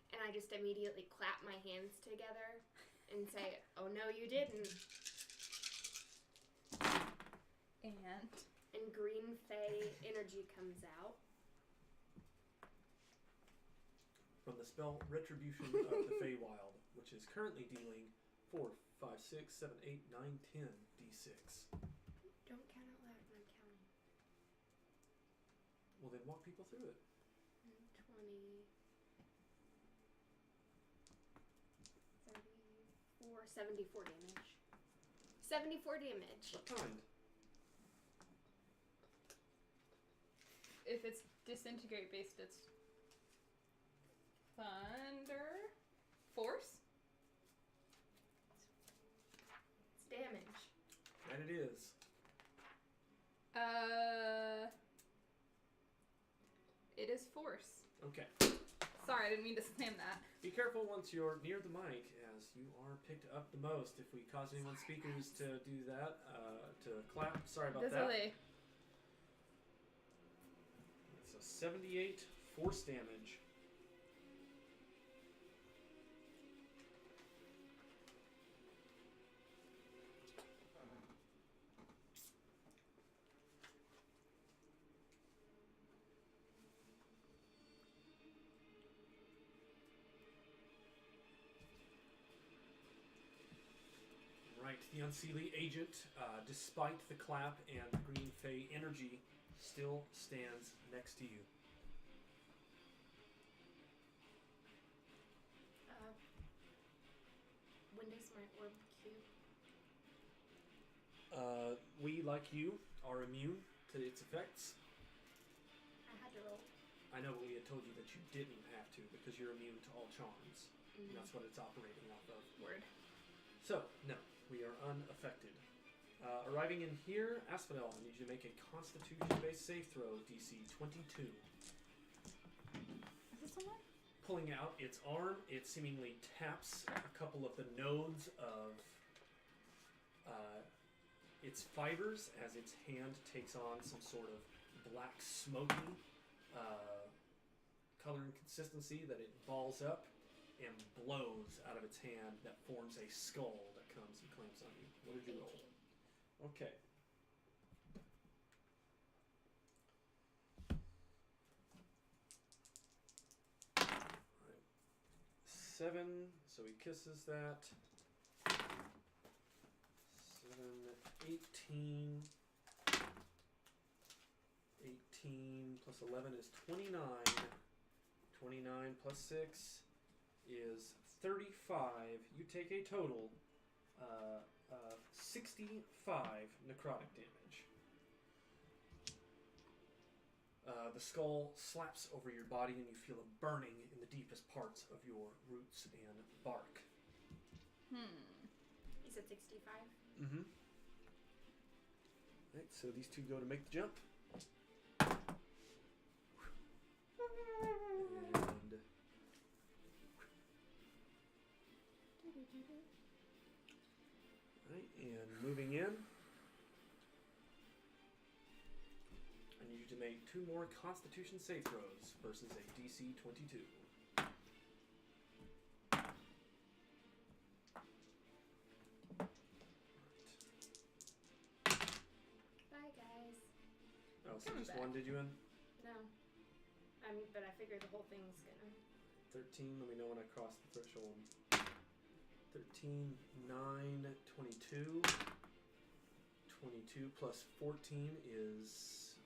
And I just immediately clap my hands together and say, "Oh no, you didn't." And green fey energy comes out. From the spell Retribution of the Feywild, which is currently dealing 4, 5, 6, 7, 8, 9, 10 d6. Don't count out loud when I'm counting. Well, then walk people through it. 20, 34, 74 damage. 74 damage. What kind? If it's disintegrate based, it's thunder force. It's damage. And it is. It is force. Okay. Sorry, I didn't mean to slam that. Be careful once you're near the mic, as you are picked up the most. If we cause anyone's speakers to do that, to clap, sorry about that. Désolé. It's a 78 force damage. Right, the Unseelie agent, despite the clap and the green fey energy, still stands next to you. When does my orb cue? We, like you, are immune to its effects. I had to roll. I know we had told you that you didn't have to because you're immune to all charms. And that's what it's operating off of. Word. So, no, we are unaffected. Arriving in here, Asphodel, I need you to make a Constitution-based save throw, DC 22. Is this someone? Pulling out its arm, it seemingly taps a couple of the nodes of its fibers as its hand takes on some sort of black, smoky color and consistency that it balls up and blows out of its hand that forms a skull that comes and clamps on you. What did you roll? Okay. Right. 7, so he kisses that. 7, 18. 18 plus 11 is 29. 29 plus 6 is 35. You take a total 65 necrotic damage. The skull slaps over your body and you feel a burning in the deepest parts of your roots and bark. You said 65? Mm-hmm. Right, so these two go to make the jump. And right, and moving in. I need you to make 2 more Constitution save throws versus a DC 22. Bye, guys. Oh, so Coming just back. one did you in? No. But I figured the whole thing's gonna... 13, let me know when I cross the threshold. 13, 9, 22. 22 plus 14 is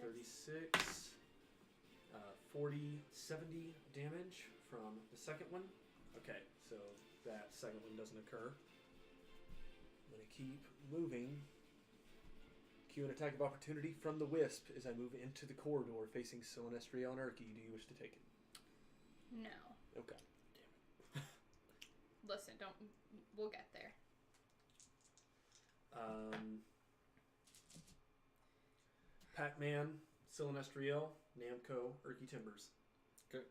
36. 40, 70 damage from the second one. Okay, so that second one doesn't occur. I'm going to keep moving. Cue an attack of opportunity from the Wisp as I move into the corridor facing Silnestria on Urki. Do you wish to take it? No. Okay. Listen, don't. We'll get there. Pac-Man Sylvestriel, Namco, Erky Timbers. Okay.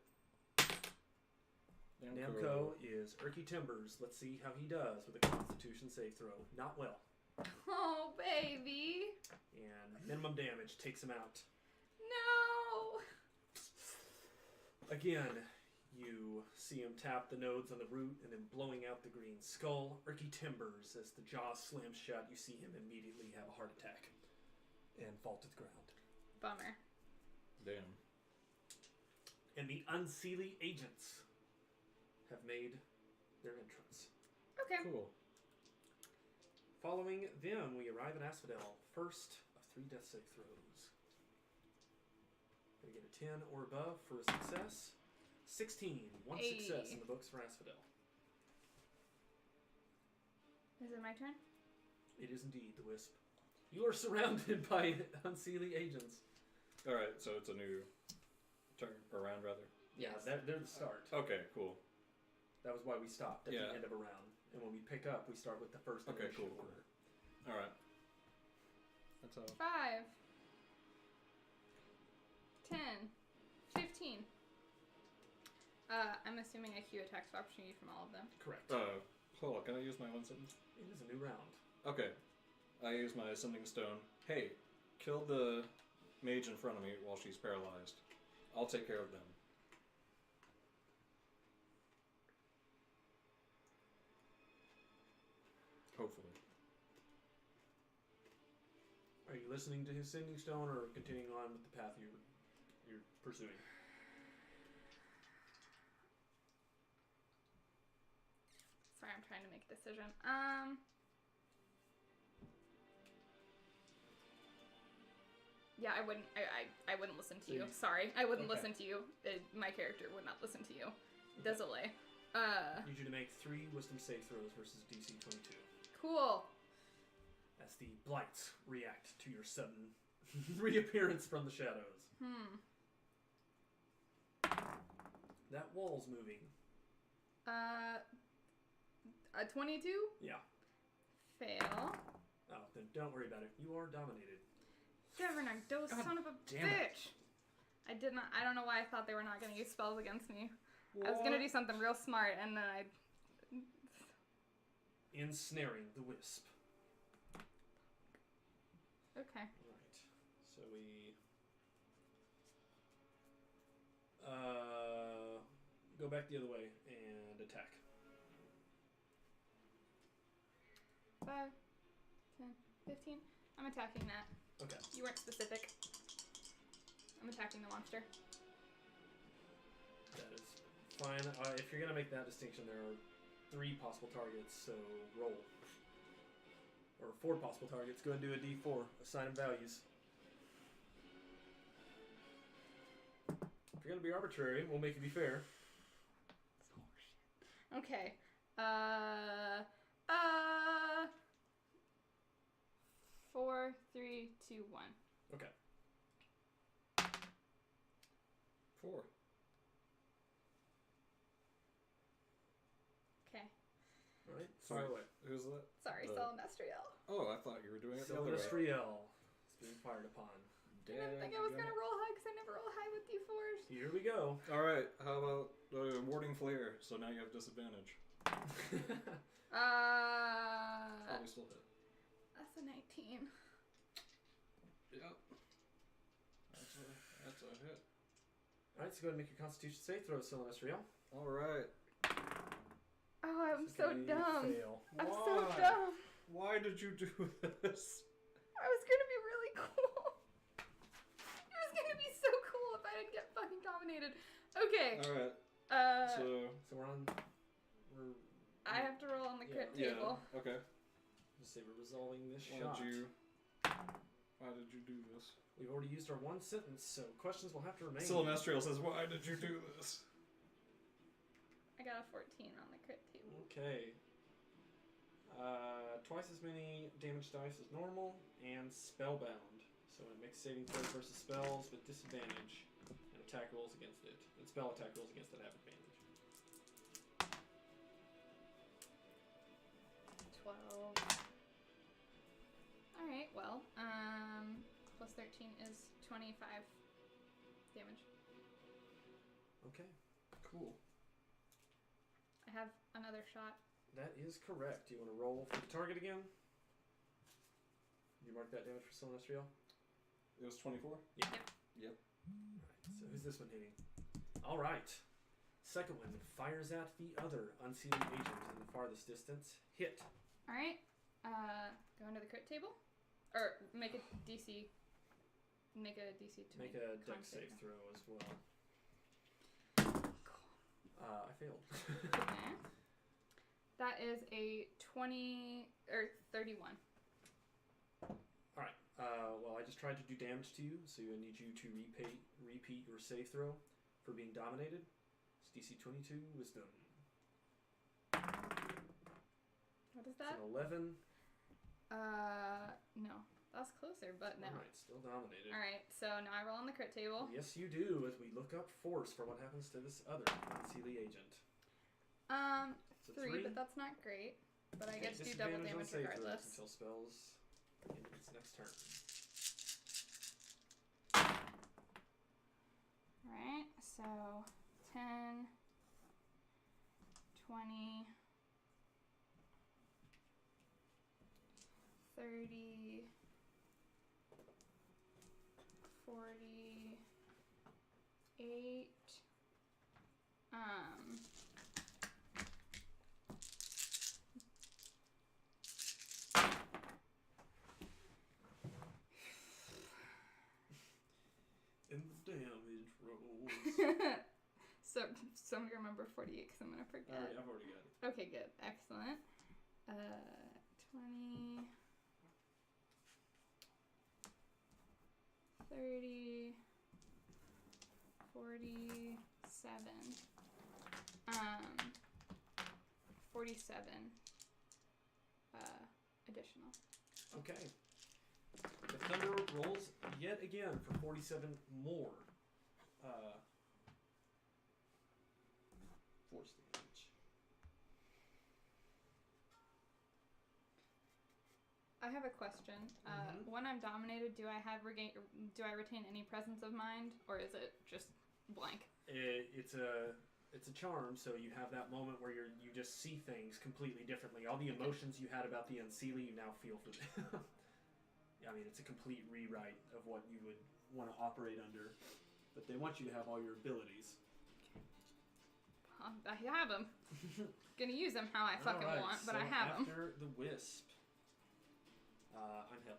Namco is Erky Timbers. Let's see how he does with a Constitution save throw. Not well. Oh, baby. And minimum damage takes him out. No. Again, you see him tap the nodes on the root and then blowing out the green skull. Erky Timbers, as the jaw slams shut, you see him immediately have a heart attack and fall to the ground. Bummer. Damn. And the Unseelie agents have made their entrance. Okay. Cool. Following them, we arrive at Asphodel. First of 3 death save throws. Gonna get a 10 or above for a success. 16. One success in the books for Asphodel. Is it my turn? It is indeed the Wisp. You are surrounded by Unseelie agents. Alright, so it's a new turn, or round rather. Yeah, Yes. they're the start. Okay, cool. That was why we stopped at Yeah. the end of a round. And when we pick up, we start with the first Okay, initial cool. order. Alright. That's how. 5, 10, 15. I'm assuming I cue attacks of opportunity from all of them. Correct. Hold on, can I use my one sentence? It is a new round. Okay. I use my Ascending Stone. Hey, kill the mage in front of me while she's paralyzed. I'll take care of them. Hopefully. Are you listening to his sending stone or continuing on with the path you're pursuing? Sorry, I'm trying to make a decision. Yeah, I wouldn't listen to you. Sorry, I wouldn't Okay. listen to you. My character would not listen to you. Désolé. Need you to make 3 wisdom save throws versus DC 22. Cool. As the blights react to your sudden reappearance from the shadows. That wall's moving. A 22? Yeah. Fail. Oh, then don't worry about it. You are dominated. Governor, son of a damn it. bitch. I don't know why I thought they were not going to use spells against me. I was going to do something real smart, and then I... Ensnaring the wisp. Okay. Right. So we... go back the other way and attack. 5, 10, 15. I'm attacking that. Okay. You weren't specific. I'm attacking the monster. That is fine. If you're going to make that distinction, there are 3 possible targets, so roll. Or 4 possible targets. Go ahead and do a d4. Assign them values. If you're going to be arbitrary, we'll make it be fair. Okay. 4, 3, 2, 1. Okay. 4. Okay. All right. Fire away. Who's that? Sorry, Uh, Sylvestriel. Oh, I thought you were doing it the other way. Sylvestriel is being fired upon. I didn't think I was going to roll high because I never roll high with D4s. Here we go. Alright, how about warding flare? So now you have disadvantage. Probably still hit. That's a 19. Yep. That's a hit. All right, so go ahead and make your Constitution save throw, Sylvestriel. Alright. Oh, I'm so dumb. Fail. I'm so dumb. Why did you do this? I was going to be really cool. It was going to be so cool if I didn't get fucking dominated. Okay. Alright. So we're I have to roll on the crit Yeah. table. Okay. Just say we're resolving this Why shot. did you do this? We've already used our 1 sentence, so questions will have to remain. Sylvestriel says, why did you do this? I got a 14 on the crit table. Okay. Twice as many damage dice as normal, and spellbound. So it makes saving throws versus spells with disadvantage, and attack rolls against it. And spell attack rolls against it have advantage. 12. Alright, well, plus plus 13 is 25 damage. Okay, cool. I have another shot. That is correct. Do you want to roll for the target again? Did you mark that damage for Celestial? It was 24? Yeah. Yep. Alright, so who's this one hitting? Alright. Second one fires at the other unsealing agent in the farthest distance. Hit. Alright. Go into the crit table? Or make a DC. Make a DC to Make a dex save throw as well. I failed. Okay. That is a 20 or 31. Alright. Well, I just tried to do damage to you, so I need you to repeat your save throw for being dominated. It's DC 22 Wisdom. What is It's that? an 11. No. That's closer, but no. Alright, still dominated. Alright, so now I roll on the crit table. Yes, you do, as we look up force for what happens to this other unsealing agent. So 3, but that's not great. But I get to do double Disadvantage on damage save regardless. throws until spells in its next turn. Alright, so 10, 20, 30, 48, In the damage rolls. so I'm gonna remember 48 because I'm gonna forget. Alright, I've already got it. Okay, good. Excellent. 20, 30, 47, 47, additional. Okay. The thunder rolls yet again for 47 more. Force damage. I have a question. When I'm dominated, do I retain any presence of mind, or is it just blank? It's a charm, so you have that moment where you just see things completely differently. All the emotions you had about the unseelie, you now feel for them. I mean, it's a complete rewrite of what you would want to operate under, but they want you to have all your abilities. I have them. Gonna use them how I fucking want, but I have them. After the wisp, I'm held.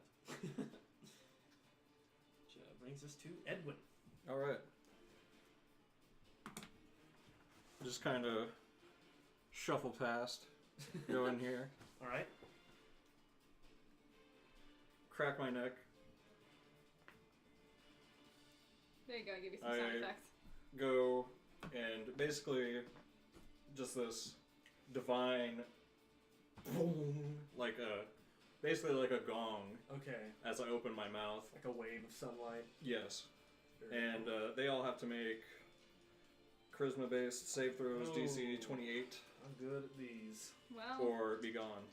Which brings us to Edwin. Alright. Just kind of shuffle past. Go in here. Alright. Crack my neck. There you go, I give you some sound effects. Go and basically just this divine boom, basically like a gong Okay. as I open my mouth. Like a wave of sunlight. Yes. Very And cool. they all have to make charisma based save throws, DC 28, I'm good at these. Well, or be gone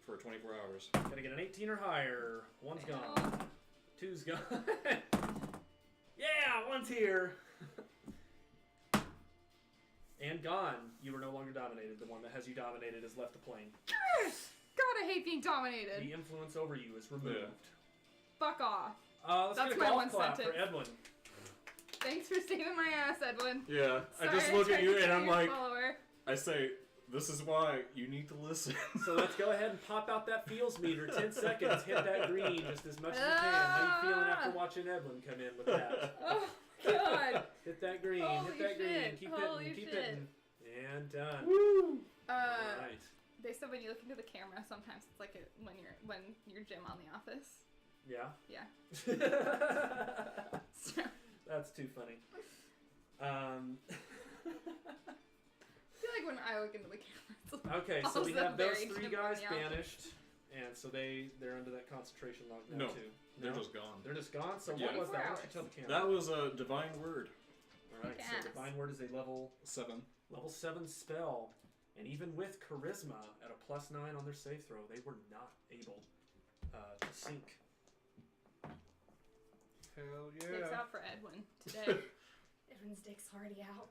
for 24 hours. Gotta get an 18 or higher. One's gone. Two's gone. Yeah, one's here. And gone. You are no longer dominated. The one that has you dominated has left the plane. yes! God, I hate being dominated. The influence over you is removed. Yeah. Fuck off. Let's That's get a my golf one clap sentence. for Edwin. Thanks for saving my ass, Edwin. Yeah, Sorry, I just look at tried you to and be I'm your like, follower. I say, this is why you need to listen. So let's go ahead and pop out that feels meter. 10 seconds. Hit that green just as much as you can. How you feeling after watching Edwin come in with that? Oh, God. Hit that green. Holy hit that green. shit. Keep Holy hitting. Keep shit. hitting. And done. Woo! Alright. They said when you look into the camera, sometimes it's like when you're Jim on The Office. Yeah? Yeah. That's too funny. I feel like when I look into the camera, it's like Okay, so we also have those very 3 Jim guys on The Office. banished, and so they're under that concentration lockdown No, too. they're just gone. They're just gone. So Yeah. what was that? Why don't you 24 tell the camera? That was a divine word. All right. Kick So ass. divine word is a level 7. 7 spell, and even with charisma at a +9 on their save throw, they were not able to sink. Hell Dicks yeah. out for Edwin today. Edwin's dick's already out.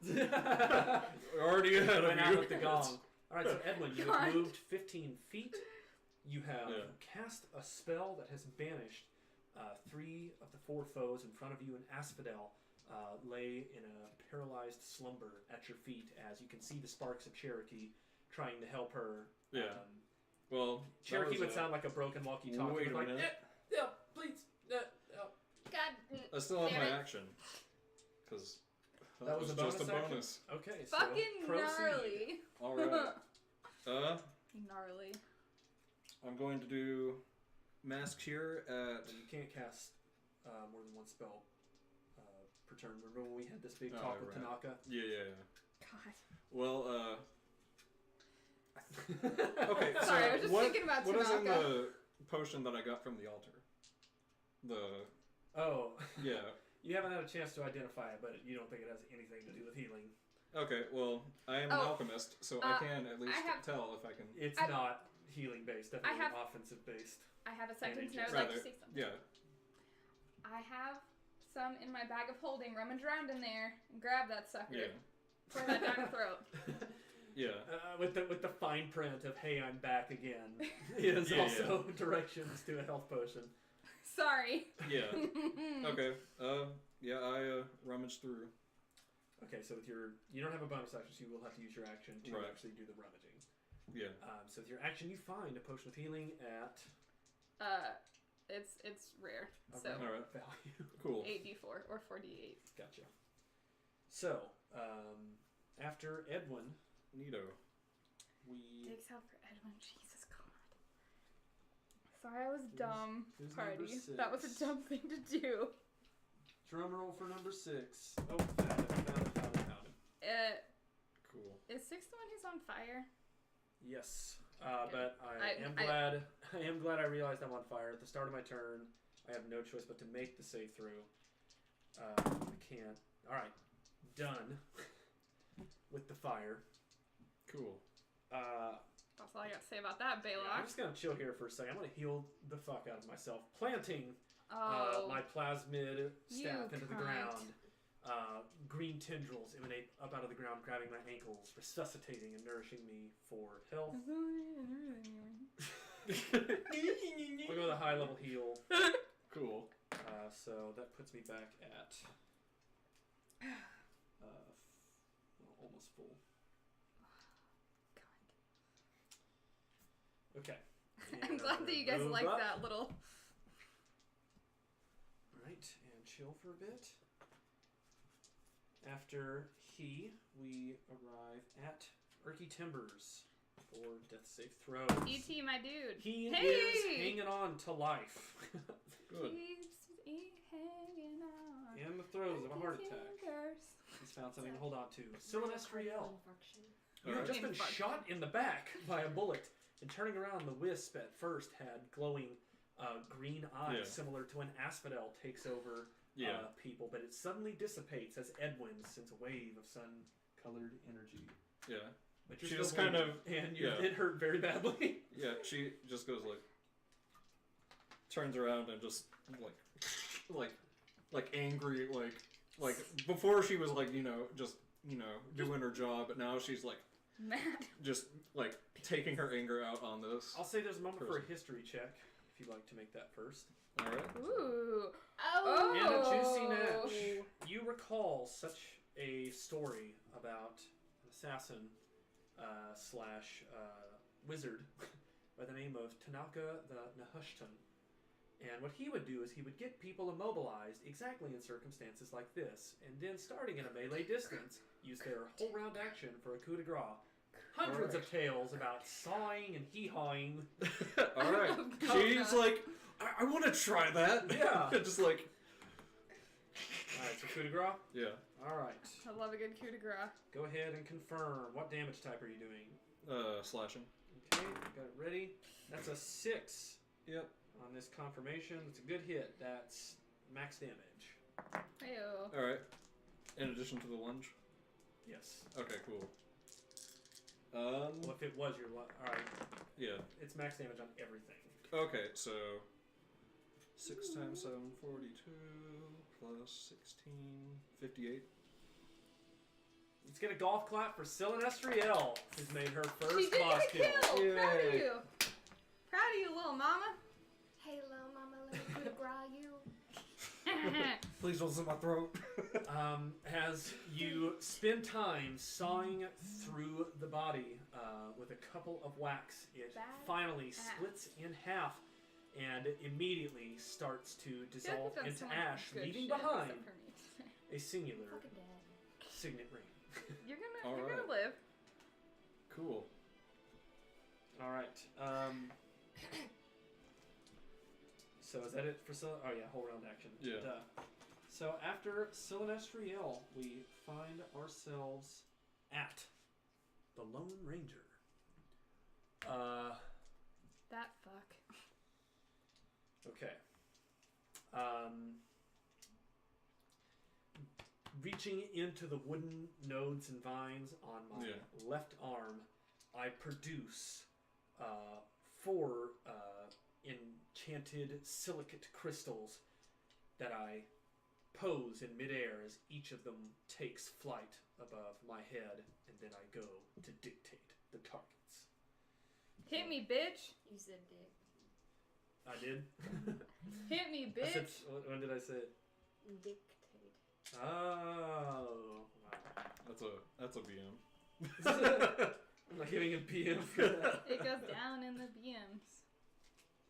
Already ahead of Went out you. with the gong. All right, so Edwin, you have God. moved 15 feet. You have Yeah. cast a spell that has banished 3 of the 4 foes in front of you, and Asphodel lay in a paralyzed slumber at your feet as you can see the sparks of Cherokee trying to help her. Yeah. Well, Cherokee would sound like a broken walkie-talkie. Wait a like, minute. yeah, please. God. I still have Damn my it. action. Because That was a just bonus a action? bonus. Okay, so Fucking proceed. gnarly. Alright. Gnarly. I'm going to do Mass Cure at... You can't cast more than one spell per turn. Remember when we had this big Oh, talk with right. Tanaka? Yeah. God. Well, okay, so Sorry, I was just what, thinking about what is in Tanaka. the potion that I got from the altar? Oh, Yeah. you haven't had a chance to identify it, but you don't think it has anything to do with healing. Okay, well, I am an alchemist, so I can at least tell if I can... It's not healing based, definitely offensive based. I have a sentence and I would Rather, like to say something. Yeah. I have some in my bag of holding. Rummage around in there and grab that sucker. Yeah. Pour that down your throat. Yeah. With the fine print of "Hey, I'm back again" is also directions to a health potion. Sorry. Yeah. Okay. Yeah, I rummaged through. Okay, so with you don't have a bonus action, so you will have to use your action to actually do the rummaging. Yeah. So with your action, you find a potion of healing at it's rare. a So rare value. Cool. 8d4 or 4d8. Gotcha. So after Edwin, Neato. Takes out for Edwin. Jesus God. Sorry, I was dumb. who's Party. number 6? That was a dumb thing to do. Drum roll for number 6. Oh, found it. Cool. Is 6 the one who's on fire? Yes, Okay. but I am glad I realized I'm on fire at the start of my turn. I have no choice but to make the save through. I can't. All right, done with the fire. Cool. That's all I got to say about that, Baylock. I'm just gonna chill here for a second. I'm gonna heal the fuck out of myself, planting my plasmid staff into the ground. Green tendrils emanate up out of the ground, grabbing my ankles, resuscitating and nourishing me for health. We'll go with a high level heal. Cool. So that puts me back at almost full. Okay. I'm glad that you guys Move like up. that little. Right, and chill for a bit. After we arrive at Erky Timbers for death save throw. E.T., my dude. He Hey! is hanging on to life. Good. He's hanging on. In the throes of a heart attack. Fingers. He's found something to hold on to. Sylvestriel. You Alright. have just been shot in the back by a bullet, and turning around, the wisp at first had glowing green eyes, similar to when Asphodel takes over people, but it suddenly dissipates as Edwin sends a wave of sun-colored energy. Yeah. But you're She still just kind of... bleeding, and it hurt very badly. Yeah, she just goes turns around and just like angry, like before she was just doing her job, but now she's mad, just taking her anger out on this. I'll say there's a moment for a history check if you'd like to make that first. All right. Ooh. Oh. And a juicy match. You recall such a story about an assassin slash wizard by the name of Tanaka the Nehushtan. And what he would do is he would get people immobilized exactly in circumstances like this, and then starting at a melee distance, use their whole round action for a coup de grace. Hundreds of tales about sawing and hee-hawing. All right. She's like, I want to try that. Yeah. Just like. Alright, so coup de grace? Yeah. Alright. I love a good coup de grace. Go ahead and confirm. What damage type are you doing? Slashing. Okay, got it ready. That's a 6. Yep. On this confirmation. It's a good hit. That's max damage. Ew. All right. In addition to the lunge. Yes. Okay. Cool. Well, if it was your alright. Yeah. It's max damage on everything. Okay, so 6 times 7, 42, plus 16, 58. Let's get a golf clap for Sylvestriel, who's made her She first did boss get a kill! Yay. Proud of you! Proud of you, little mama! Hey, little mama, let me coup de grace you. Please don't slit my throat. As you spend time sawing through the body with a couple of whacks, it finally splits in half and immediately starts to dissolve into ash, leaving behind a singular Fucking dead. signet ring. You're All gonna right. live. Cool. All right. So is that it for Oh yeah, whole round action. Yeah. Duh. So after Sylvestriel, we find ourselves at the Lone Ranger. That fuck. Okay. Reaching into the wooden nodes and vines on my left arm, I produce 4 enchanted silicate crystals that I pose in midair as each of them takes flight above my head, and then I go to dictate the targets. Hit me, bitch! You said dick. I did? Hit me, I said, bitch! when did I say it? Dictate. Oh, wow. That's a BM. I'm not giving a PM for that. It goes down in the BMs.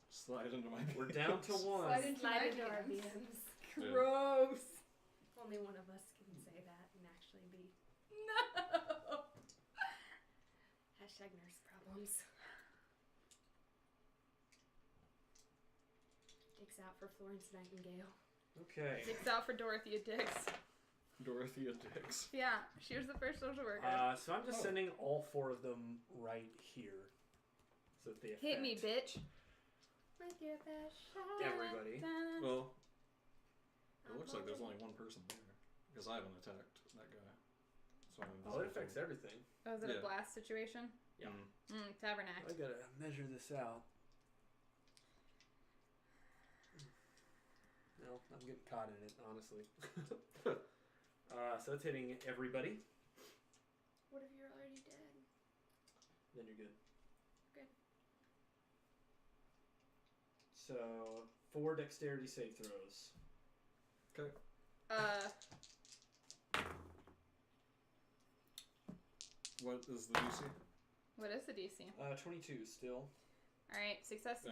Slide into my. We're down to 1. Slide into Slide my into our DMs. DMs. Yeah. Gross! Only one of us can say that and actually be No! hashtag nurse problems. Dicks out for Florence Nightingale. Okay. Dicks out for Dorothea Dix. Dorothea Dix. Yeah, she was the first social worker. So I'm just sending all 4 of them right here. So that they affect Hit me, bitch! With your best shot. everybody. Well, it looks like there's only one person there because I haven't attacked that guy. So Oh, it affects everything. Oh, is it Yeah. a blast situation? Yeah. Tabernacle. I gotta measure this out. No, I'm getting caught in it, honestly. So it's hitting everybody. What if you're already dead? Then you're good. Good. So 4 dexterity save throws. Okay. What is the DC? What is the DC? 22 still. Alright, success.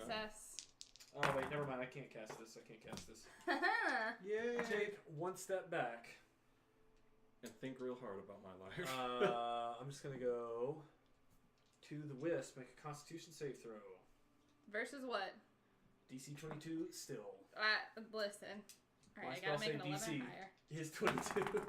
Oh wait, never mind. I can't cast this. Haha! Yay! Take 1 step back. And think real hard about my life. I'm just gonna go to the wisp. Make a Constitution save throw. Versus what? DC 22 still. Listen. My Alright, I spell gotta make save an 11 DC higher. is 22.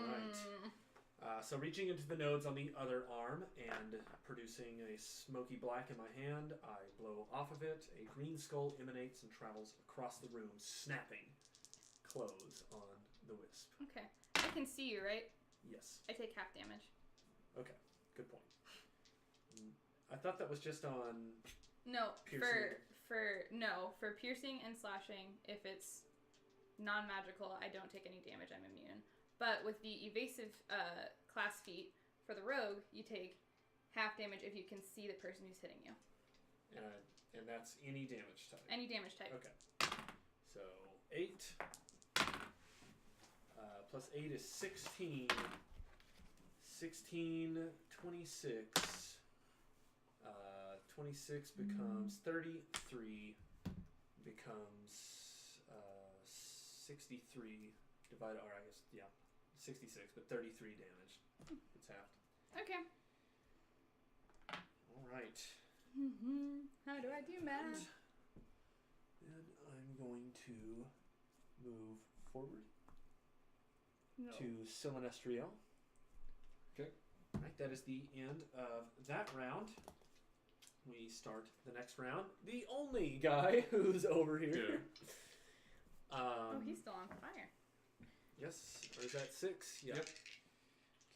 Alright. So reaching into the nodes on the other arm and producing a smoky black in my hand, I blow off of it. A green skull emanates and travels across the room, snapping close on the wisp. Okay. I can see you, right? Yes. I take half damage. Okay. Good point. I thought that was just on... No, Piercing. for piercing and slashing, if it's non-magical, I don't take any damage, I'm immune. But with the evasive class feat, for the rogue, you take half damage if you can see the person who's hitting you. And that's any damage type. Any damage type. Okay. So 8 plus 8 is 16. 16, 26. 26 becomes 33. Becomes 63 divided, or I guess, yeah, 66, but 33 damage. It's halved. Okay. All right. How do I do math? And I'm going to move forward No. to Sylvestriel. Okay. Right, that is the end of that round. We start the next round. The only guy who's over here. Oh, he's still on fire. Yes, or is that 6? Yeah. Yep.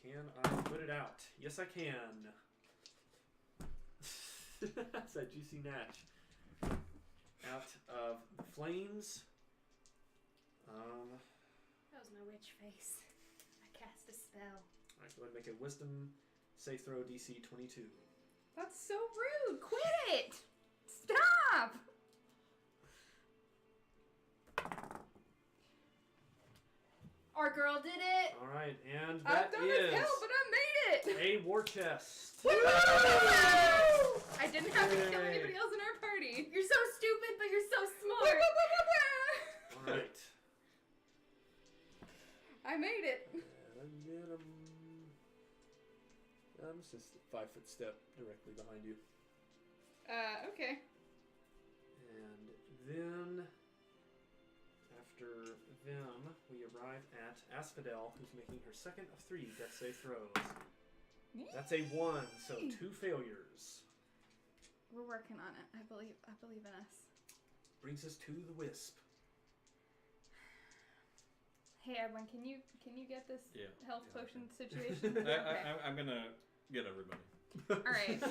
Can I put it out? Yes, I can. That's that juicy natch. flames. That was my witch face. I cast a spell. Alright, go ahead and make a wisdom save throw DC 22. That's so rude. Quit it. Stop. Our girl did it. Alright, and I've that done as is hell, but I made it. a war chest. Woo! I didn't have to kill Yay. anybody else in our party. You're so stupid, but you're so smart. Alright. I made it. And then I'm just a 5-foot step directly behind you. Okay. And then, after them, we arrive at Asphodel, who's making her second of 3 death save throws. That's a 1, so 2 failures. We're working on it. I believe in us. Brings us to the Wisp. Hey Edwin, can you get this health Yeah, potion okay. situation? Okay. I'm gonna get everybody. All right.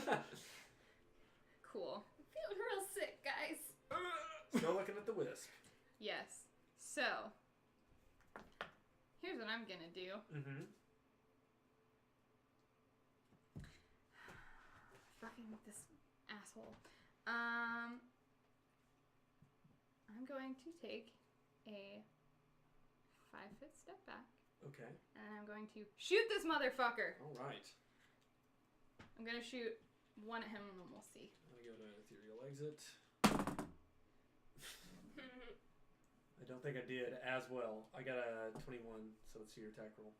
Cool. I'm feeling real sick, guys. Still looking at the Wisp. Yes. So, here's what I'm gonna do. Mm-hmm. Fucking this asshole. I'm going to take a 5-foot step back, Okay. and I'm going to shoot this motherfucker. All right. I'm gonna shoot one at him, and then we'll see. I'm gonna go to Ethereal Exit. I don't think I did as well. I got a 21, so let's see your attack roll.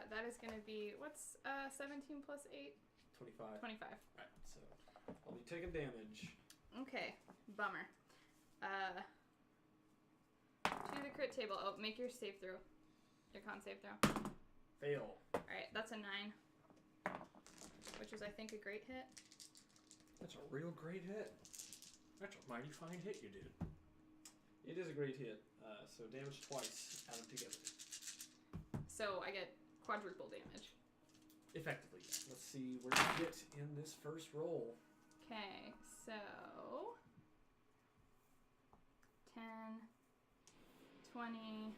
That is gonna be what's 17 plus 8? 25. 25. Right, so I'll be taking damage. Okay, bummer. To the crit table. Oh, make your save throw. Your con save throw. Fail. Alright, that's a 9. Which is, I think, a great hit. That's a real great hit. That's a mighty fine hit you did. It is a great hit. So damage twice, add them together. So I get quadruple damage. Effectively. Let's see where you get in this first roll. Okay, so 10, 20,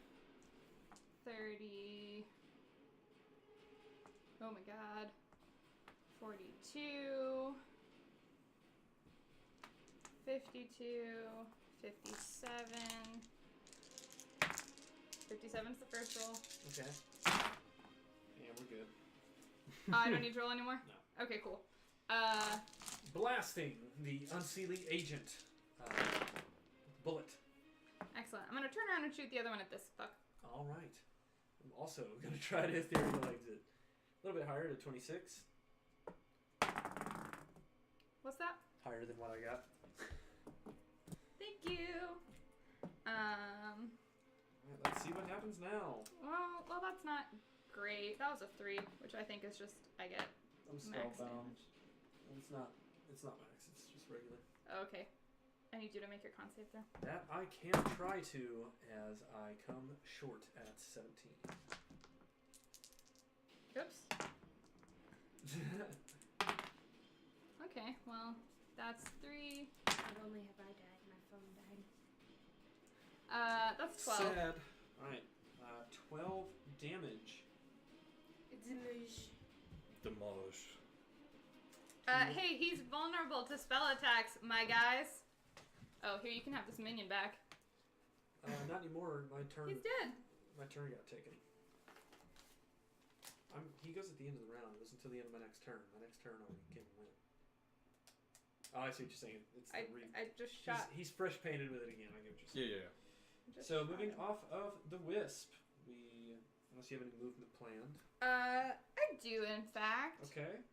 30, oh my god, 42, 52, 57, 57's the first roll. Okay. Yeah, we're good. I don't need to roll anymore? No. Okay, cool. Blasting the Unseelie agent. Bullet. Excellent. I'm gonna turn around and shoot the other one at this fuck. All right. I'm also going to try to Ethereal Exit. A little bit higher to 26. What's that? Higher than what I got. Thank you. Alright, let's see what happens now. Well, that's not great. That was a 3, which I think is just, I get I'm max spellbound. damage. It's not max, it's just regular. Okay. I need you to make your con save throw. That I can try to, as I come short at 17. Oops. Okay, well, that's 3. Not only have I died, my phone died. That's 12. Sad. Alright, 12 damage. It's a mush. Demolish. Hey, he's vulnerable to spell attacks, my guys. Oh, here, you can have this minion back. Not anymore. My turn. He's dead. My turn got taken. He goes at the end of the round. It was until the end of my next turn. My next turn, I can win. Oh, I see what you're saying. It's the I just shot. He's fresh painted with it again. I get what you're saying. Yeah. Just So shot moving him. off of the Wisp, unless you have any movement planned. I do, in fact. Okay.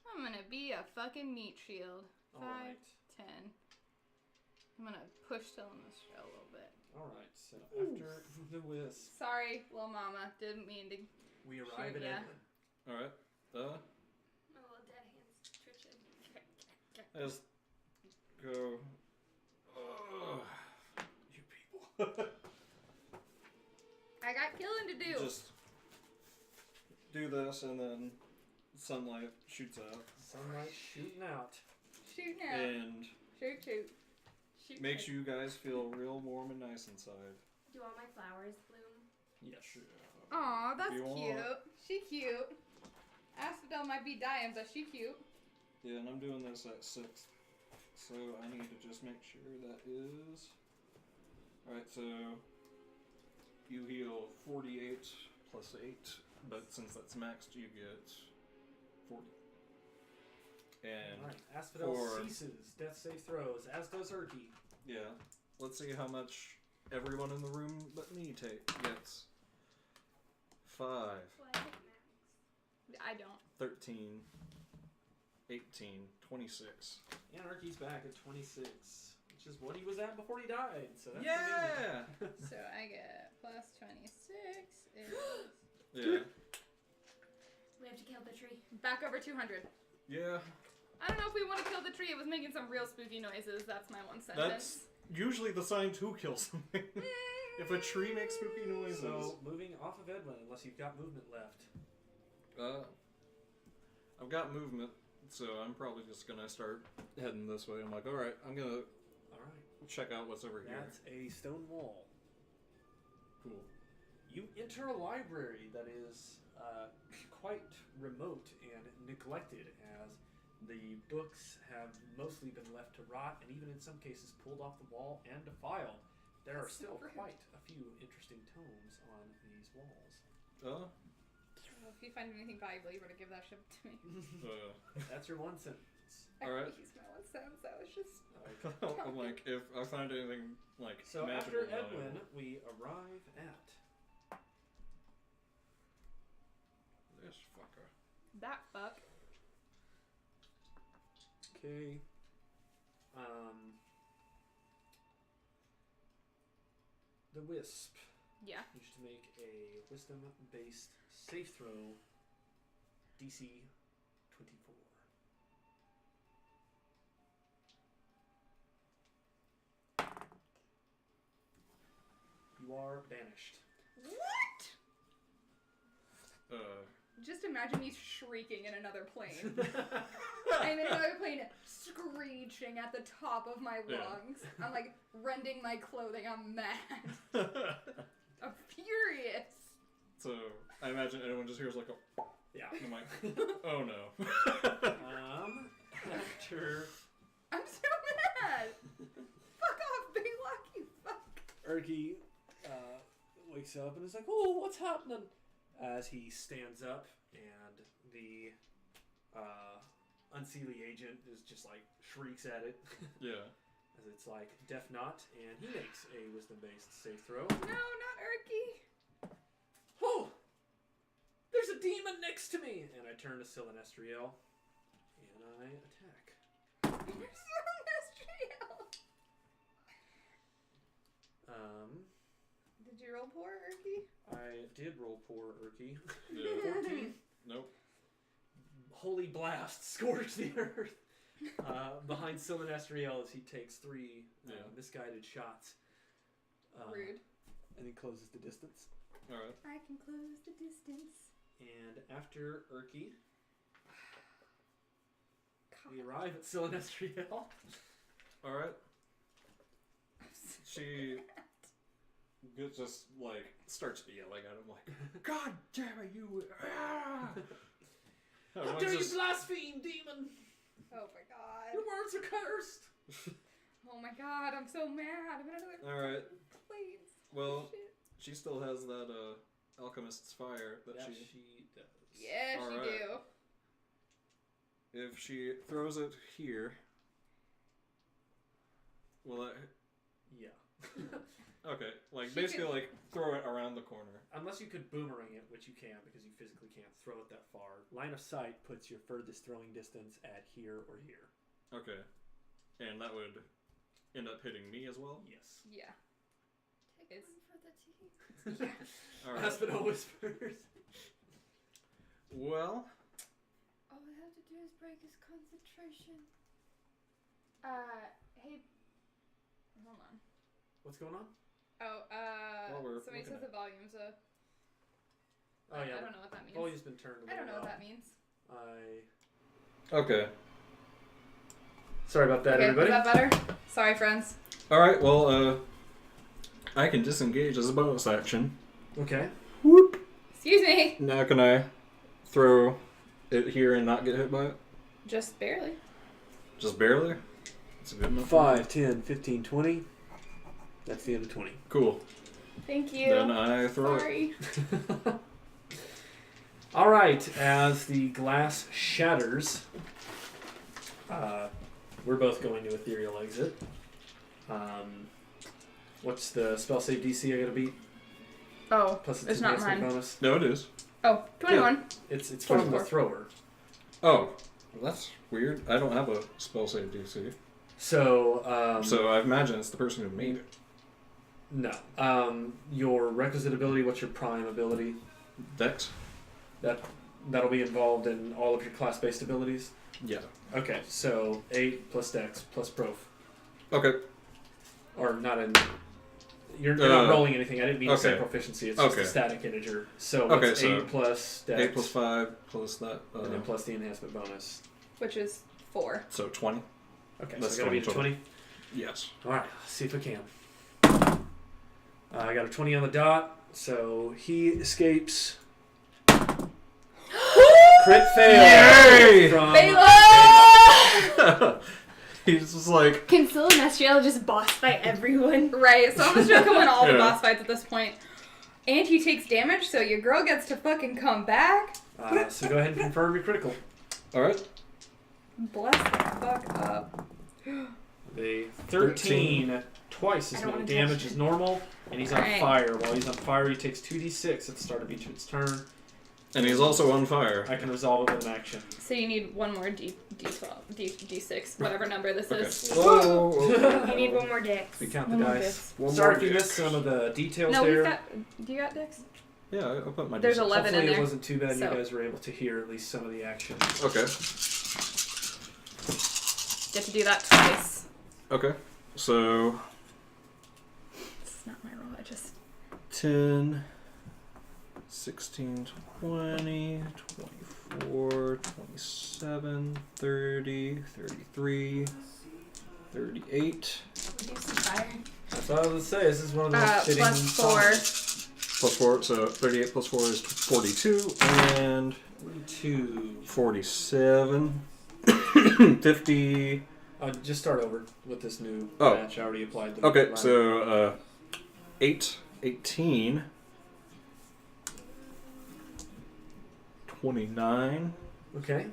I'm gonna be a fucking meat shield. 5, All right. 10. I'm gonna push till in the shell a little bit. All right. So after the Wisp, Sorry, little mama. Didn't mean to. we arrive at yeah. Edwin. All right. My little dead hands twitching. Let's go. You people. I got killing to do. Just do this, and then sunlight shoots out, Sunlight shooting out. Shooting out. and Shoot, shoot. Shoot. Makes you guys feel real warm and nice inside. Do all my flowers bloom? Yes. Aw, that's If you cute. want. She cute. Asphodel might be dying, but she cute. Yeah, and I'm doing this at 6th. So I need to just make sure that is... Alright, so... You heal 48 plus 8, but since that's maxed, you get 40. And Alright, Asphodel for- ceases death save throws, as does Urki. yeah, let's see how much everyone in the room but me gets. 5, Well, I hit max. I don't. 13, 18, 26. And Urki's back at 26, which is what he was at before he died. So that's Yeah! So I get plus 26 is Yeah. We have to kill the tree. back over 200. Yeah. I don't know if we want to kill the tree. It was making some real spooky noises. That's my one That's sentence. usually the sign to kill something. If a tree makes spooky noises. So, moving off of Edwin, unless you've got movement left. I've got movement, so I'm probably just gonna start heading this way. I'm like, alright, I'm gonna Alright, check out what's over here. that's a stone wall. Cool. You enter a library that is quite remote and neglected, as the books have mostly been left to rot and even in some cases pulled off the wall and defiled. There are That's so still rude. quite a few interesting tomes on these walls. Well, if you find anything valuable, you better give that shit to me. That's your one sentence. All right. I used my one sentence. That was just. I'm like, if I find anything like So magical, after Edwin, we arrive at this fucker. That fuck. okay. The Wisp. Yeah. You should make a wisdom-based safe throw, DC 24. You are banished. What? Uh, Just imagine me shrieking in another plane. I'm in another plane screeching at the top of my Yeah. lungs. I'm like rending my clothing. I'm mad. I'm furious. so I imagine anyone just hears like a. Yeah. I'm like, oh no. After I'm so mad. Fuck off, big lucky fuck. Urki wakes up and is like, "Oh, what's happening?" As he stands up, and the Unseelie agent is just like shrieks at it, Yeah. as it's like Deaf Knot, and he makes a wisdom-based save throw. No, not Urki. Oh, there's a demon next to me, and I turn to Sylvanestriel, and I attack. You're so industrial. Did you roll poor, Urki? I did roll poor Urki. Yeah. 14. Nope. Holy blast, scorch the earth. Behind Sylvanestriel as he takes 3 misguided shots. Rude. And he closes the distance. Alright. I can close the distance. And after Urki, God. we arrive at Sylvanestriel. Alright. She just like starts yelling at him like, God damn it, you! Ah! How Everyone's dare you just- blaspheme, demon! Oh my god. Your words are cursed! Oh my god, I'm so mad. I'm in another Alright. place. Well, Shit. she still has that alchemist's fire that That she. she does. Yeah, she Alright. do. If she throws it here, will that? Yeah. Okay, like She basically can- like throw it around the corner. Unless you could boomerang it, which you can't because you physically can't throw it that far. Line of sight puts your furthest throwing distance at here or here. Okay, and that would end up hitting me as well. Yes. Yeah. Take It's- one for the team. Yeah. All right. Asphodel whispers. Well, All we have to do is break his concentration. Hey. Hold on. What's going on? Oh, While we're somebody looking says the volume's Oh yeah. I don't know what that means. Volume's been turned a I don't little know what up. that means. okay. Sorry about that, Okay, everybody. is that better? Sorry, friends. Alright, well, I can disengage as a bonus action. Okay. Whoop. Excuse me. Now can I throw it here and not get hit by it? Just barely. Just barely? That's a good enough. 5, 10, 15, 20. That's the end of 20. Cool. Thank you. Then I throw it. Sorry. All right, as the glass shatters, we're both going to Ethereal Exit. What's the spell save DC I gotta beat? Oh, Plus it's not advancement mine. bonus. No, it is. Oh, 21. It's from the 24. thrower. Oh, well, that's weird. I don't have a spell save DC. So, So I imagine it's the person who made it. no. Your requisite ability, what's your prime ability? Dex? That'll be involved in all of your class-based abilities? Yeah. Okay, so 8 plus Dex plus Prof. Okay. Or not in... You're not rolling anything. I didn't mean to say okay. proficiency. It's just a static integer. So it's 8 plus Dex. 8 plus 5 plus that. And then plus the enhancement bonus. Which is 4. So 20? Okay, That's so I gotta beat a 20? Yes. Alright, let's see if I can. I got a 20 on the dot, so he escapes. Crit fail! Yay! From Bela! He's just like... Can Celestial just boss fight everyone? Right, so I'm just gonna come in all the Yeah. boss fights at this point. And he takes damage, so your girl gets to fucking come back. so go ahead and confirm your critical. Alright. Bless the fuck up. The 13, twice as I don't many wanna damage touch as it. normal, and he's on Alright. fire. While he's on fire, he takes 2d6 at the start of each of its turn. And he's also on fire. I can resolve it with an action. So you need one more D6, whatever number this Okay. is. Whoa. You need one more dex. We count One the more dice. dex. One Sorry more if you dex. missed some of the details No, there. we've got. Do you got Dex? Yeah, I'll put my There's D6. 11 Hopefully in it there. wasn't too bad. So- You guys were able to hear at least some of the action. Okay. Get to do that twice. Okay. So... It's not my roll, I just. 10, 16, 20, 24, 27, 30, 33, 38. Do some fire. That's what I was going to say. This is one of those fitting Plus 4. songs. Plus 4, so 38 plus 4 is 42, and 2. 47, 50... Just start over with this new Oh. match. I already applied the Okay, line. so 8, 18, 29, Okay.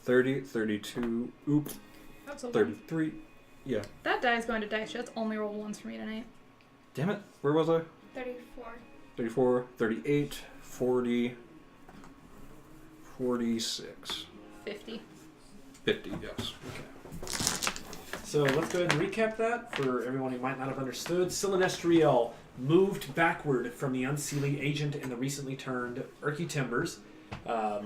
30, 32, oop, That's a 33. Yeah. That die is going to dice. That's only roll ones for me tonight. Damn it, where was I? 34. 34, 38, 40, 46, 50. 50, yes. So let's go ahead and recap that for everyone who might not have understood. Silinestriel moved backward from the unsealing agent in the recently turned Urky Timbers. Poor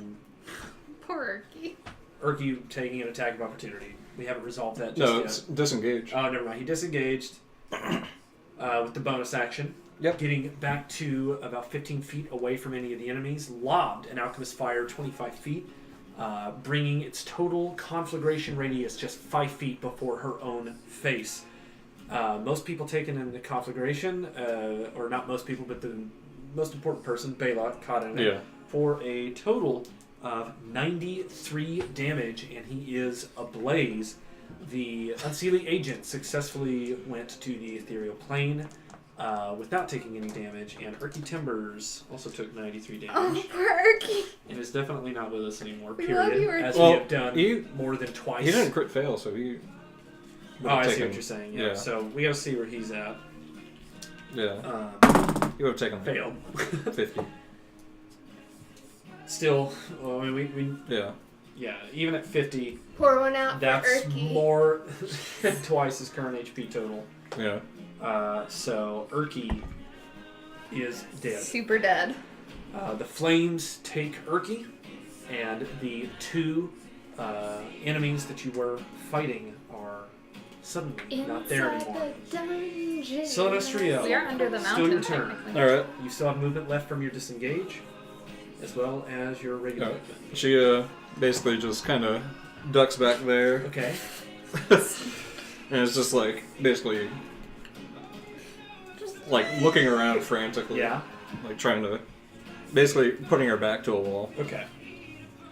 Urky. Urky taking an attack of opportunity. We haven't resolved that just No, yet. it's disengage. Oh, never mind. He disengaged with the bonus action. Yep. Getting back to about 15 feet away from any of the enemies, lobbed an alchemist fire 25 feet, bringing its total conflagration radius just 5 feet before her own face. Most people taken in the conflagration, or not most people, but the most important person, Bela, caught in it, Yeah. for a total of 93 damage, and he is ablaze. The unsealing agent successfully went to the ethereal plane without taking any damage, and Urky Timbers also took 93 damage. Oh, poor Urky. And is definitely not with us anymore, We period. love you, Urky. As Well, we have done he- more than twice. He didn't crit fail, so he... Oh, I see what you're saying, yeah. yeah. So we gotta see where he's at. Yeah. He would have taken Failed. 50. Still, well, I mean, Yeah. yeah, even at 50, Pour one out that's for Urky. more than twice his current HP total. Yeah. So Urky is dead. Super dead. The flames take Urky, and the two enemies that you were fighting are suddenly not there Inside anymore. the dungeon. Celestial. We are under the Still mountain, your turn. technically. Alright. You still have movement left from your disengage. as well as your regular Oh. movement. She basically just kind of ducks back there, Okay. and it's just like basically just like looking around frantically, Yeah. like trying to basically putting her back to a wall. Okay.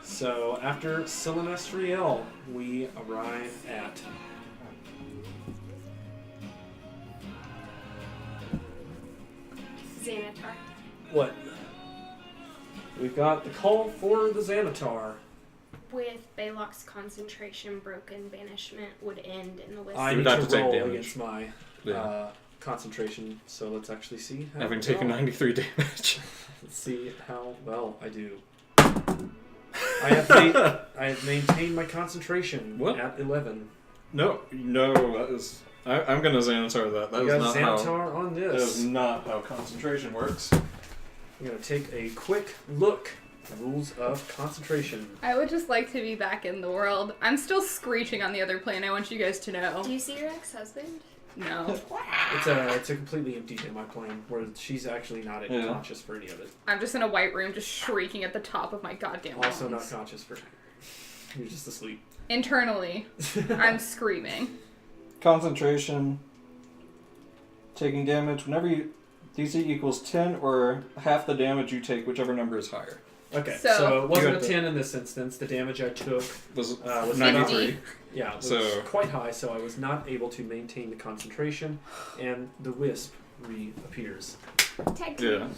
So after Sunless Citadel, we arrive at Xanatar. what? We've got the call for the Xanatar. With Baylock's concentration broken, banishment would end in the wisp. I You need would have to to take roll damage. against my Yeah. concentration, so let's actually see. How Having well. taken 93 damage. Let's see how well I do. I have maintained my concentration What? at 11. No, that is. I'm gonna Xanatar that. That You is got not how. Xanatar on That this. is not how concentration works. I'm gonna take a quick look at the rules of concentration. I would just like to be back in the world. I'm still screeching on the other plane. I want you guys to know. Do you see your ex-husband? No. It's a completely empty in my plane where she's actually not Yeah. conscious for any of it. I'm just in a white room just shrieking at the top of my goddamn Also not lungs. conscious for. You're just asleep. Internally, I'm screaming. Concentration. Taking damage whenever you. DC equals 10 or half the damage you take, whichever number is higher. Okay, So- so it wasn't You a got 10 in this instance. The damage I took Was was 93. Yeah, it was So- quite high, so I was not able to maintain the concentration, and the wisp reappears. Tag Yeah. team.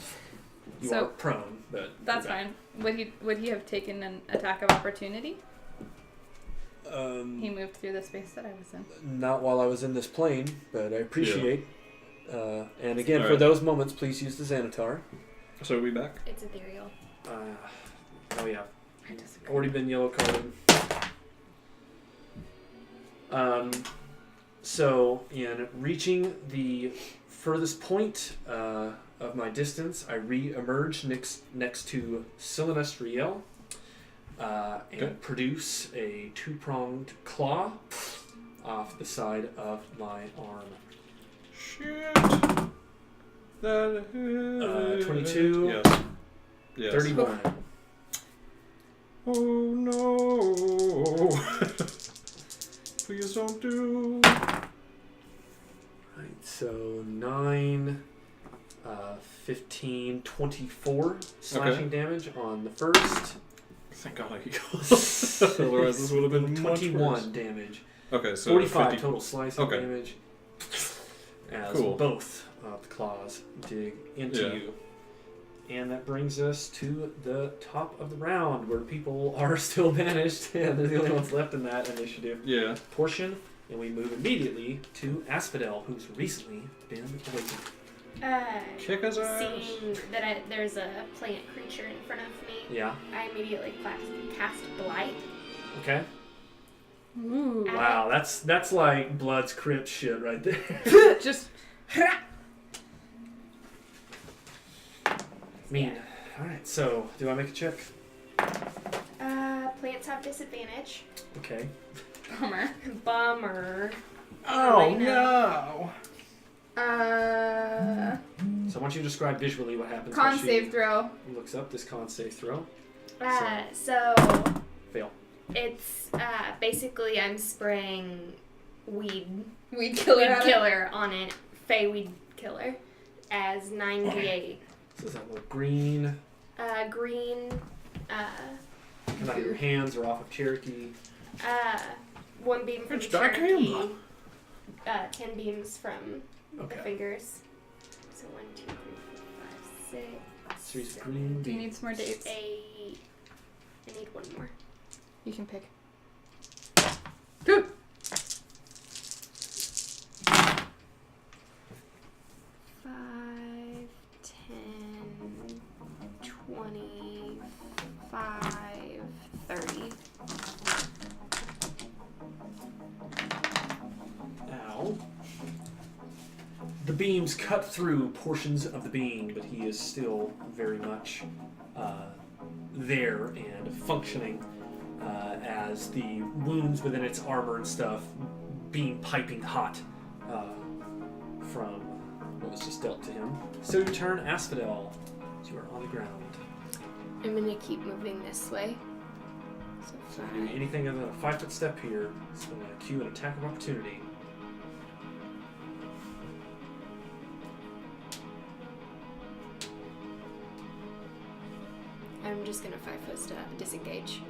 You So- are prone, but That's you're back. fine. Would he have taken an attack of opportunity? He moved through the space that I was in. Not while I was in this plane, but I appreciate. And again, for Alright. those moments, please use the Xanatar. So are we back? It's ethereal. Oh yeah, I disagree. already been yellow carded. So in reaching the furthest point of my distance, I re-emerge next to Sunless Citadel and Okay. produce a two-pronged claw off the side of my arm. Shit. 22. Yes. Yes. 31. Oh no. Please don't do. Right, so 9, 15, 24 slashing damage on the first. Thank God I equals. Otherwise, this would have been 21 much worse. damage. Okay, so 45 50. total slicing Okay. damage. As Cool. both of the claws dig into Yeah. you. And that brings us to the top of the round where people are still banished and they're the only ones left in that initiative Yeah. portion. And we move immediately to Asphodel, who's recently been awakened. Kick his ass. Seeing that there's a plant creature in front of me, Yeah. I immediately cast Blight. Okay. Ooh. Wow, that's like Blood's Crypt shit right there. Just. Mean. Alright, so do I make a check? Plants have disadvantage. Okay. Bummer. Bummer. Oh I no. So I want you to describe visually what happens Con when she save throw. looks up this con save throw. So Fail. it's basically I'm spraying weed Weed killer. at it. killer on it, Fey weed killer, as 9d8. So is that what green? Green. Come out of your hands or off of Cherokee. One beam from It's Cherokee. Dicamba. 10 beams from the Okay. fingers. So 1, 2, 3, 4, 5, 6. Series 7, green. Do you need some more dates? 8. I need one more. You can pick. Good. 5, 10, 25, 30. Ow. The beams cut through portions of the being, but he is still very much there and functioning as the wounds within its armor and stuff being piping hot from what was just dealt to him. So you turn Asphodel. You are on the ground. I'm gonna keep moving this way. So if you do anything other than a 5-foot step here, it's going to cue an attack of opportunity. I'm just gonna 5-foot step, disengage.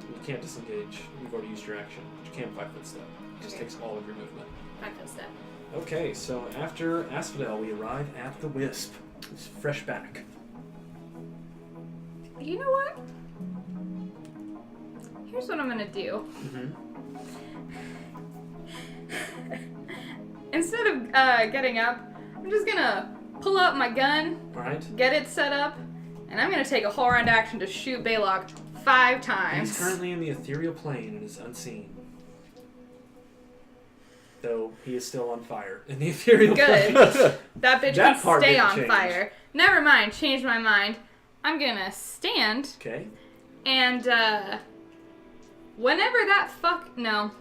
You can't disengage. You've already used your action. But you can 5-foot step. It just Okay. takes all of your movement. 5-foot step. Okay, so after Asphodel, we arrive at the Wisp. It's fresh back. You know what? Here's what I'm gonna do. Mm-hmm. Instead of getting up, I'm just gonna pull out my gun, Alright. get it set up, and I'm gonna take a whole round action to shoot Baylock 5 times. He's currently in the ethereal plane and is unseen. Though he is still on fire in the ethereal Good. plane. That bitch That can part stay didn't on change. fire. Never mind, changed my mind. I'm gonna stand Okay. and whenever that no.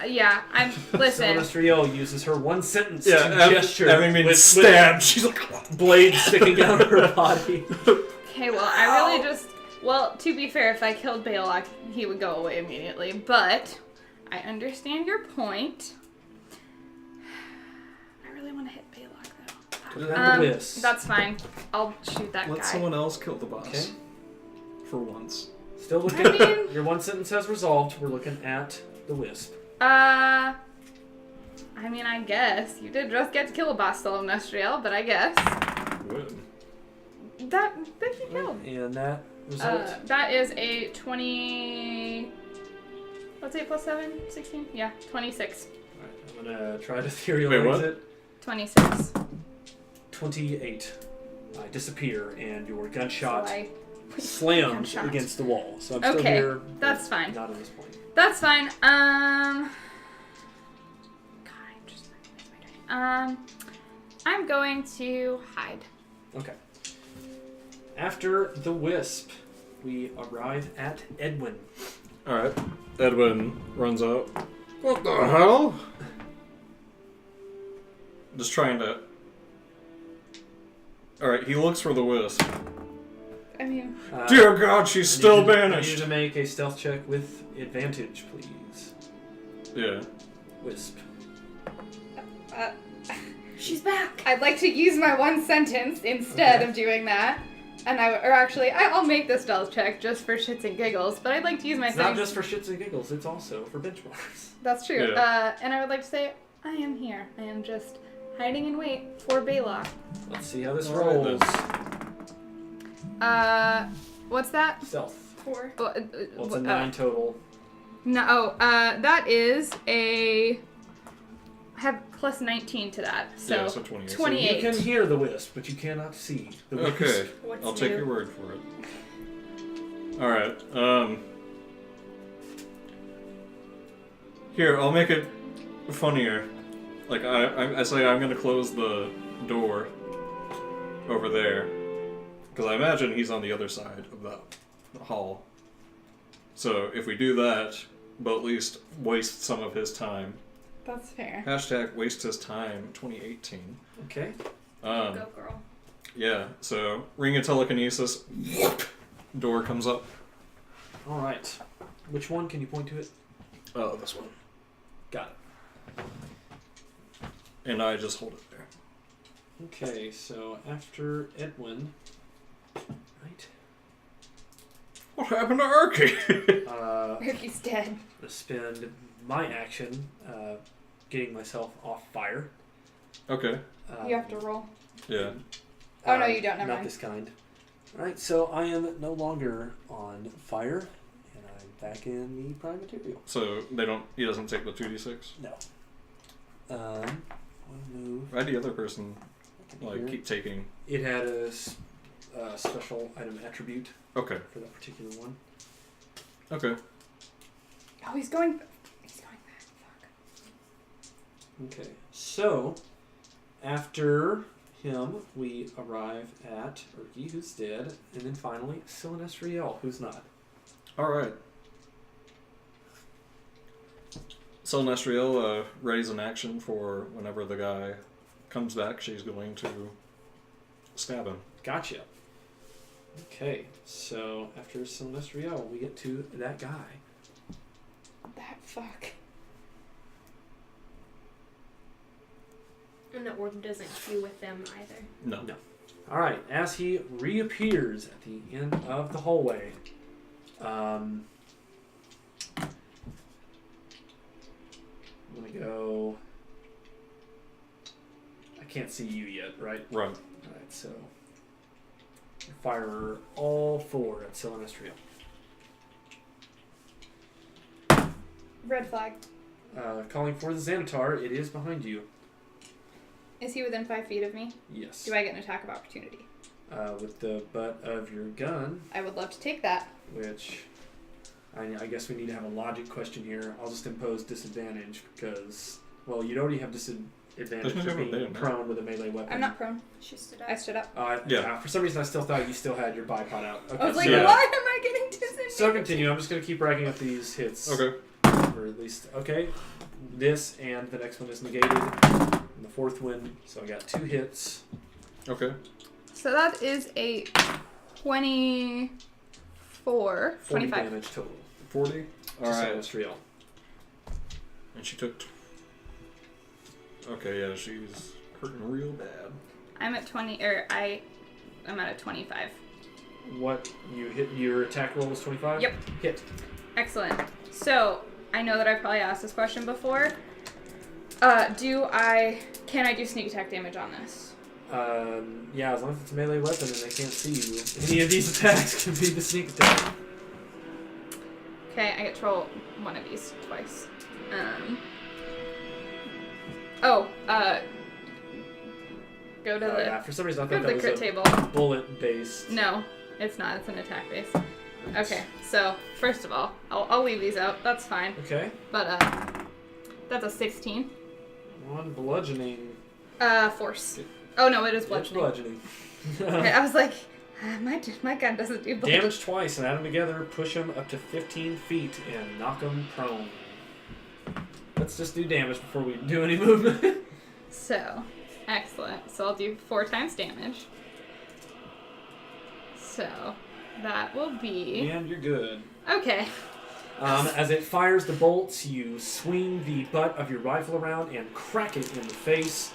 Yeah, I'm listen. Celestial uses her one sentence Yeah, to gesture having been with stabbed, she's like, blades sticking out of her body. Okay, well, I really just to be fair, if I killed Baylock, he would go away immediately, but I understand your point. I really want to hit Baylock though. Put it at the Wisp. That's fine. I'll shoot that let guy. someone else kill the boss. Okay. For once. Still looking. I mean- Your one sentence has resolved. We're looking at the Wisp. I mean, I guess you did just get to kill a boss still in Nestriel, but I guess Good. that he killed. And that result. That is a 20. What's 8 plus 7? 16? Yeah, 26. Alright, I'm gonna try to etherealize Wait, what? it. 26. 28. I disappear, and your gunshot So I- slams Gunshot. against the wall. So I'm still Okay, here. but that's fine. Not at this point. That's fine. God, I'm going to hide. Okay. After the Wisp, we arrive at Edwin. Alright. Edwin runs out. What the hell? Just trying to. Alright, he looks for the wisp. I mean, Dear God, she's I still need you- I need banished. you to make a stealth check with advantage, please. Yeah. Wisp. She's back. I'd like to use my one sentence instead of doing that. And I'll make the stealth check just for shits and giggles, but I'd like to use my It's not just for shits and giggles, it's also for benchmarks. That's true. Yeah. And I would like to say, I am here. I am just hiding in wait for Baylock. Let's see how this All right, rolls. What's that? Stealth. 4. Well, it's a 9 total. No, that is a. I have plus 19 to that, so Yeah, so 28. 28. You can hear the wisp, but you cannot see the wisp. Okay, What's I'll take new? your word for it. Alright, here, I'll make it funnier. Like, I say I'm gonna close the door over there. Because I imagine he's on the other side of the hall. So, if we do that, but at least waste some of his time. That's fair. Hashtag waste his time 2018. Okay. Go, girl. Yeah, so ring of telekinesis, door comes up. Alright. Which one? Can you point to it? Oh, this one. Got And I just hold it there. it. Okay, so after Edwin. Right. What happened to Erky? Riky's dead. To spend my action getting myself off fire. Okay, You have to roll. yeah. Oh, no, you don't. Never Not mind. this kind. Alright, so I am no longer on fire, and I'm back in the prime material. So he doesn't take the 2d6? No. One move. Why'd the other person, Here. keep taking? It had a special item attribute Okay, for that particular one. okay. Oh, he's going back. Fuck. Okay, so after him, we arrive at Erky, who's dead, and then finally Sylvanestriel, who's not. Alright. Celnestriel readies an action for whenever the guy comes back, she's going to stab him. Gotcha. Okay, so after Sunless Citadel, we get to that guy. That fuck. And the orb doesn't queue with them either. No. No. All right, as he reappears at the end of the hallway, I'm gonna go. I can't see you yet, right? Run. All right, so fire all 4 at Celestial. Red flag. Calling for the Xanatar. It is behind you. Is he within 5 feet of me? Yes. Do I get an attack of opportunity? With the butt of your gun, I would love to take that. which I guess we need to have a logic question here. I'll just impose disadvantage because, well, you'd already have disadvantage Doesn't for have a being band, no? prone with a melee weapon. I'm not prone. She stood I up. stood up. Yeah. For some reason, I still thought you still had your bipod out. Okay, I was like, Yeah. why am I getting disadvantage? So continue. I'm just going to keep racking up these hits. Okay. Or at least, okay. This and the next one is negated. And the 4th one, so I got 2 hits. Okay. So that is a 24. 40 25. damage total. 40. All Just right. Celestial. And she took. Okay, yeah, she's hurting real bad. I'm at 20, I'm at a 25. What, you hit, your attack roll was 25? Yep. Hit. Excellent. So, I know that I've probably asked this question before. Can I do sneak attack damage on this? Yeah, as long as it's a melee weapon and they can't see you. Any of these attacks can be the sneak attack. Okay, I get to roll one of these twice. Go to the Yeah, for some reason I go thought to that the was crit a table. bullet based. No, it's not. It's an attack base. Okay, so first of all, I'll leave these out. That's fine. Okay. But that's a 16. One bludgeoning. Force. Oh no, it is It's bludgeoning. bludgeoning. Okay, I was like, my gun doesn't do bludgeoning. Damage twice and add them together, push them up to 15 feet and knock them prone. Let's just do damage before we do any movement. So, excellent. So I'll do 4 times damage. So that will be And you're good. okay. As it fires the bolts, you swing the butt of your rifle around and crack it in the face,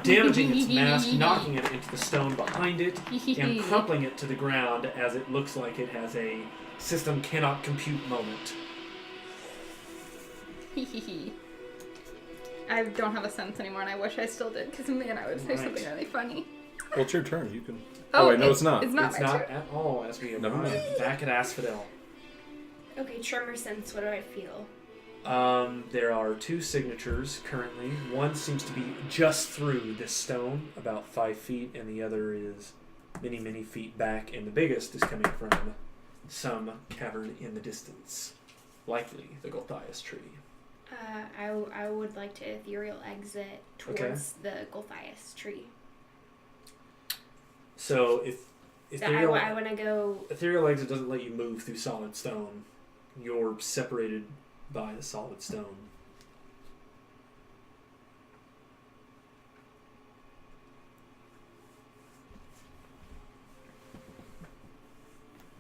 damaging its mast, knocking it into the stone behind it, and crumpling it to the ground as it looks like it has a system cannot compute moment. I don't have a sentence anymore, and I wish I still did, because man, I would say Right. something really funny. Well, it's your turn. You can. Oh, wait, no, it's not. It's not It's my not turn. at all as we Never arrive mind. back at Asphodel. Okay, tremor sense. What do I feel? There are 2 signatures currently. One seems to be just through this stone, about 5 feet, and the other is many, many feet back, and the biggest is coming from some cavern in the distance, likely the Golthias tree. I would like to ethereal exit towards the Golthias tree. So if ethereal, I want to go. ethereal exit doesn't let you move through solid stone. You're separated by the solid stone.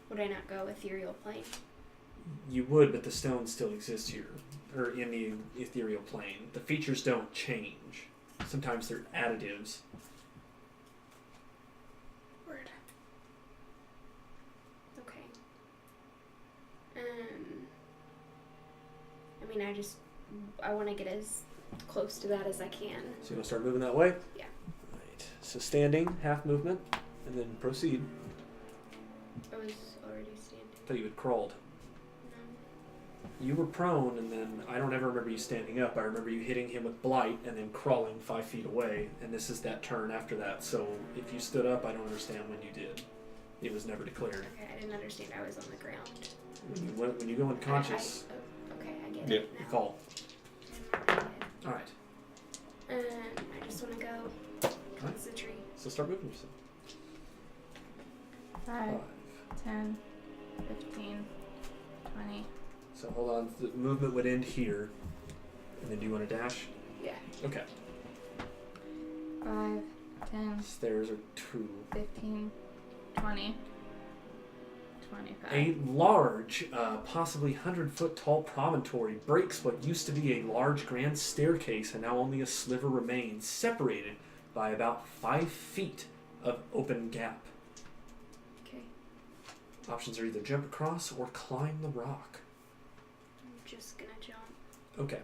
Would I not go ethereal plane? You would, but the stone still exists here, or in the ethereal plane. The features don't change. Sometimes they're additives. Word. Okay. I mean, I want to get as close to that as I can. So you want to start moving that way? Yeah. Right. So standing, half movement, and then proceed. I was already standing. I thought you had crawled. No. You were prone, and then I don't ever remember you standing up. I remember you hitting him with blight and then crawling 5 feet away. And this is that turn after that. So if you stood up, I don't understand when you did. It was never declared. Okay, I didn't understand. I was on the ground. When you go unconscious, Okay, I get Yeah. it you now. fall. I get it. All right. I just want to go towards the tree. So start moving yourself. 5, 5. 10, 15, 20. So hold on. The movement would end here. And then do you want to dash? Yeah. Okay. 5, 10, Stairs are 2. 15, 20. 25. A large, possibly 100-foot tall promontory breaks what used to be a large grand staircase, and now only a sliver remains, separated by about 5 feet of open gap. Okay. Options are either jump across or climb the rock. I'm just gonna jump. Okay.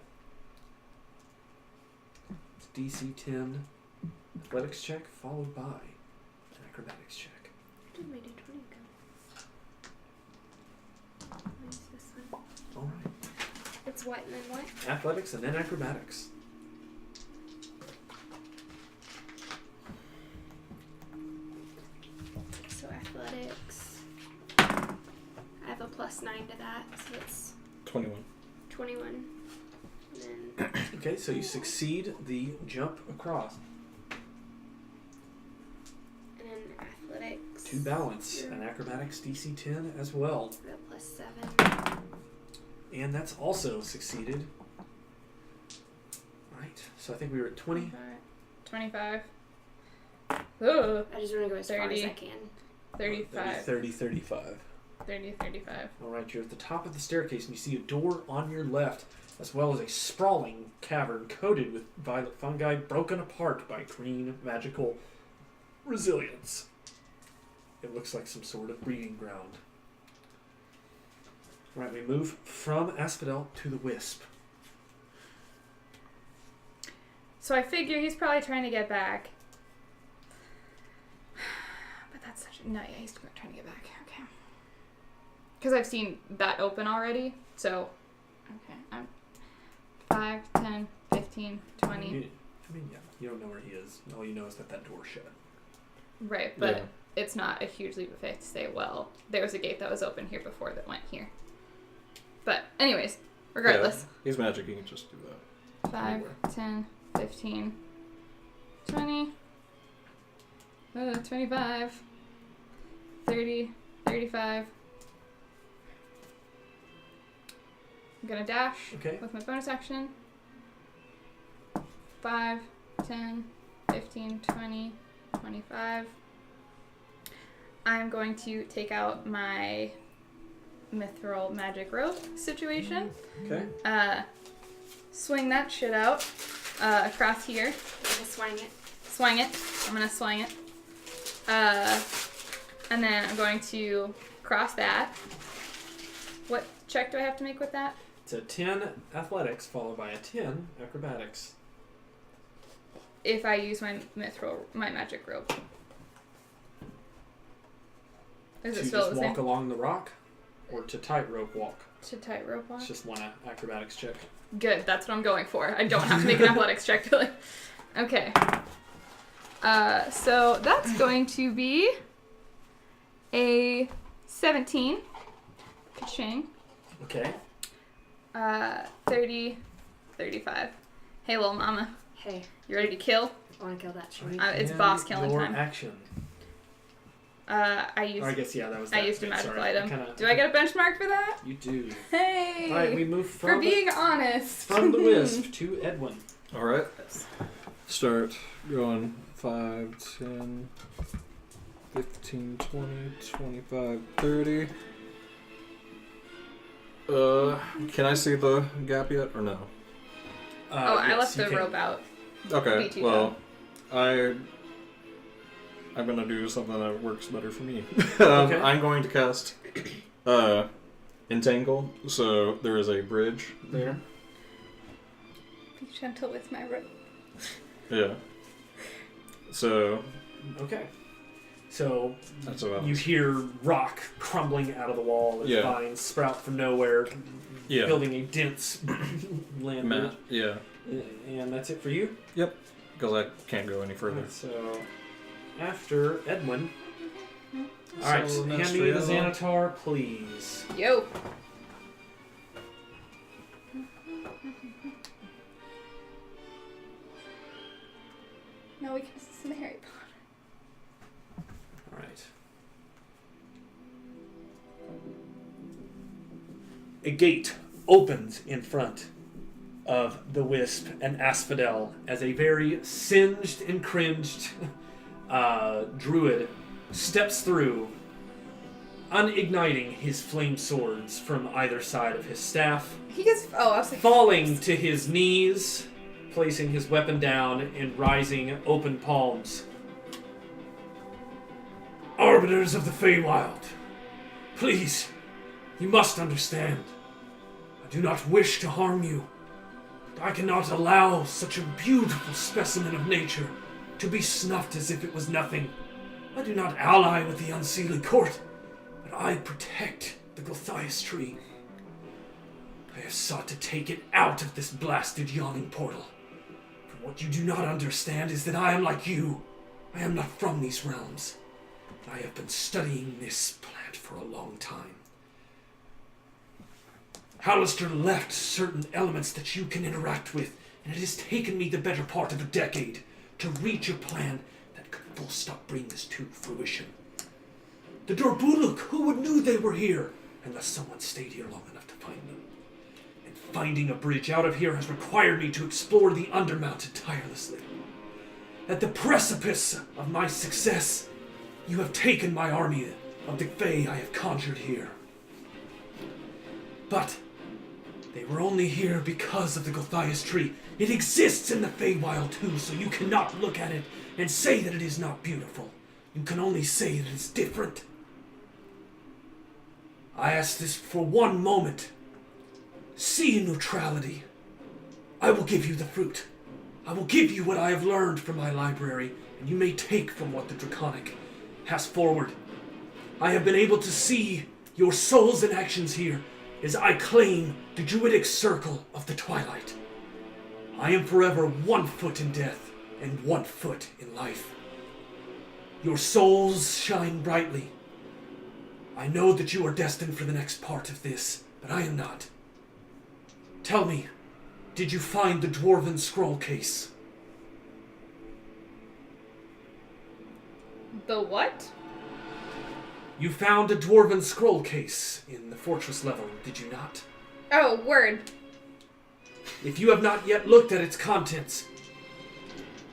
It's DC 10 athletics check followed by an acrobatics check. Where did my D20 go? Where's this one? All right. It's what and then what? Athletics and then acrobatics. So athletics. I have a +9 to that, so it's 21. 21. And then Okay, so you succeed the jump across. and then athletics. To balance, an acrobatics DC 10 as well. The +7. And that's also succeeded. Right, so I think we were at 20. 25. Ooh, I just want to go as far as 30. I can. 35. 30, 35. 30, 35. All right, you're at the top of the staircase and you see a door on your left, as well as a sprawling cavern coated with violet fungi broken apart by green magical resilience. It looks like some sort of breeding ground. All right, we move from Asphodel to the Wisp. So I figure he's probably trying to get back. But that's such a... No, yeah, he's trying to get back. Okay. Because I've seen that open already. So, okay. I'm 5, 10, 15, 20. Yeah, you don't know where he is. All you know is that door's shut. Right, but it's not a huge leap of faith to say, well, there was a gate that was open here before that went here. But anyways, regardless. Yeah, he's magic, he can just do that. 5, 10, 15, 20, 25, 30, 35. I'm gonna dash Okay. with my bonus action. 5, 10, 15, 20, 25. I'm going to take out my mithril magic rope situation. Okay. Swing that shit out across here. I'm gonna swing it. Swing it. I'm gonna swing it. And then I'm going to cross that. What check do I have to make with that? It's a 10 athletics followed by a 10 acrobatics. If I use my magic rope. Is it to still just the same? walk along the rock, or to tightrope walk? To tightrope walk? It's just one acrobatics check. Good, that's what I'm going for. I don't have to make an athletics check, Billy. Okay. So that's going to be a 17. Ka-ching. Okay. 30, 35. Hey, little mama. Hey, You ready to kill? I want to kill that shit. It's And boss killing your time. action. I Or I guess, yeah, that was I that used a bit, magical sorry. item. Kinda, Do I get a benchmark for that? You do. Hey! Alright, we move for from, being honest. from the Wisp to Edwin. Alright. Start going 5, 10, 15, 20, 25, 30. Can I see the gap yet or no? I Yes, left you the can. rope out. Okay, BT well, I'm gonna do something that works better for me. Okay. I'm going to cast Entangle, so there is a bridge there. Be gentle with my rope. Yeah. So Okay. So that's about you hear rock crumbling out of the wall as Yeah. vines sprout from nowhere, yeah. building a dense land Matt, bridge. yeah, And that's it for you? because I can't go any further. So after Edwin. Alright, So, hand me the Mastriello. Xanatar, please. Yo! No, we can listen to Harry Potter. Alright. A gate opens in front of the Wisp and Asphodel as a very singed and cringed druid steps through, unigniting his flame swords from either side of his staff, He gets. Oh, I was like. falling to his knees, placing his weapon down and rising open palms. Arbiters of the Feywild, please, you must understand. I do not wish to harm you. But I cannot allow such a beautiful specimen of nature to be snuffed as if it was nothing. I do not ally with the Unseelie Court, but I protect the Gulthias tree. I have sought to take it out of this blasted yawning portal. For what you do not understand is that I am like you. I am not from these realms. I have been studying this plant for a long time. Hallister left certain elements that you can interact with, and it has taken me the better part of a decade to reach a plan that could full stop bring this to fruition. The Dorbuluk, who would knew they were here, unless someone stayed here long enough to find them. And finding a bridge out of here has required me to explore the Undermountain tirelessly. At the precipice of my success, you have taken my army of the Fae I have conjured here. But they were only here because of the Gulthias tree. It exists in the Feywild too, so you cannot look at it and say that it is not beautiful. You can only say that it is different. I ask this for one moment. See neutrality. I will give you the fruit. I will give you what I have learned from my library, and you may take from what the Draconic has forward. I have been able to see your souls and actions here as I claim the Druidic circle of the Twilight. I am forever 1 foot in death and 1 foot in life. Your souls shine brightly. I know that you are destined for the next part of this, but I am not. Tell me, did you find the Dwarven scroll case? The what? You found a Dwarven scroll case in the fortress level, did you not? Oh, word. If you have not yet looked at its contents,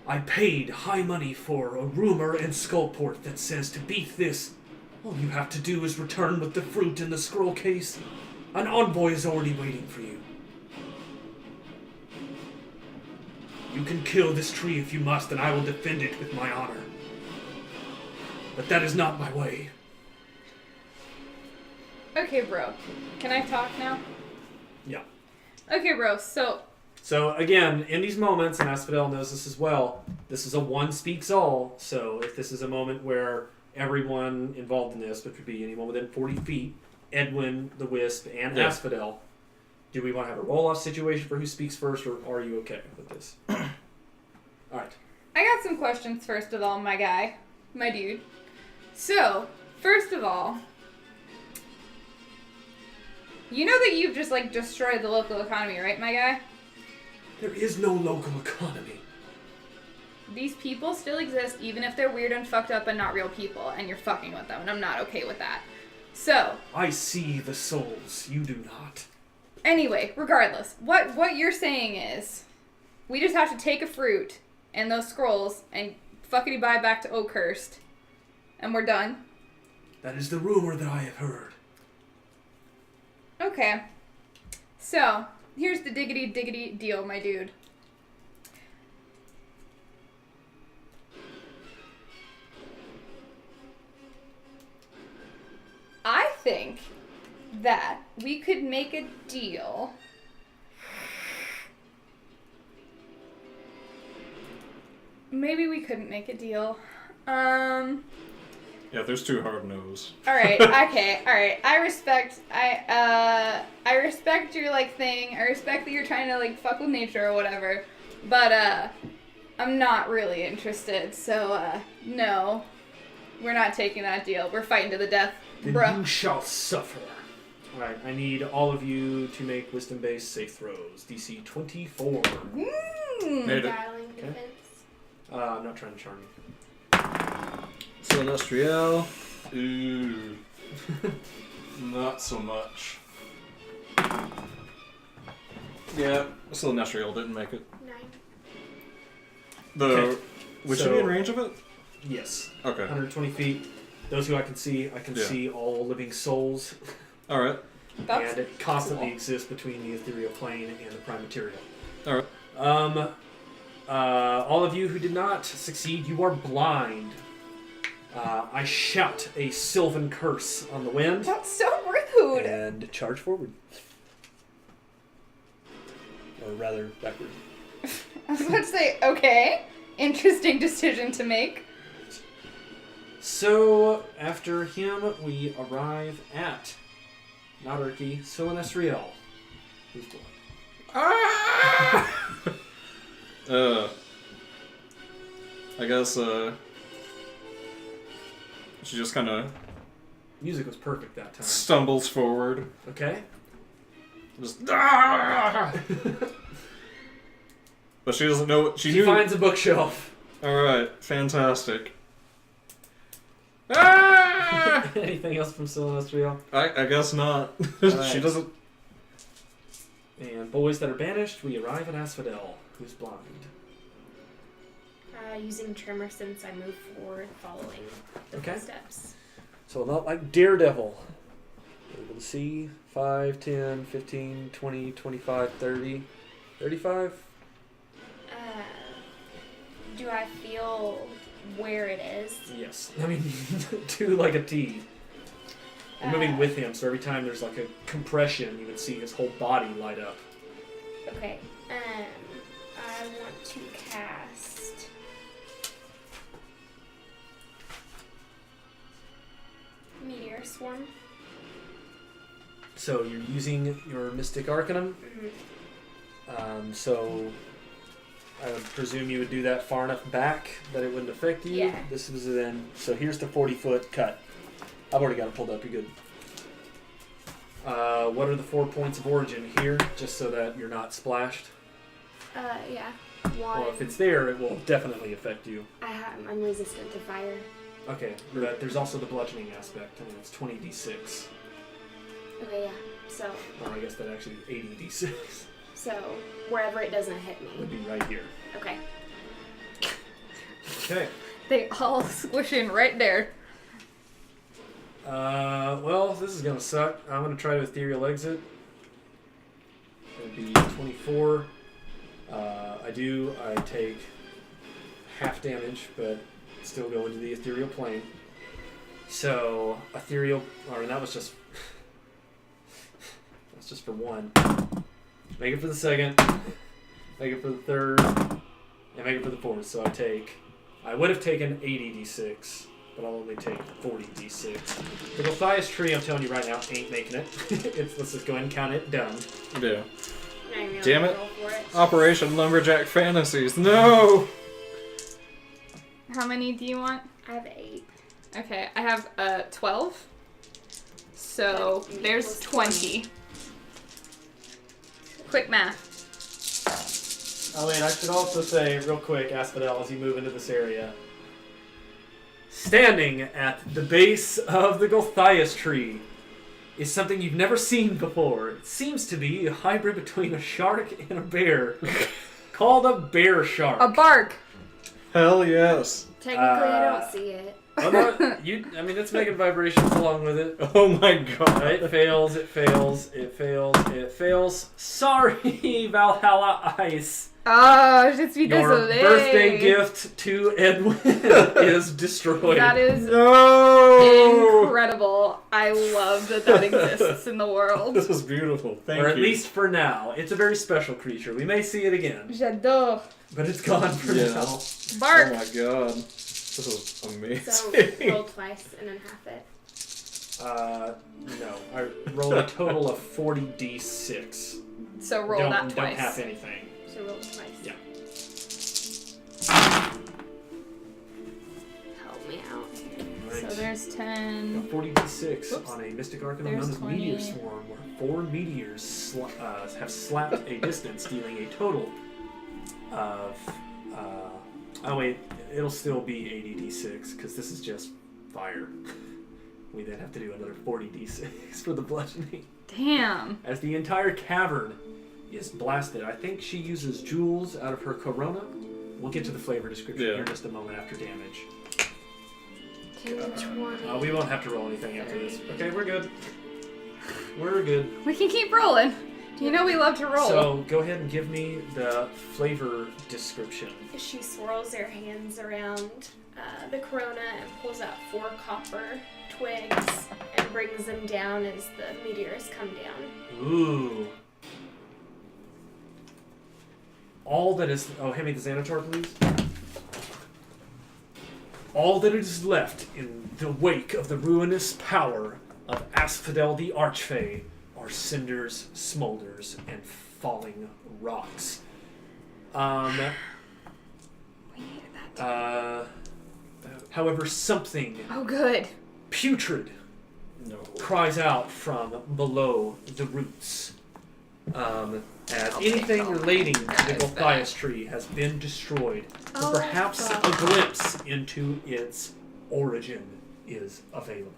I paid high money for a rumor in Skullport that says to beat this, all you have to do is return with the fruit in the scroll case. An envoy is already waiting for you. You can kill this tree if you must, and I will defend it with my honor. But that is not my way. Okay, bro. Can I talk now? Yeah. Okay, bro. So again, in these moments, and Asphodel knows this as well, this is a one speaks all. So if this is a moment where everyone involved in this, which would be anyone within 40 feet, Edwin, the Wisp, and Yeah. Asphodel, do we want to have a roll-off situation for who speaks first, or are you okay with this? All right. I got some questions first of all, my guy. My dude. So, first of all, you know that you've just, like, destroyed the local economy, right, my guy? There is no local economy. These people still exist even if they're weird and fucked up and not real people, and you're fucking with them, and I'm not okay with that. So, I see the souls. You do not. anyway, regardless, what you're saying is, we just have to take a fruit and those scrolls and fuckity bye back to Oakhurst, and we're done. That is the rumor that I have heard. Okay. So, here's the diggity deal, my dude. I think that we could make a deal. Maybe we couldn't make a deal. Yeah, there's 2 hard no's. All right. Okay. All right. I respect your like thing. I respect that you're trying to like fuck with nature or whatever. But I'm not really interested. So no, we're not taking that deal. We're fighting to the death, Then bruh. you shall suffer. All right. I need all of you to make wisdom-based safe throws. DC 24. Made it. Dialing Okay. defense. I'm not trying to charm you. Celestial. Ooh. Not so much. Yeah, Celestial didn't make it. 9. The Okay, would she so- be in range of it? Yes. Okay. 120 feet. those who I can see Yeah. see all living souls, All right. That's and it constantly cool. exists between the ethereal plane and the prime material. All right. All of you who did not succeed, you are blind. I shout a sylvan curse on the wind That's so rude. and charge forward. Or rather, backward. I was about to say, okay, interesting decision to make. So, after him, we arrive at Nadarki Silinesriel. Who's blind? Ah! I guess, she just kind of Music was perfect that time. stumbles forward. Okay. Just, ah! But she doesn't know what she She knew. finds a bookshelf. Alright, fantastic. Ah! Anything else from Silinesriel? I guess not. Alright. She doesn't. And boys that are banished, we arrive at Asphodel, who's blind. Using Tremor since I move forward following the Okay. steps. So not like Daredevil. Able to see 5, 10, 15, 20, 25, 30, 35? Do I feel where it is? Yes. I mean, to like a T. I'm moving with him, so every time there's like a compression, you would see his whole body light up. Okay. I want to cast Meteor Swarm. So you're using your Mystic Arcanum. So I would presume you would do that far enough back that it wouldn't affect you. Yeah. This is then. So here's the 40-foot cut. I've already got it pulled up. You're good. What are the 4 points of origin here, just so that you're not splashed? Yeah. One. Well, if it's there, it will definitely affect you. I'm resistant to fire. Okay, but there's also the bludgeoning aspect, and it's 20d6. Okay, yeah. So, Or I guess that actually 80d6 so wherever it doesn't hit me. would be right here. Okay. Okay. They all squish in right there. Well, this is gonna suck. I'm gonna try to ethereal exit. It'd be 24. I take half damage, but still go into the ethereal plane. So, ethereal, or that was just, that's just for one. Make it for the second, make it for the third, and make it for the fourth. So I would have taken 80d6, but I'll only take 40d6. The Gothias tree, I'm telling you right now, ain't making it. Let's just go ahead and count it done. Yeah. I'm gonna Damn it. roll for it. Operation Lumberjack Fantasies. No! How many do you want? I have 8. Okay, I have 12. So Okay, there's equals 20. Quick math. Oh wait, I should also say real quick, Asphodel, as you move into this area. Standing at the base of the Gothias tree is something you've never seen before. It seems to be a hybrid between a shark and a bear, called a bear shark. A bark. Hell yes. Technically, I don't see it. Oh, no, I mean, it's making vibrations along with it. Oh my god. It fails, it fails, it fails, it fails. Sorry, Valhalla Ice. Oh, je suis Your désolée. birthday gift to Edwin is destroyed. That is No! incredible. I love that exists in the world. This is beautiful. Thank Or you. at least for now. It's a very special creature. We may see it again, J'adore. but it's gone for Yeah. now. Bark. Oh my god. This is amazing. So, roll twice and then half it. No. I roll a total of 40d6. So roll that Don't twice. half anything. So, roll twice. Yeah. Help me out here. Right. So there's 10. 40d6 Whoops. on a Mystic Arcanum There's known as 20. Meteor Swarm, where 4 meteors have slapped a distance, dealing a total of. Oh wait, it'll still be 80d6 because this is just fire. We then have to do another 40d6 for the bludgeoning. Damn. As the entire cavern is blasted, I think she uses jewels out of her corona. We'll get to the flavor description Yeah. here in just a moment after damage. 20. We won't have to roll anything after this. Okay, we're good. We're good. We can keep rolling. You know we love to roll. So go ahead and give me the flavor description. She swirls her hands around the corona and pulls out 4 copper twigs and brings them down as the meteors come down. Ooh. All that is... Oh, hand me the Xanator, please. All that is left in the wake of the ruinous power of Asphodel the Archfey are cinders, smolders, and falling rocks. We needed that. However, something Oh, good. putrid No. cries out from below the roots. As I'll anything take all relating to the guys Gulthias tree has been destroyed, but Oh, perhaps fuck. a glimpse into its origin is available.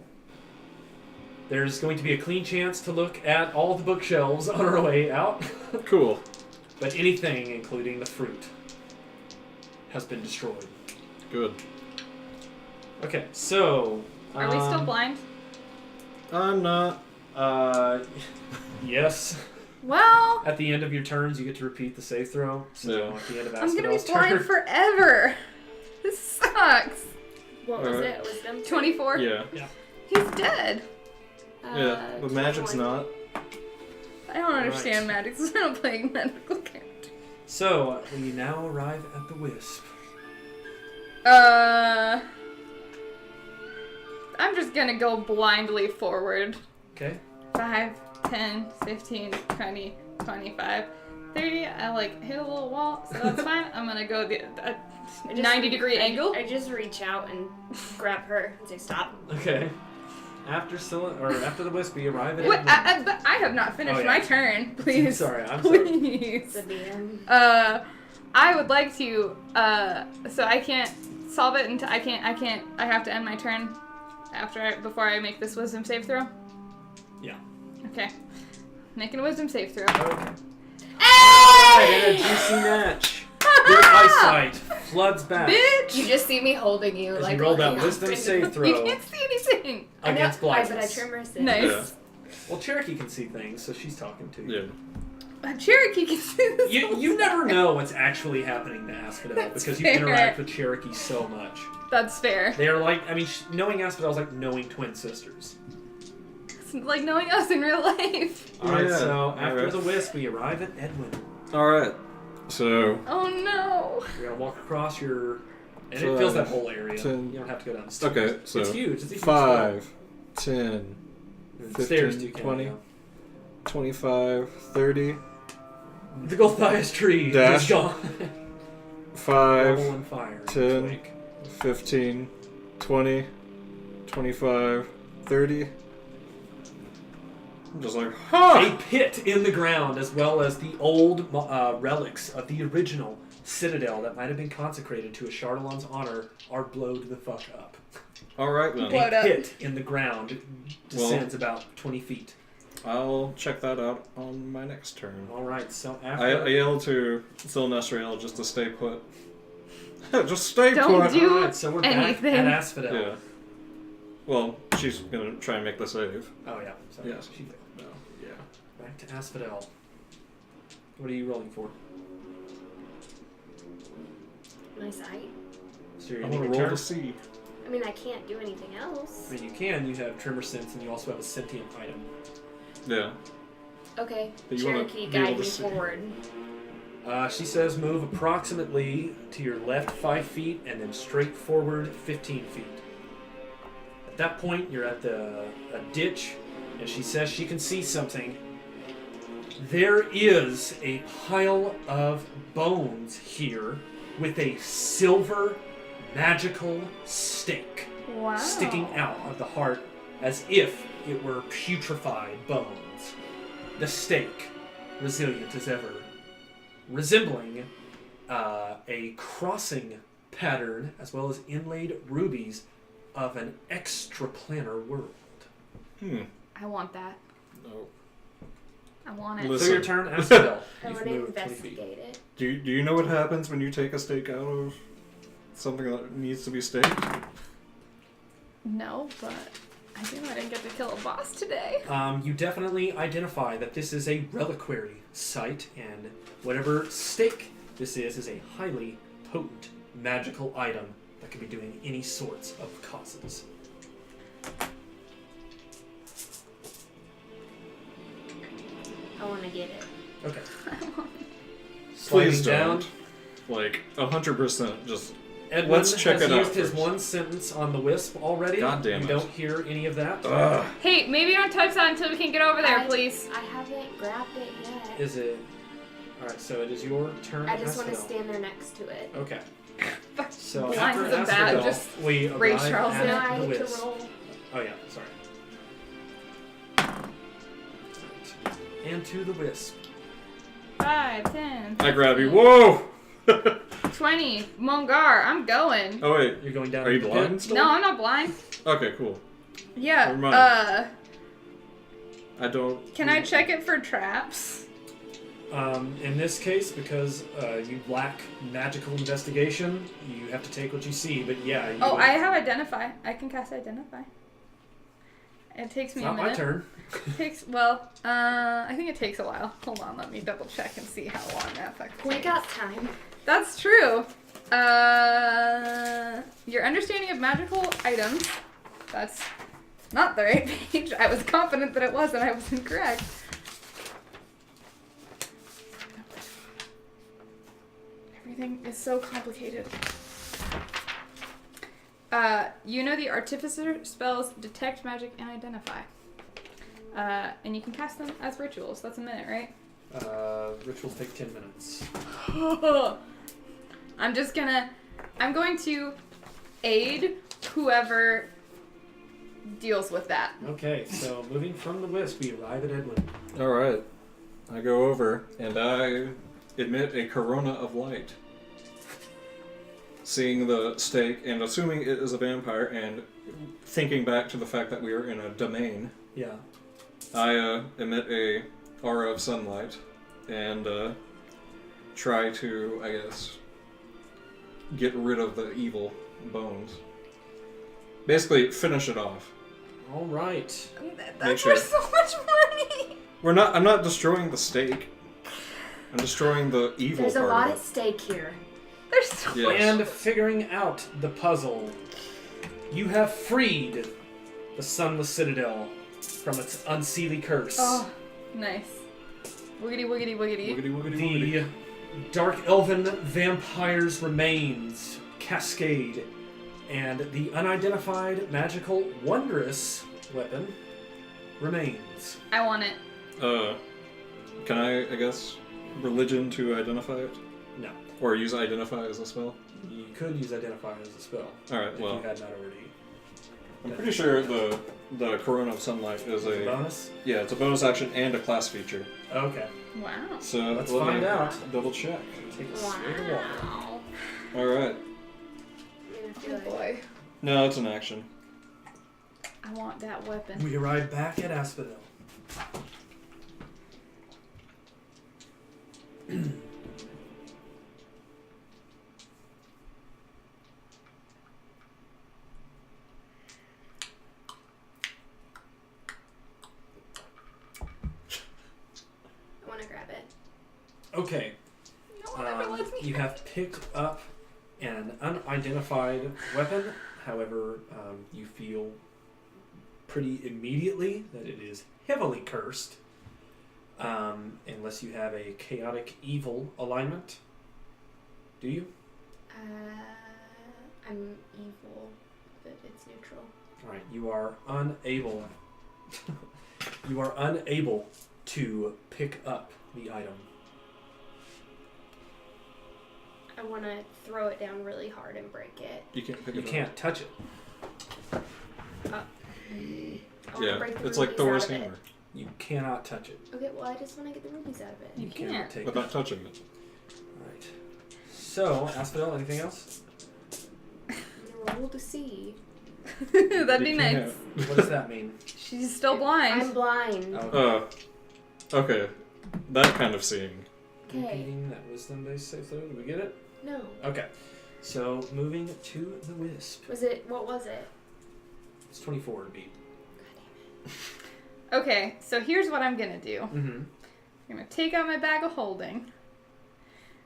There's going to be a clean chance to look at all the bookshelves on our way out, Cool. but anything, including the fruit, has been destroyed. Good. Okay, so... Are we still blind? I'm not. Yes. Well, At the end of your turns, you get to repeat the save throw. So Yeah. at the end of I'm gonna be Asphodel's blind turn... forever. This sucks. What was Alright. it? Wisdom? 24. Yeah. He's dead. Yeah. But magic's 21. not. I don't Alright. understand magic, so I don't play medical character. So, we now arrive at the Wisp. I'm just gonna go blindly forward. Okay? 5, 10, 15, 20, 25, 30. I like hit a little wall, so that's fine. I'm gonna go the I just- 90-degree angle. I just reach out and grab her and say stop. Okay. After after the Wisp, we arrive at Wait, Edmund. but I have not finished Oh, yeah. my turn. Please. Sorry, I'm sorry. Please. The DM. I would like to. So I can't solve it until I have to end my turn before I make this wisdom save throw. Yeah. Okay. Making a wisdom save throw. Okay. Alright, and a juicy match. Your eyesight floods back Bitch! You just see me holding you as like you roll that looking wisdom up into- save throw You can't see anything. I know, against but I blindness. trim her sin. Nice. Yeah. Well, Cherokee can see things, so she's talking to you. Yeah. Cherokee can see this. You never know what's actually happening to Asphodel That's because you fair. interact with Cherokee so much. That's fair. They are like, I mean, knowing Asphodel is like knowing twin sisters. It's like knowing us in real life. Alright, Yeah. so after Alright. the Wisp, we arrive at Edwin. Alright. So, Oh no. You're gonna walk across your, and So, it fills that whole area. 10. You don't have to go down the stairs. okay, so it's huge. It's a huge 5, 10, step. 15, Stairs do count, 20. yeah. 25, 30, The Gulthias tree Dash. is gone. 5, Rubble and fire. in 10. its wake. 15, 20, 25, 30. I'm just like, A pit in the ground, as well as the old relics of the original citadel that might have been consecrated to a Chardalon's honor, are blowed the fuck up. Alright then. Blowed A up. pit in the ground Well- descends about 20 feet. I'll check that out on my next turn. All right, so I after yell to Silnestriel just to stay put. Just stay Don't put! do- All right, so we're anything. back at Asphodel. Yeah. Well, she's gonna try and make the save. Oh yeah. So Yes. she failed. No. Yeah. Back to Asphodel. What are you rolling for? My sight. So you're I gonna want make to a roll turn? to see. I mean, I can't do anything else. I mean, you can. You have Tremor Sense, and you also have a sentient item. Yeah. Okay, But you wanna Cherokee, be able guide to me see. forward. She says move approximately to your left 5 feet and then straight forward 15 feet. At that point, you're at a ditch, and she says she can see something. There is a pile of bones here with a silver magical stake Wow. sticking out of the heart as if it were putrefied bones. The stake, resilient as ever, resembling a crossing pattern as well as inlaid rubies of an extraplanar world. I want that. No. I want it. Listen. So your turn, Asphodel. I You've want to moved 20 feet. investigate it. Do you know what happens when you take a stake out of something that needs to be staked? No, but I do know I didn't get to kill a boss today. You definitely identify that this is a reliquary site, and whatever stake this is a highly potent magical item that can be doing any sorts of causes. I want to get it. Okay. Please Sliding down. don't. Like 100%. Just Edwin let's check has it out used his first. one sentence on the wisp already. God damn You it. don't hear any of that. Ugh. Hey, maybe don't touch that until we can get over there, please. I haven't grabbed it yet. Is it? All right. So it is your turn. I just want to Asphodel. stand there next to it. Okay. So Blind after is a bad, Asphodel, just we Ray arrive Charles at So now I the get to wisp. roll. Oh yeah. Sorry. And to the wisp. 5, 10. I grab you. Whoa! 20. Mongar, I'm going. Oh wait, You're going down. are you the pit? blind still? No, I'm not blind. Okay, cool. Yeah, Never mind. I don't. can I check it for traps? In this case, because you lack magical investigation, you have to take what you see. But yeah. You Oh, I have Identify. I can cast Identify. It takes It's me a not my minute. turn. Takes, well, I think it takes a while. Hold on, let me double check and see how long that effect We takes. got time. That's true. Your understanding of magical items. That's not the right page. I was confident that it was, and I was incorrect. Everything is so complicated. You know the artificer spells detect magic and identify. And you can cast them as rituals. That's a minute, right? Rituals take 10 minutes. I'm going to aid whoever deals with that. Okay, so moving from the wisp, we arrive at Edwin. All right. I go over and I emit a corona of light. Seeing the stake and assuming it is a vampire and thinking back to the fact that we are in a domain, Yeah. I emit a aura of sunlight and try to, I guess, get rid of the evil bones. Basically, finish it off. All right. That's sure. for so much money. I'm not destroying the stake. I'm destroying the evil There's a part lot of at stake here. There's so Yes. And figuring out the puzzle, you have freed the Sunless Citadel from its unseelie curse. Oh, nice. Wiggity, wiggity, wiggity. Woogity, woogity, woogity. The Dark Elven vampire's remains cascade, and the unidentified magical wondrous weapon remains. I want it. Can I guess, religion to identify it? No. Or use identify as a spell? You could use identify as a spell. Alright, if well, you had not already. I'm pretty sure the Corona of Sunlight is a... Bonus? Yeah, it's a bonus action and a class feature. Okay. Wow. So Let's let me find out. Double check. Take a swig of water. Alright. Oh boy. No, it's an action. I want that weapon. We arrive back at Asphodel. I want to grab it. Okay. No one ever lets me You have picked up an unidentified weapon. However, you feel pretty immediately that it is heavily cursed. Unless you have a chaotic evil alignment. Do you? I'm evil, but it's neutral. Alright, you are unable. You are unable to pick up the item. I want to throw it down really hard and break it. You can't pick You it up. can't touch it. I wanna Yeah, break the it's like rubies Thor's out of it. hammer. You cannot touch it. Okay, well, I just want to get the rubies out of it. You cannot can't. take Without it. touching it. Alright. So, Asphodel, anything else? Roll to see. That'd be You nice. can't. What does that mean? She's still blind. I'm blind. Okay. Okay. That kind of seeing. Okay. Repeating that wisdom-based save throw. Did we get it? No. Okay. So, moving to the wisp. What was it? It's 24 to beat. Okay, so here's what I'm gonna do. Mm-hmm. I'm gonna take out my bag of holding,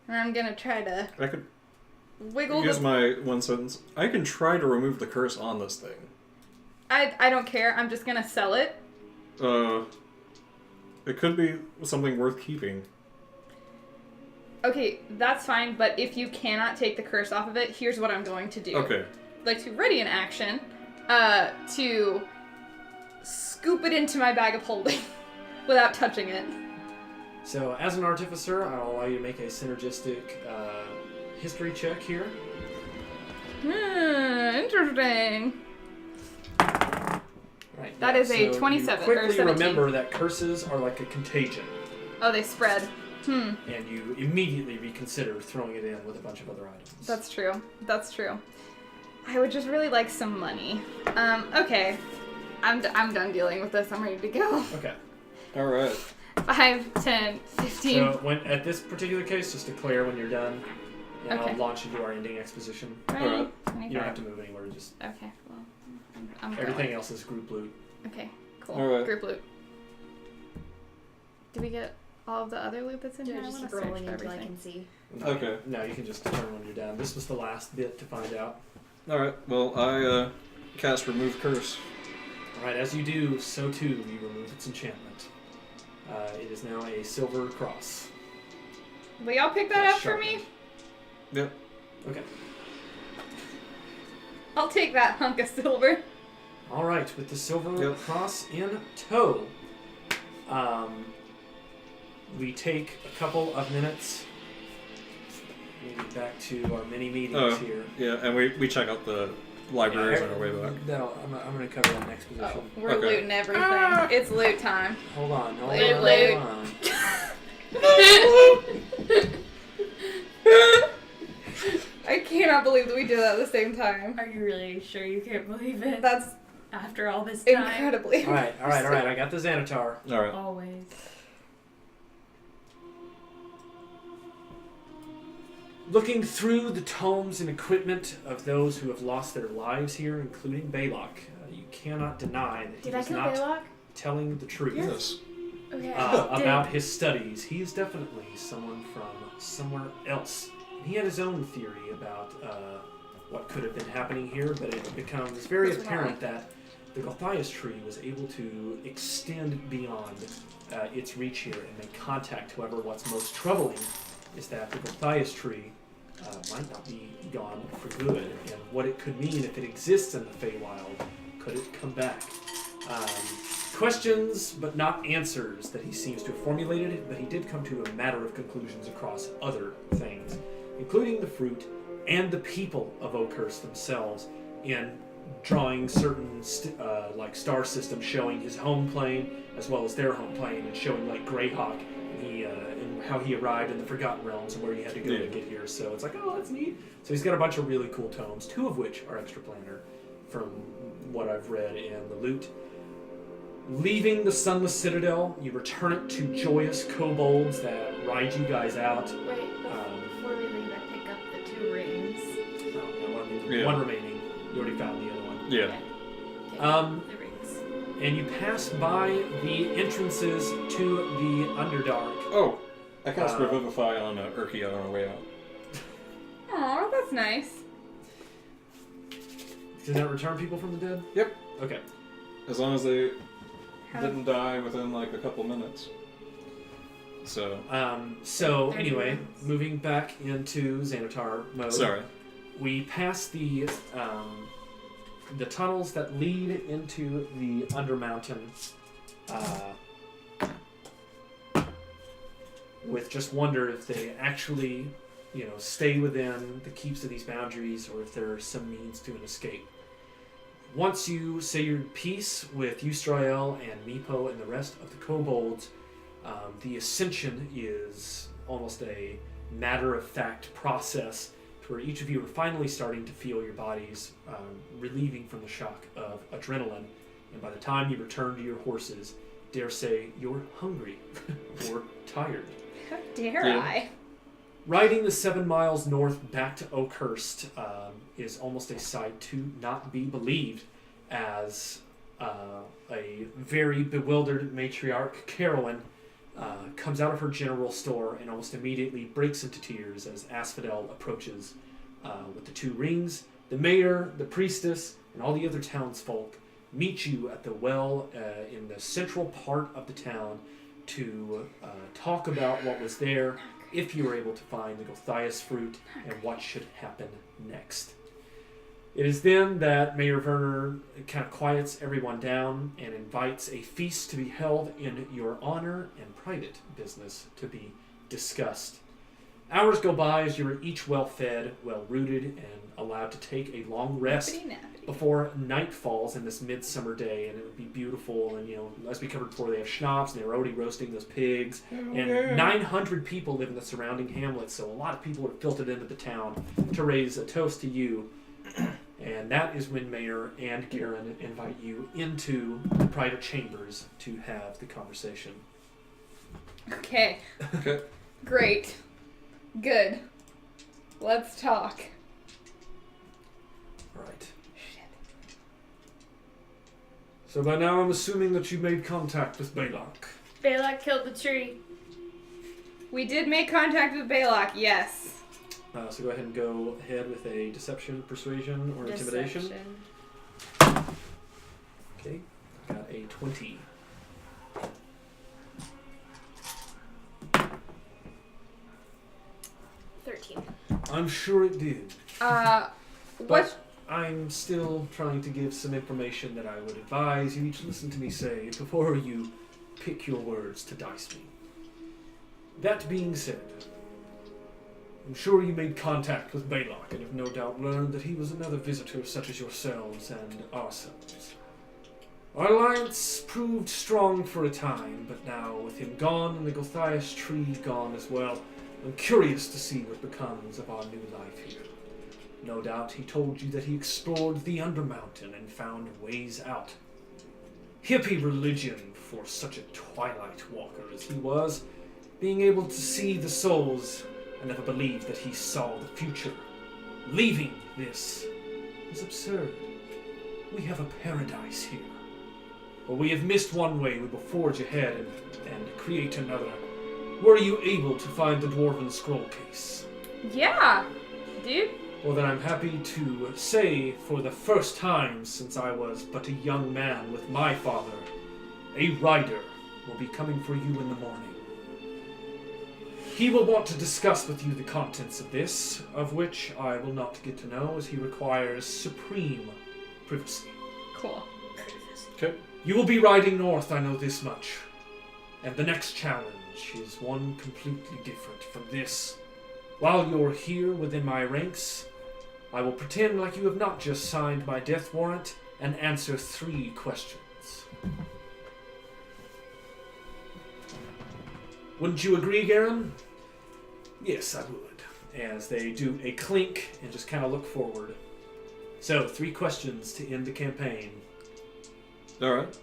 and I'm gonna try to I could wiggle use the... my one sentence. I can try to remove the curse on this thing. I don't care. I'm just gonna sell it. It could be something worth keeping. Okay, that's fine, but if you cannot take the curse off of it, here's what I'm going to do. Okay. Like to ready an action, to scoop it into my bag of holding without touching it. So, as an artificer, I'll allow you to make a synergistic history check here. Interesting. Right. That is a 27 You or quickly 17. remember that curses are like a contagion, Oh, they spread. and you immediately reconsider throwing it in with a bunch of other items. That's true. That's true. I would just really like some money. Okay. I'm done dealing with this. I'm ready to go. Okay. All right. 5, 10, 15. So, at this particular case, just declare when you're done, and Okay. I'll launch into our ending exposition. 20, Alright. 25. You don't have to move anywhere. Just Okay, well, I'm going. everything else is group loot. Okay, cool. Alright. Group loot. Did we get all of the other loot that's in Yeah, here? I just want to keep search rolling for until I everything. can see. No, Okay. No, you can just determine when you're done. This was the last bit to find out. All right. Well, I cast remove curse. All right, as you do, so too you remove its enchantment. It is now a silver cross. Will y'all pick that up for me? Yep. Okay. I'll take that hunk of silver. All right, with the silver Yep. cross in tow, we take a couple of minutes. Maybe back to our mini meetings here. Yeah, and we check out the libraries on our way back. I'm going to cover that next Oh, position. we're Okay. looting everything. It's loot time. Hold on, hold Loot, on, loot. hold on. I cannot believe that we did that at the same time. Are you really sure you can't believe it? That's After all this time? incredibly. All right. I got the Xanatar. All right. Always. Looking through the tomes and equipment of those who have lost their lives here, including Baylock, you cannot deny that he Did I was kill not Baylock? telling the truth Yes. Okay. about his studies. He's definitely someone from somewhere else. And he had his own theory about what could have been happening here, but it becomes very What's apparent that the Gothias tree was able to extend beyond its reach here and make contact. However, what's most troubling is that the Gothias tree might not be gone for good, and what it could mean if it exists in the Feywild. Could it come back? Questions, but not answers that he seems to have formulated, but he did come to a matter of conclusions across other things, including the fruit and the people of Oakhurst themselves, in drawing certain like star systems showing his home plane as well as their home plane, and showing like Greyhawk and how he arrived in the Forgotten Realms and where he had to go to get here. So it's like, oh, that's neat. So he's got a bunch of really cool tomes, 2 of which are extraplanar from what I've read in the loot. Leaving the Sunless Citadel, you return it to joyous kobolds that ride you guys out. Wait, before we leave, I pick up the 2 rings. One remaining. You already found the other one. Yeah. Okay. The rings. And you pass by the entrances to the Underdark. Oh, I cast Revivify on Urkia on our way out. Aw, that's nice. Does that return people from the dead? Yep. Okay. As long as they How- didn't die within like a couple minutes. So. So 30 anyway, minutes. moving back into Xanatar mode. Sorry. We pass the tunnels that lead into the Undermountain with just wonder if they actually, stay within the keeps of these boundaries, or if there's some means to an escape. Once you say your piece with Yusrael and Meepo and the rest of the kobolds, the ascension is almost a matter-of-fact process to where each of you are finally starting to feel your bodies relieving from the shock of adrenaline. And by the time you return to your horses, dare say you're hungry or tired. How dare Yeah. I? Riding the 7 miles north back to Oakhurst is almost a sight to not be believed, as a very bewildered matriarch, Carolyn, comes out of her general store and almost immediately breaks into tears as Asphodel approaches with the 2 rings. The mayor, the priestess, and all the other townsfolk meet you at the well in the central part of the town to talk about what was there, if you were able to find the Gothias fruit, and what should happen next. It is then that Mayor Werner kind of quiets everyone down and invites a feast to be held in your honor and private business to be discussed. Hours go by as you are each well fed, well rooted, and allowed to take a long rest before night falls in this midsummer day, and it would be beautiful. And as we covered before, they have schnapps, and they're already roasting those pigs. And 900 people live in the surrounding hamlets, so a lot of people have filtered into the town to raise a toast to you. And that is when Mayor and Garen invite you into the private chambers to have the conversation. Okay. Okay. Great. Good. Let's talk. Right. So by now I'm assuming that you made contact with Balak. Balak killed the tree. We did make contact with Balak, yes. So go ahead and go ahead with a deception, persuasion, or intimidation. Okay, got a 20. I'm sure it did. What? I'm still trying to give some information that I would advise you each listen to me say before you pick your words to dice me. That being said, I'm sure you made contact with Balak and have no doubt learned that he was another visitor such as yourselves and ourselves. Our alliance proved strong for a time, but now with him gone and the Gothias tree gone as well, I'm curious to see what becomes of our new life here. No doubt he told you that he explored the Undermountain and found ways out. Hippie religion for such a twilight walker as he was, being able to see the souls. I never believed that he saw the future. Leaving this is absurd. We have a paradise here. But we have missed one way, we will forge ahead and create another. Were you able to find the Dwarven scroll case? Yeah, dude. Well, then I'm happy to say, for the first time since I was but a young man with my father, a rider will be coming for you in the morning. He will want to discuss with you the contents of this, of which I will not get to know, as he requires supreme privacy. Cool. Okay. You will be riding north, I know this much. And the next challenge is one completely different from this. While you're here within my ranks, I will pretend like you have not just signed my death warrant and answer 3 questions. Wouldn't you agree, Garen? Yes, I would. As they do a clink and just kind of look forward. So, 3 questions to end the campaign. All right.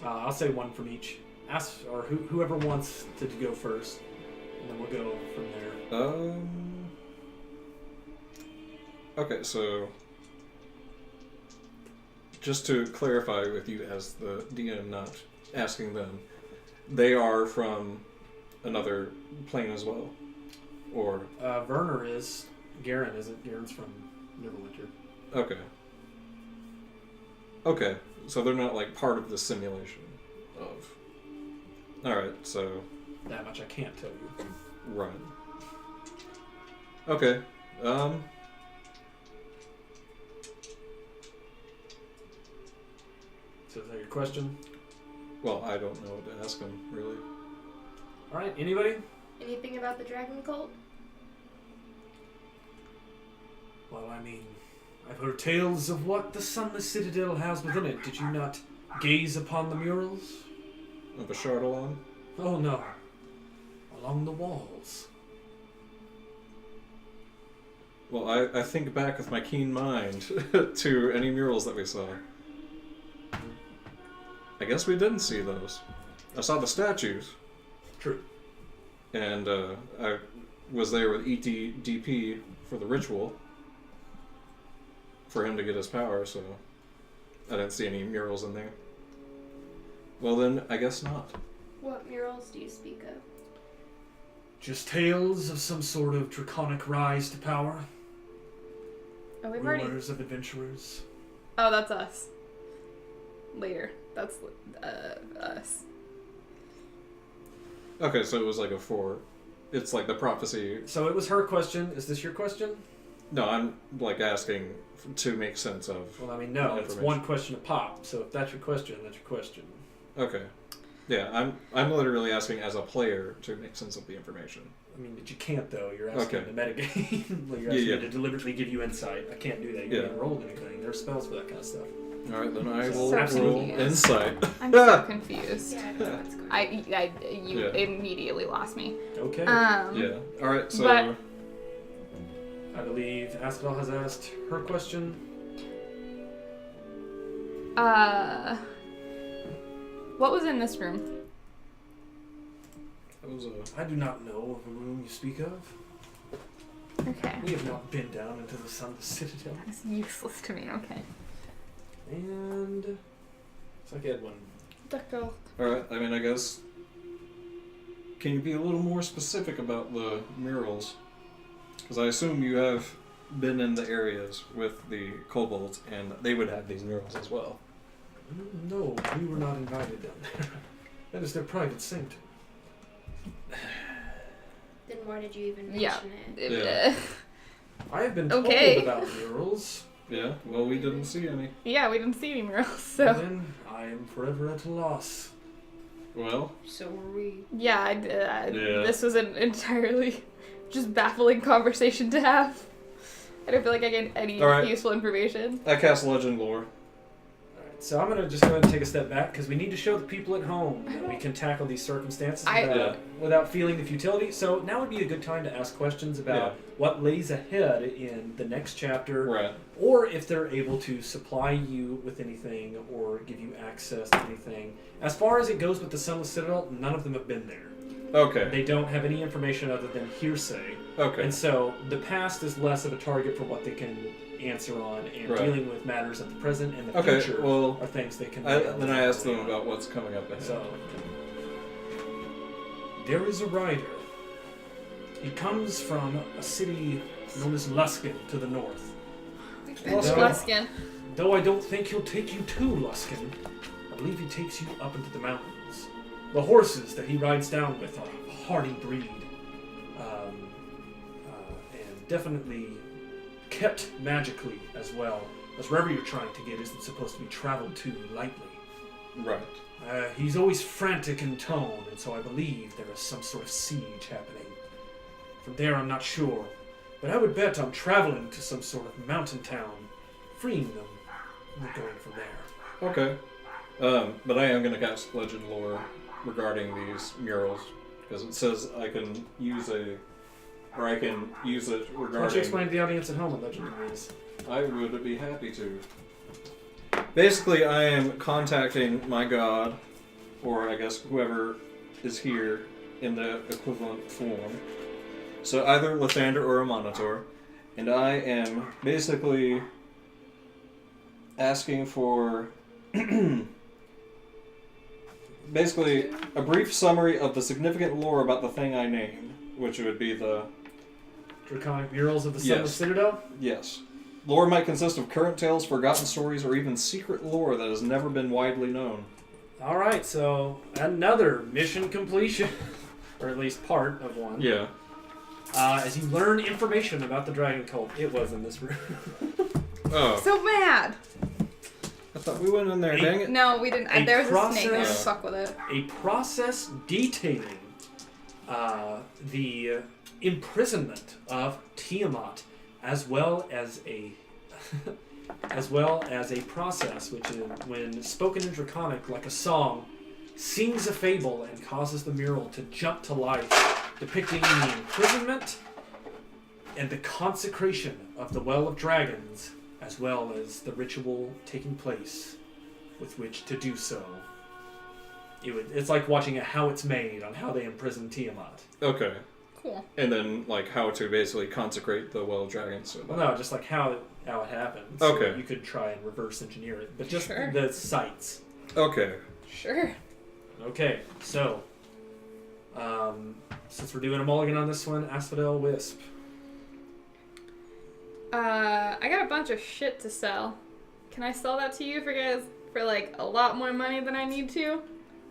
I'll say 1 from each. Ask, or whoever wants to go first, and then we'll go from there. Okay, so just to clarify with you as the DM, not asking them, they are from another plane as well, or Werner is. Garen isn't. Garen's from Neverwinter. Okay. Okay, so they're not like part of the simulation of. All right, so. That much I can't tell you. Right. Okay. So is that your question? Well, I don't know what to ask them, really. All right. Anybody? Anything about the dragon cult? Well, I mean, I've heard tales of what the Sunless Citadel has within it. Did you not gaze upon the murals? Of a Chardalon? Oh no. Along the walls. Well, I think back with my keen mind to any murals that we saw. I guess we didn't see those. I saw the statues. True. And I was there with ETDP for the ritual. for him to get his power, so I didn't see any murals in there. Well then, I guess not. What murals do you speak of? Just tales of some sort of draconic rise to power. Oh, we've already. Rumors of adventurers. Oh, that's us. Later. That's us. Okay, so it was like a 4. It's like the prophecy. So it was her question. Is this your question? No, I'm like asking to make sense of. Well, I mean, no. It's information. one question a pop. So if that's your question, that's your question. Okay. Yeah, I'm literally asking as a player to make sense of the information. I mean, but you can't though. You're asking Okay. the metagame. Like, you're asking Yeah. me to deliberately give you insight. I can't do that. You Yeah. haven't rolled anything. There's spells for that kind of stuff. All right, then I So will roll confused. insight. I'm so confused. Yeah, I don't know what's going on. You Yeah. immediately lost me. Okay. Yeah. All right. So. But- I believe Asphodel has asked her question. What was in this room? That was a. I do not know of a room you speak of. Okay. We have not been down into the Sunless Citadel. That's useless to me. Okay. And it's like Edwin. D'accord. All right. I mean, I guess. Can you be a little more specific about the murals? Because I assume you have been in the areas with the kobolds, and they would have these murals as well. No, we were not invited down there. That is their private sanctum. Then why did you even mention Yeah. it? Yeah. I have been Okay. told about murals. Yeah. Well, we didn't see any. Yeah, we didn't see any murals, so. And then I am forever at a loss. Well. So were we. Yeah, Yeah. This was an entirely just baffling conversation to have. I don't feel like I get any Alright. useful information. I cast legend lore. Alright, so I'm going to just go ahead and take a step back because we need to show the people at home that we can tackle these circumstances Yeah. without feeling the futility. So now would be a good time to ask questions about Yeah. what lays ahead in the next chapter, Right. or if they're able to supply you with anything or give you access to anything. As far as it goes with the Sunless Citadel, none of them have been there. Okay. They don't have any information other than hearsay. Okay. And so the past is less of a target for what they can answer on, and Right. dealing with matters of the present and the Okay. future Well, are things they can. then I asked them about what's coming up ahead. So there is a rider. He comes from a city known as Luskin to the north. Luskin. Luskin. Though I don't think he'll take you to Luskin, I believe he takes you up into the mountains. The horses that he rides down with are a hardy breed, and definitely kept magically as well. As wherever you're trying to get isn't supposed to be traveled to lightly. Right. He's always frantic in tone, and so I believe there is some sort of siege happening. From there, I'm not sure, but I would bet on traveling to some sort of mountain town, freeing them, and then going from there. Okay. But I am going to cast legend lore regarding these murals because it says I can use it regarding. Why don't you explain to the audience at home what legendary is? I would be happy to. Basically, I am contacting my god, or I guess whoever is here in the equivalent form. So either Lathander or a Monitor, and I am basically asking for basically a brief summary of the significant lore about the thing I named, which would be the Draconic murals of the Sunless Yes. Citadel? yes. Lore might consist of current tales, forgotten stories, or even secret lore that has never been widely known. Alright, so another mission completion. Or at least part of one. Yeah. As you learn information about the dragon cult. It was in this room. Oh, So mad. I thought we went in there. Dang it. No, we didn't. A There was a snake there. process- Fuck with it. A process detailing the imprisonment of Tiamat, as well as a process which is, when spoken in Draconic like a song, sings a fable and causes the mural to jump to life, depicting the imprisonment and the consecration of the Well of Dragons, as well as the ritual taking place with which to do so. It's like watching how it's made on how they imprison Tiamat. Okay. Cool. And then, like, how to basically consecrate the Well of Dragons. So Well, no, just like how how it happened. Okay. So you could try and reverse engineer it, but just Sure. the sites. Okay. Sure. Okay, so since we're doing a mulligan on this one, Asphodel Wisp. I got a bunch of shit to sell. Can I sell that to you for like a lot more money than I need to?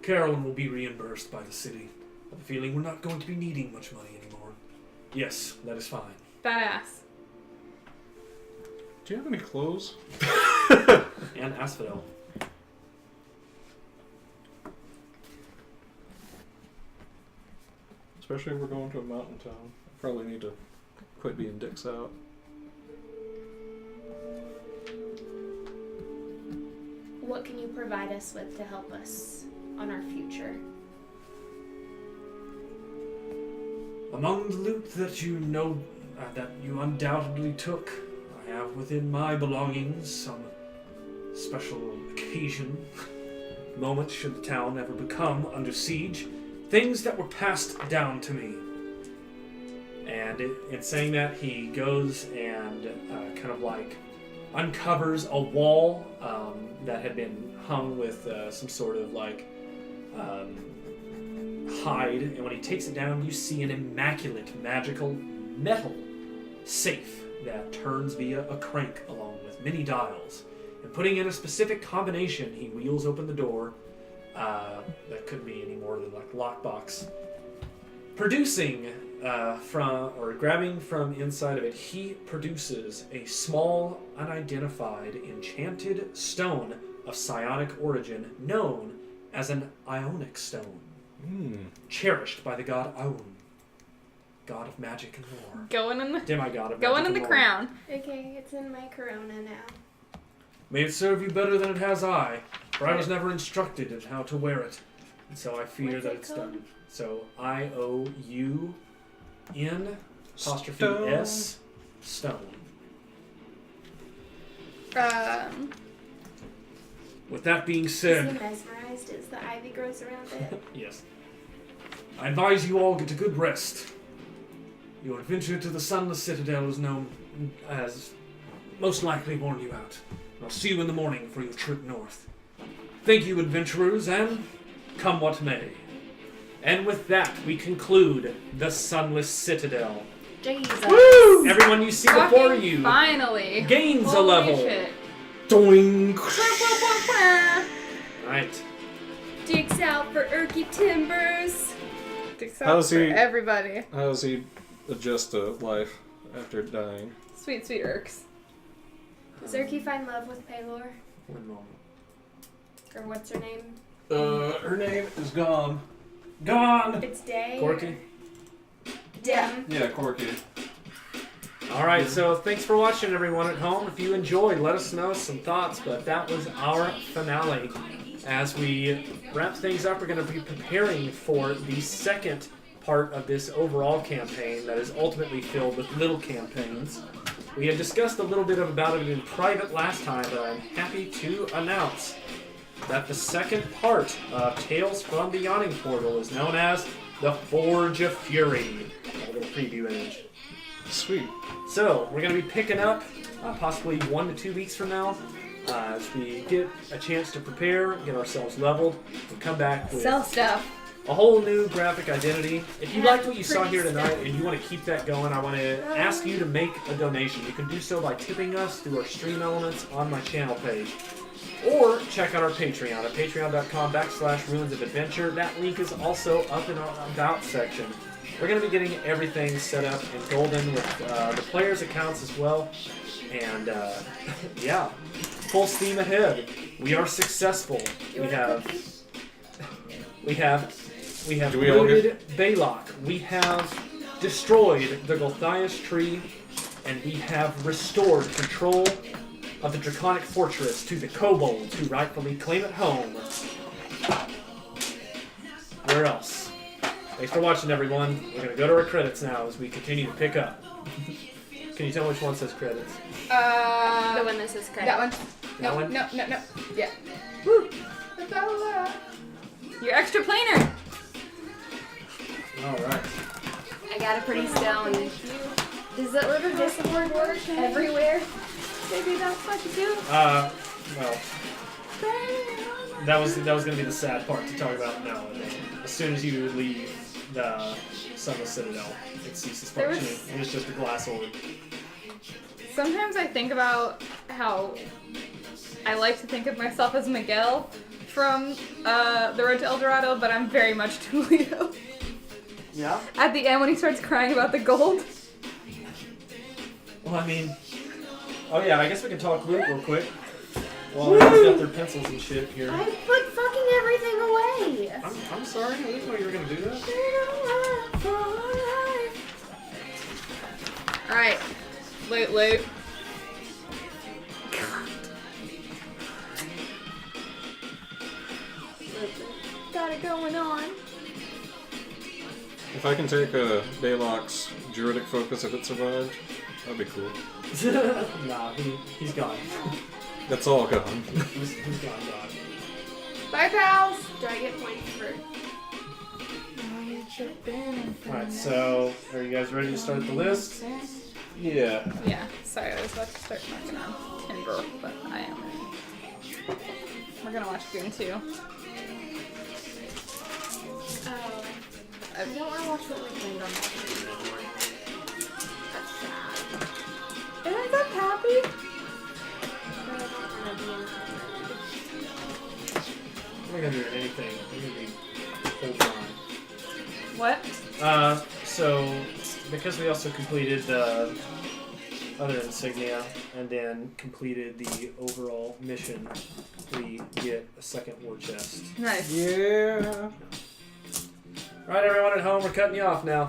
Carolyn will be reimbursed by the city. I have a feeling we're not going to be needing much money anymore. Yes, that is fine. Badass. Do you have any clothes? And Asphodel. Especially if we're going to a mountain town. I probably need to quit being dicks out. What can you provide us with to help us on our future? Among the loot that you know, that you undoubtedly took, I have within my belongings some special occasion, moment should the town ever become under siege, things that were passed down to me. And in saying that, he goes and kind of like uncovers a wall that had been hung with some sort of like hide, and when he takes it down, you see an immaculate magical metal safe that turns via a crank along with many dials. And putting in a specific combination, he wheels open the door. That couldn't be any more than like lockbox. Producing grabbing from inside of it, he produces a small, unidentified, enchanted stone of psionic origin known as an ionic stone. Cherished by the god Aun, god of magic and lore. Going in the Demigod of going magic in the and lore. crown. Okay, it's in my corona now. May it serve you better than it has I, for I was never instructed in how to wear it, and so I fear What's that it it's called? done. So IOUN apostrophe Stone. S stone. With that being Is he said, mesmerized as the ivy grows around it? yes, I advise you all get a good rest. Your adventure to the Sunless Citadel is known as most likely worn you out. I'll see you in the morning for your trip north. Thank you, adventurers, and come what may. And with that, we conclude the Sunless Citadel. Jesus. Woo! Everyone you see before Fucking you finally gains a Holy level. shit. Doink! Right. Dicks out for Erky Timbers. Dicks How's out for he- everybody. How does he adjust to life after dying? Sweet, sweet Irks. Does Erky find love with Paylor? One moment. Or what's her name? Her name is gone. Gone! It's Day? Corky. Dem. Yeah, Corky. Alright, so thanks for watching, everyone at home. If you enjoyed, let us know some thoughts, but that was our finale. As we wrap things up, we're going to be preparing for the second part of this overall campaign that is ultimately filled with little campaigns. We had discussed a little bit about it in private last time, but I'm happy to announce that the second part of Tales from the Yawning Portal is known as the Forge of Fury. A little preview image. Sweet. So, we're going to be picking up possibly 1 to 2 weeks from now as we get a chance to prepare, get ourselves leveled, and come back with Sell stuff. a whole new graphic identity. If you Yeah, liked what you saw pretty here tonight stuff. and you want to keep that going, I want to ask you to make a donation. You can do so by tipping us through our stream elements on my channel page. Or check out our Patreon at patreon.com/Ruins of Adventure. That link is also up in our About section. We're going to be getting everything set up in golden with the players' accounts as well. And yeah, full steam ahead. We are successful. You We want a have cookie? Do we all looted Baylock. We have destroyed the Golthias tree, and we have restored control of the Draconic Fortress to the kobolds who rightfully claim it home. Where else? Thanks for watching, everyone. We're going to go to our credits now as we continue to pick up. Can you tell which one says credits? The one that says credit. That one. That No, one? no, no, no. Yeah. Woo. Your extra planer. Alright. I got a pretty stone. Does the Order of Discord work everywhere? Maybe that's what you do. Well, that was gonna be the sad part to talk about now. And then as soon as you leave the Sunless Citadel, it ceases There was- functioning, and it's just a glass orb. Sometimes I think about how I like to think of myself as Miguel from The Road to El Dorado, but I'm very much Tulio. Yeah. At the end when he starts crying about the gold. Well, I mean, oh yeah, I guess we can talk loot real quick. While everyone's got their pencils and shit here. I put fucking everything away. I'm sorry, I didn't know you were gonna do that. Alright. Loot. Got it going on. If I can take a Baylock's Druidic Focus if it survived, that'd be cool. Nah, he's gone. That's all gone. He's gone. Bye, pals. Do I get points for? Alright, so are you guys ready to start the list? Yeah. Yeah, sorry, I was about to start knocking on timber, but I am ready. We're gonna watch Goon 2. I don't want to watch what we played on that anymore. That's sad. Isn't that happy? But I don't want to be in We're not gonna do anything. We're gonna be hold on. What? So because we also completed the other insignia and then completed the overall mission, we get a second war chest. Nice. Yeah. Right, everyone at home, we're cutting you off now.